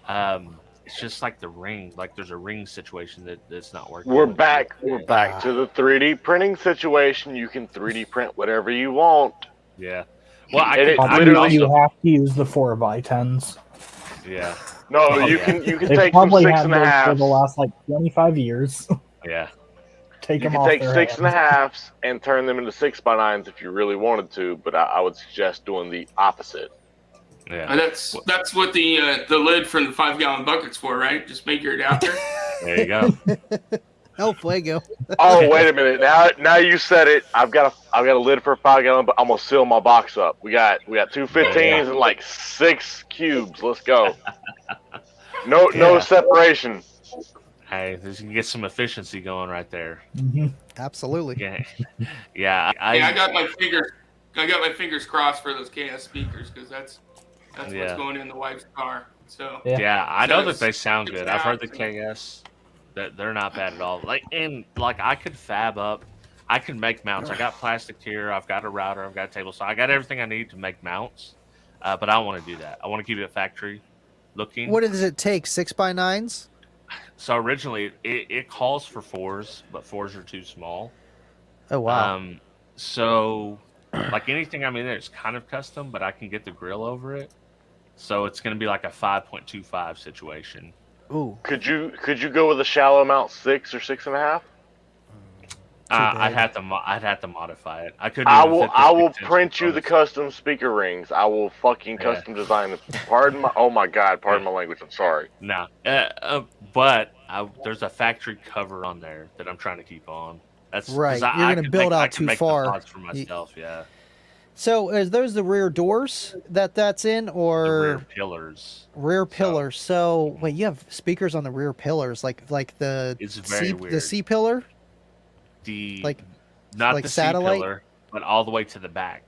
It's just like the ring, like there's a ring situation that's not working. We're back to the 3D printing situation. You can 3D print whatever you want. Yeah. Well, you have to use the 4x10s. Yeah. No, you can take some 6.5s for the last like 25 years. Yeah. You can take 6.5s and turn them into 6x9s if you really wanted to, but I would suggest doing the opposite. Yeah, and that's what the lid from the 5-gallon bucket's for, right? Just make your adapter. There you go. HifiVega. Oh, wait a minute. Now you said it. I've got a lid for a 5-gallon, but I'm gonna seal my box up. We got two 15s and like 6 cubes. Let's go. No separation. Hey, you can get some efficiency going right there. Mhm. Absolutely. Yeah, Yeah, I got my fingers crossed for those KS speakers because that's what's going in the wife's car. So yeah, I know that they it's sound good. I've heard the out. KS that they're not bad at all. Like I could fab up, I can make mounts. I got plastic here. I've got a router. I've got a table. So I got everything I need to make mounts. But I don't want to do that. I want to keep it factory looking. What does it take? 6x9s? So originally it calls for 4s, but 4s are too small. Oh wow. So like anything I'm in there, it's kind of custom, but I can get the grill over it. So it's going to be like a 5.25 situation. Ooh. Could you go with a shallow mount 6 or 6.5? I'd have to modify it. I couldn't. I even will fit the print you the bonus. custom speaker rings. I will fucking custom design them. Pardon my language. I'm sorry. No, but there's a factory cover on there that I'm trying to keep on. That's Right. 'cause You're I gonna can build make- I out can too make the far. pods for myself. Yeah, So are those the rear doors that's in, the or rear pillars. rear pillars? So wait, you have speakers on the rear pillars, like the It's very C weird. the C pillar, The like not like the satellite? C pillar, but all the way to the back.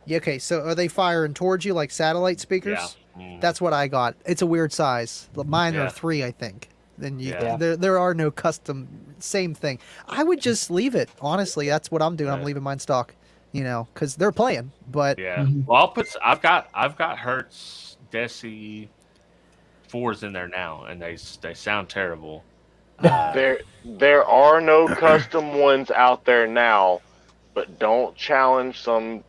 Yeah, okay. So are they firing towards you like satellite speakers? Yeah. Mm. That's what I got. It's a weird size. Mine Yeah. are 3, I think. Then Yeah. there are no custom. Same thing. I would just leave it. Honestly, that's what I'm doing. I'm Yeah. leaving mine stock. Because they're playing. But Yeah. Well, I've got Hertz Deci 4s in there now, and they sound terrible. There are no custom ones out there now, but don't challenge some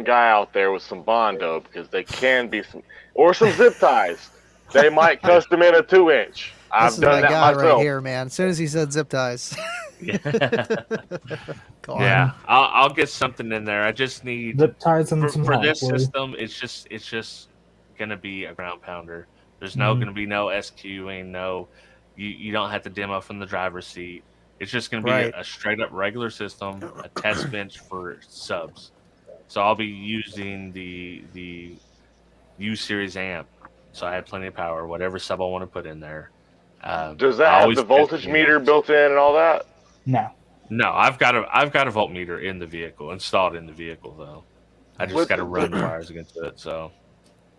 guy out there with some Bondo because they can be some zip ties. They might custom in a 2-inch. this I've is done my that guy myself. right here, man. As soon as he said zip ties. God. Yeah, I'll get something in there. I just need Zip ties and some for hot this glue. system. It's just gonna be a ground pounder. There's no gonna be no SQing. No, you don't have to demo from the driver's seat. It's just gonna be Right. a straight up regular system, a test bench for subs. So I'll be using the U series amp. So I have plenty of power. Whatever sub I want to put in there. Does I that have always the pick voltage the meter amps. built in and all that? No. No, I've got a voltmeter in the vehicle, installed in the vehicle though. I just With got to the- run wires against it. So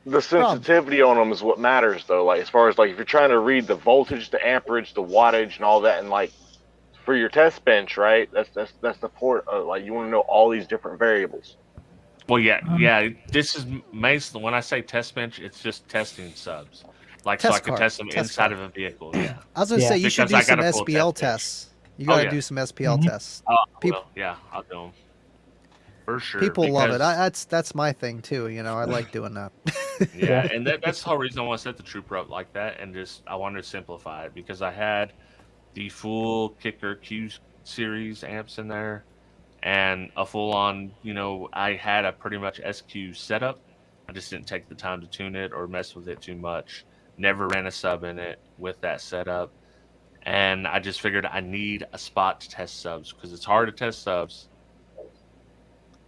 The sensitivity on them is what matters, though. Like as far as like if you're trying to read the voltage, the amperage, the wattage, and all that, and like for your test bench, right? That's the port. Like you want to know all these different variables. well, yeah. This is mainly when I say test bench, it's just testing subs, like so Test I can car, test them test inside car. of a vehicle. Yeah. I was going to Yeah. say, you should Because do I got some a full SPL test bench. tests. You got to yeah. do some SPL Mhm. tests. Oh, Peop- yeah, I'll do them for sure. People love it. because- That's my thing, too. I like doing that. Yeah, and that's the whole reason I want to set the trooper up like that, and I wanted to simplify it because I had the full Kicker Q series amps in there, and a full on. I had a pretty much SQ setup. I just didn't take the time to tune it or mess with it too much. Never ran a sub in it with that setup, and I just figured I need a spot to test subs because it's hard to test subs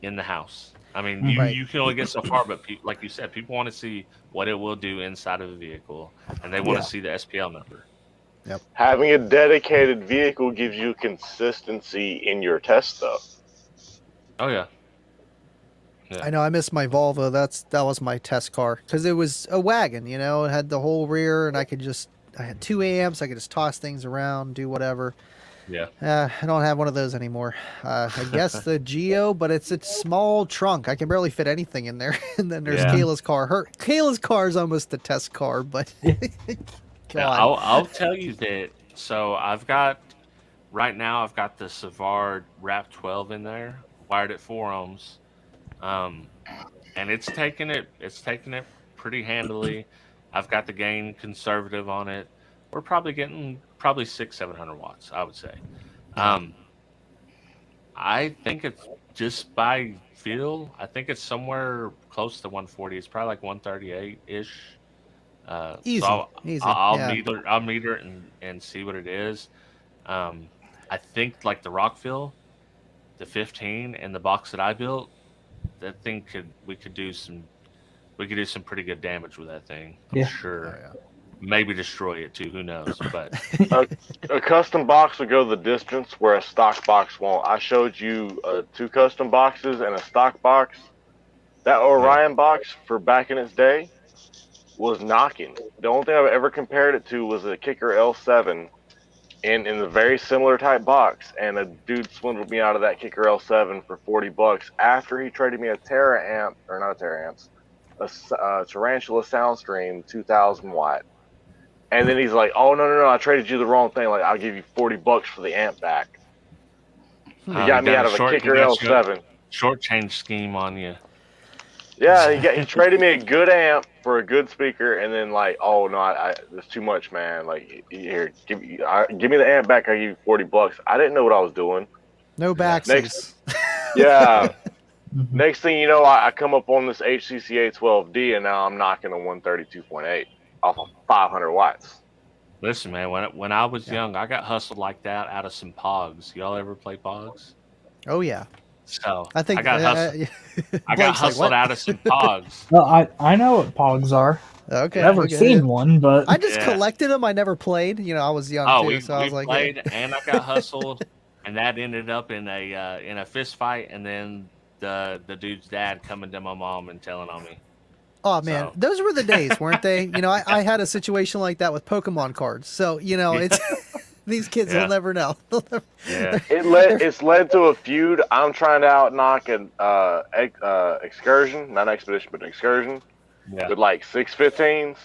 in the house. I mean, Right. you can only get so far, but like you said, people want to see what it will do inside of a vehicle, and they want Yeah. to see the SPL number. Having a dedicated vehicle gives you consistency in your test, though. Oh yeah, I know I missed my Volvo. That was my test car because it was a wagon. It had the whole rear, and I had 2 amps. I could just toss things around, do whatever. yeah. I don't have one of those anymore. I guess the Geo, but it's a small trunk. I can barely fit anything in there. And then there's Yeah. Kayla's car. Kayla's car is almost a test car, but Now, God. I'll tell you that. So right now I've got the Savard RAP 12 in there, wired at 4 ohms, and it's taking it pretty handily. I've got the gain conservative on it. We're probably getting 600-700 watts, I would say. I think it's just by feel. I think it's somewhere close to 140. It's probably like 138 ish. Easy, So easy. I'll Yeah. meter it and see what it is. I think like the Rockville, the 15, and the box that I built, that thing we could do some pretty good damage with that thing. I'm Yeah. sure. Oh, yeah. Maybe destroy it too. Who knows? But A custom box will go the distance where a stock box won't. I showed you 2 custom boxes and a stock box. That Orion box for back in its day was knocking. The only thing I've ever compared it to was a Kicker L7 in the very similar type box, and a dude swindled me out of that Kicker L7 for $40 after he traded me a Tera amp, or not a Tera amps, a Tarantula Soundstream 2000 watt. And then he's like, "Oh no! I traded you the wrong thing. Like, I'll give you $40 for the amp back." He got me out of a Kicker L7. Short change scheme on you. Yeah, he traded me a good amp for a good speaker, and then like, "Oh no, it's too much, man. Like, here, give me the amp back. I give you $40." I didn't know what I was doing. No backsies. Yeah. Next thing you know, I come up on this HCCA 12D, and now I'm knocking a 132.8 off of 500 watts. Listen, man, when I was young, I got hustled like that out of some Pogs. Y'all ever play Pogs? Oh yeah. So I think I got hustled. I got Blake's like, hustled "What?" out of some Pogs. Well, I know what Pogs are. Okay. Never okay. seen one, but I just Yeah. collected them. I never played. You know, I was young too, so I was like, played, yeah. and I got hustled, and that ended up in a fist fight, and then the dude's dad coming to my mom and telling on me. Oh man, So- those were the days, weren't they? You know, I had a situation like that with Pokemon cards. So you know, it's these kids Yeah. will never know. They'll never- Yeah. It's led to a feud. I'm trying to outknock an excursion, not expedition, but an excursion, Yeah. with like 615s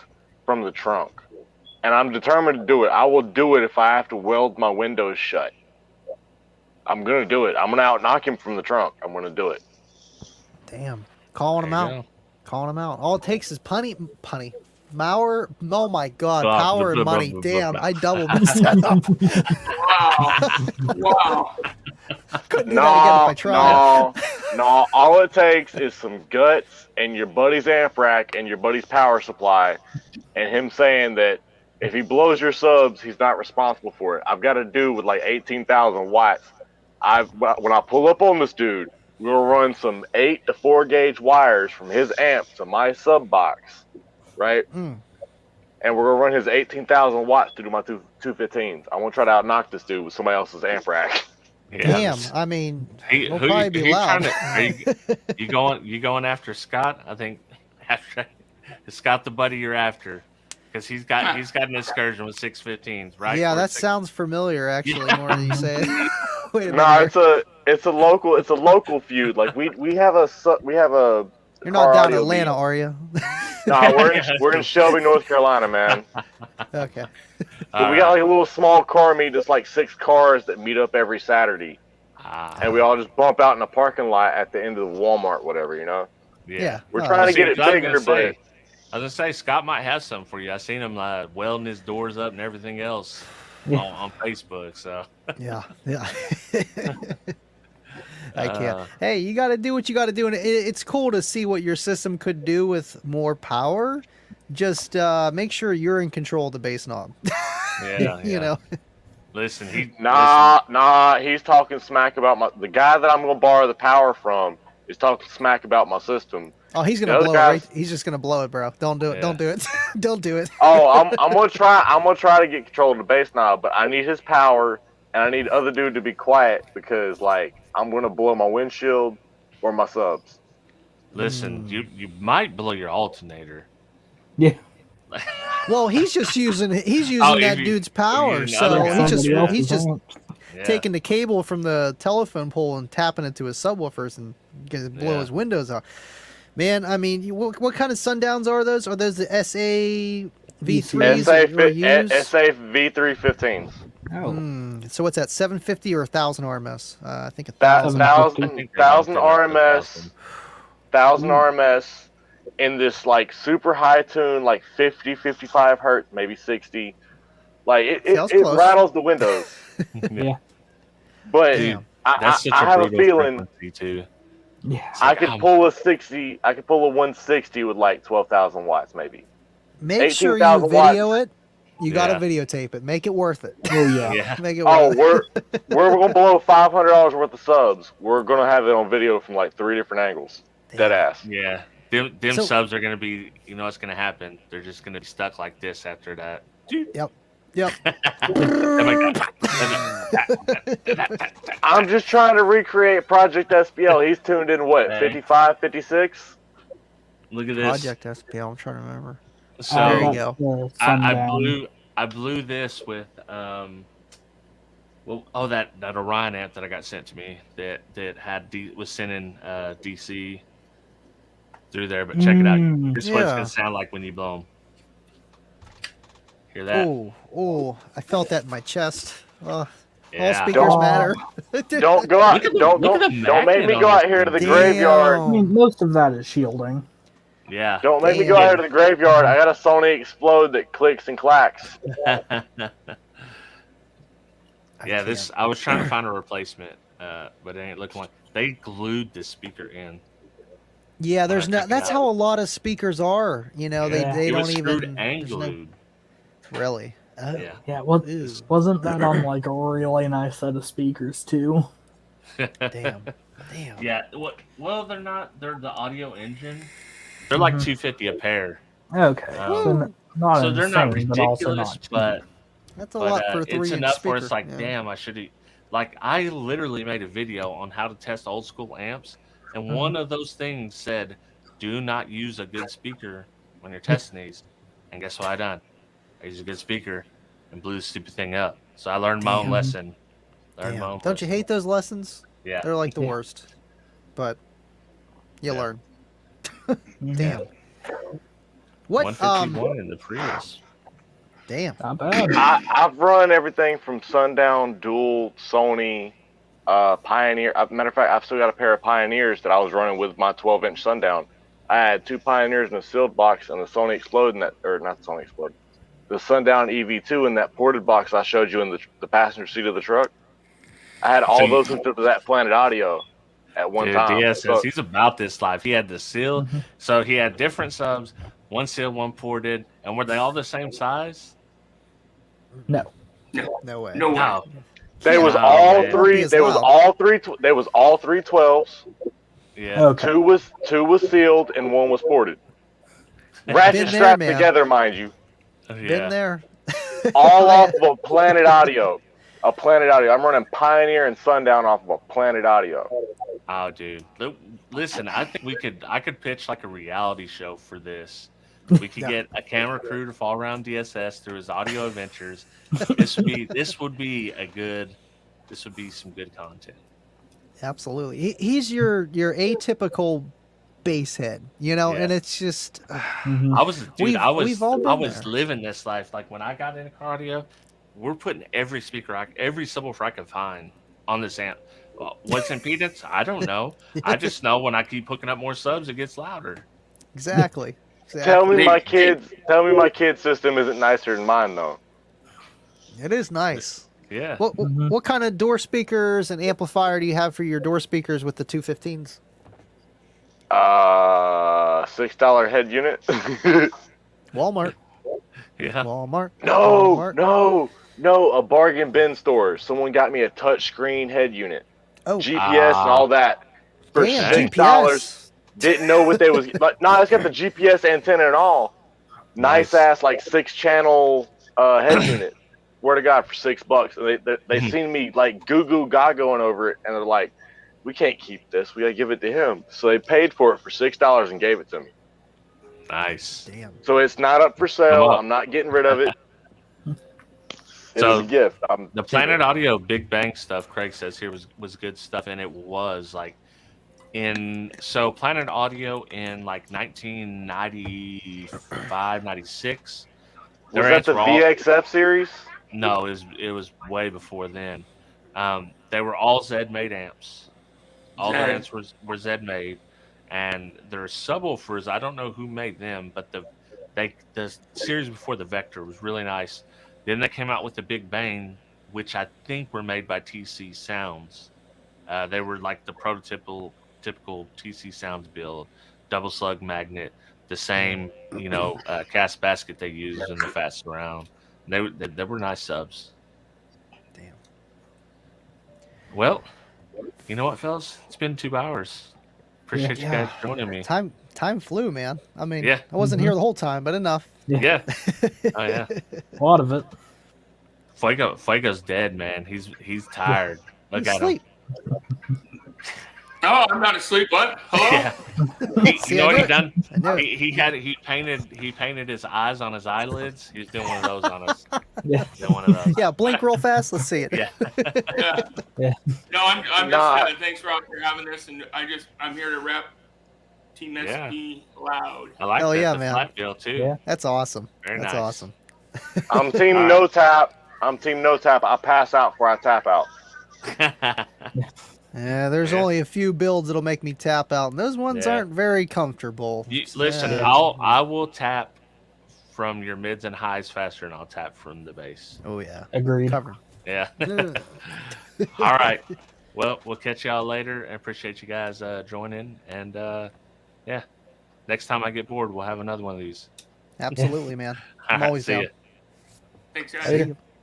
from the trunk, and I'm determined to do it. I will do it if I have to weld my windows shut. I'm gonna do it. I'm gonna outknock him from the trunk. I'm gonna do it. Damn, calling them There you out, go. calling them out. All it takes is punny, Mauer. Oh my God, Blah, power blah, and blah, money. blah, blah, Damn, blah. I doubled this setup. Wow. Couldn't do that again if I tried. No. All it takes is some guts and your buddy's amp rack and your buddy's power supply, and him saying that if he blows your subs, he's not responsible for it. I've got a dude with like 18,000 watts. When I pull up on this dude, we'll run some 8 to 4 gauge wires from his amp to my sub box, right? Mm. And we're gonna run his 18,000 watts through my 215s. I want to try to outknock this dude with somebody else's amp rack. Yeah. Damn, I mean, Who we'll probably be you loud. trying to, are you going after Scott? I think after is Scott the buddy you're after, because he's got an excursion with 615s, right? Yeah, Or that six- sounds familiar. Actually, more than you say it. Wait a minute. No, it's a local feud. Like we have a. You're not car down in audio Atlanta, beat. are you? No, we're in Shelby, North Carolina, man. Okay. But we got like a little small car meet. That's like 6 cars that meet up every Saturday, and we all just bump out in the parking lot at the end of the Walmart, whatever, you know. Yeah. We're no, trying to get it I was bigger, gonna but say- I was gonna say Scott might have some for you. I seen him welding his doors up and everything else on Facebook. So Yeah. I can't. Uh, Hey, you got to do what you got to do, and it's cool to see what your system could do with more power. Just make sure you're in control of the bass knob. yeah, You know. Listen, nah. He's talking smack about the guy that I'm gonna borrow the power from. Is talking smack about my system. Oh, he's gonna The other blow it. guys- Right? He's just gonna blow it, bro. Don't do it. Yeah. Don't do it. Don't do it. Oh, I'm gonna try. I'm gonna try to get control of the bass knob, but I need his power, and I need other dude to be quiet because like I'm gonna blow my windshield or my subs. Listen, you might blow your alternator. yeah. Well, he's just using that you- dude's power. using So other he's just guys. he's just Yeah. taking the cable from the telephone pole and tapping it to his subwoofers and gonna blow Yeah. his windows out. Man, I mean, what kind of Sundowns are those? Are those the SA V3s SA or used? V315s. Oh. So what's that? 750 or 1,000 RMS? I think 1,000. 1,000 RMS, 1,000 RMS in this like super high tune, like 50, 55 hertz, maybe 60. Like it Sounds it close. rattles the windows. Yeah. But Damn. That's such I have a brutal feeling frequency, too. Yeah. I could pull a 60. I could pull a 160 with like 12,000 watts, maybe. Make sure you 18,000 video watts. it. You got to Yeah. videotape it. Make it worth it. Oh yeah. Yeah. Make it Oh, worth it. we're gonna blow $500 worth of subs. We're gonna have it on video from like 3 different angles. Dead Damn. ass. Yeah. Them So- subs are gonna be. You know what's gonna happen? They're just gonna be stuck like this after that. Yep. I'm just trying to recreate Project SPL. He's tuned in what, Hey. 55, 56? Look at this. Project SPL. I'm trying to remember. So There you that's go. the I Sundown. blew this with that Orion amp that I got sent to me that was sending DC through there. But check it out. This is what it's Yeah. gonna sound like when you blow them. Hear that? Oh, I felt that in my chest. All Yeah. speakers Don't- matter. Don't go out. Look at the- Don't look at the make magnet me on go this out here to the thing. graveyard. I mean, most of that is shielding. Yeah. Don't make me go out here to the graveyard. I got a Sony Explode that clicks and clacks. Yeah, I was trying to find a replacement, but it ain't looking like they glued this speaker in. Yeah, there's check no. it That's out. how a lot of speakers are. You know, Yeah. they It don't was screwed even. and there's no- glued. really. Oh. Yeah. Yeah, Ew. wasn't that on like a really nice set of speakers too? Damn. Yeah. Well, they're not. They're the audio engine. They're like Mhm. $250 a pair. Okay, so not So they're not insane, but also ridiculous, not cheap. but That's a lot for a it's 3-inch enough speaker. where it's like, yeah. damn, I should. Like, I literally made a video on how to test old school amps, and Mm-hmm. one of those things said, "Do not use a good speaker when you're testing these." And guess what I done? I used a good speaker and blew the stupid thing up. So I learned my own Damn. lesson. Damn. Don't you hate those lessons? Yeah. They're like the Yeah. worst. But you Yeah. learn. Mhm. Damn. What? 151 in the Prius. Damn. Not bad. I've run everything from Sundown, Dual, Sony, Pioneer. Matter of fact, I've still got a pair of Pioneers that I was running with my 12-inch Sundown. I had 2 Pioneers in a sealed box and the Sony Explode in that, or not the Sony Explode, the Sundown EV2 in that ported box I showed you in the passenger seat of the truck. I had all So those hooked up to that Planet Audio at one Dude, time. DSS, So- he's about this life. He had the seal, Mhm. so he had different subs, one sealed, one ported, and were they all the same size? No. No way. No way. No. They was Oh, all man. three. As They was well. all three. They was all 312s. Yeah. Okay. Two was sealed and one was ported. Ratchet Been there, strapped man. together, mind you. Yeah. Been there. All off of a Planet Audio. A Planet Audio. I'm running Pioneer and Sundown off of a Planet Audio. Oh, dude. Listen, I think I could pitch like a reality show for this. We could Yeah. get a camera crew to follow around DSS through his audio adventures. This would be some good content. Absolutely. He's your atypical bass head, you know, Yeah. and it's just Mhm. We've all been I was there. living this life. Like when I got into car audio, we're putting every subwoofer I can find on this amp. Well, what's impedance? I don't know. I just know when I keep hooking up more subs, it gets louder. exactly. Tell me Exactly. my kid's system isn't nicer than mine though. It is nice. Yeah. What Mhm. what kind of door speakers and amplifier do you have for your door speakers with the 215s? $6 head unit. Walmart. Yeah. Walmart. No, Walmart. no, a bargain bin store. Someone got me a touchscreen head unit, Oh, GPS and all that for damn, $6. GPS. Didn't know what they was. But no, it's got the GPS antenna and all. Nice ass like 6-channel head unit. Swear to God, for $6. And they seen me like goo goo gagoing over it, and they're like, "We can't keep this. We gotta give it to him." So they paid for it for $6 and gave it to me. Nice. Damn. So it's not up for sale. Come on. I'm not getting rid of it. It So, was a gift. The Planet Audio Big Bang stuff, Craig says here was good stuff, and it was like Planet Audio in like 1995, 96. Was their that amps the were all- VXF series? No, it was way before then. They were all Z made amps. All their amps were Z made, and their subwoofers, I don't know who made them, but the series before the Vector was really nice. Then they came out with the Big Bang, which I think were made by TC Sounds. They were like the typical TC Sounds build, double slug magnet, the same cast basket they used in the fast surround. They were nice subs. Damn. Well, you know what, fellas? It's been 2 hours. Appreciate you guys joining me. Time flew, man. I mean, Yeah. I wasn't here the whole time, but enough. Yeah. Oh yeah. A lot of it. Fuego's dead, man. He's tired. Look at Sleep. him. Oh, I'm not asleep. What? Hello? Yeah. See, You know I what he knew done? I knew it. He painted his eyes on his eyelids. He's doing one of those on us. Yeah. Doing one of those. Yeah, blink real fast. Let's see it. Yeah. Yeah. No, I'm just Nah. thanks, Rob, for having this, and I'm here to rep Team SP loud. I like Hell that. yeah, the man. flat bill too. Yeah. That's awesome. Very That's nice. awesome. I'm team All no tap. I pass out before I tap out. Yeah, there's Yeah. only a few builds that'll make me tap out, and those ones Yeah. aren't very comfortable. Listen, Yeah. I will tap from your mids and highs faster than I'll tap from the base. Oh yeah, Agreed. covered. Yeah. Ugh. All right. Well, we'll catch y'all later, and appreciate you guys joining. And yeah, next time I get bored, we'll have another one of these. Absolutely, man. All I'm right, always see down. ya. Thanks, guys. Later.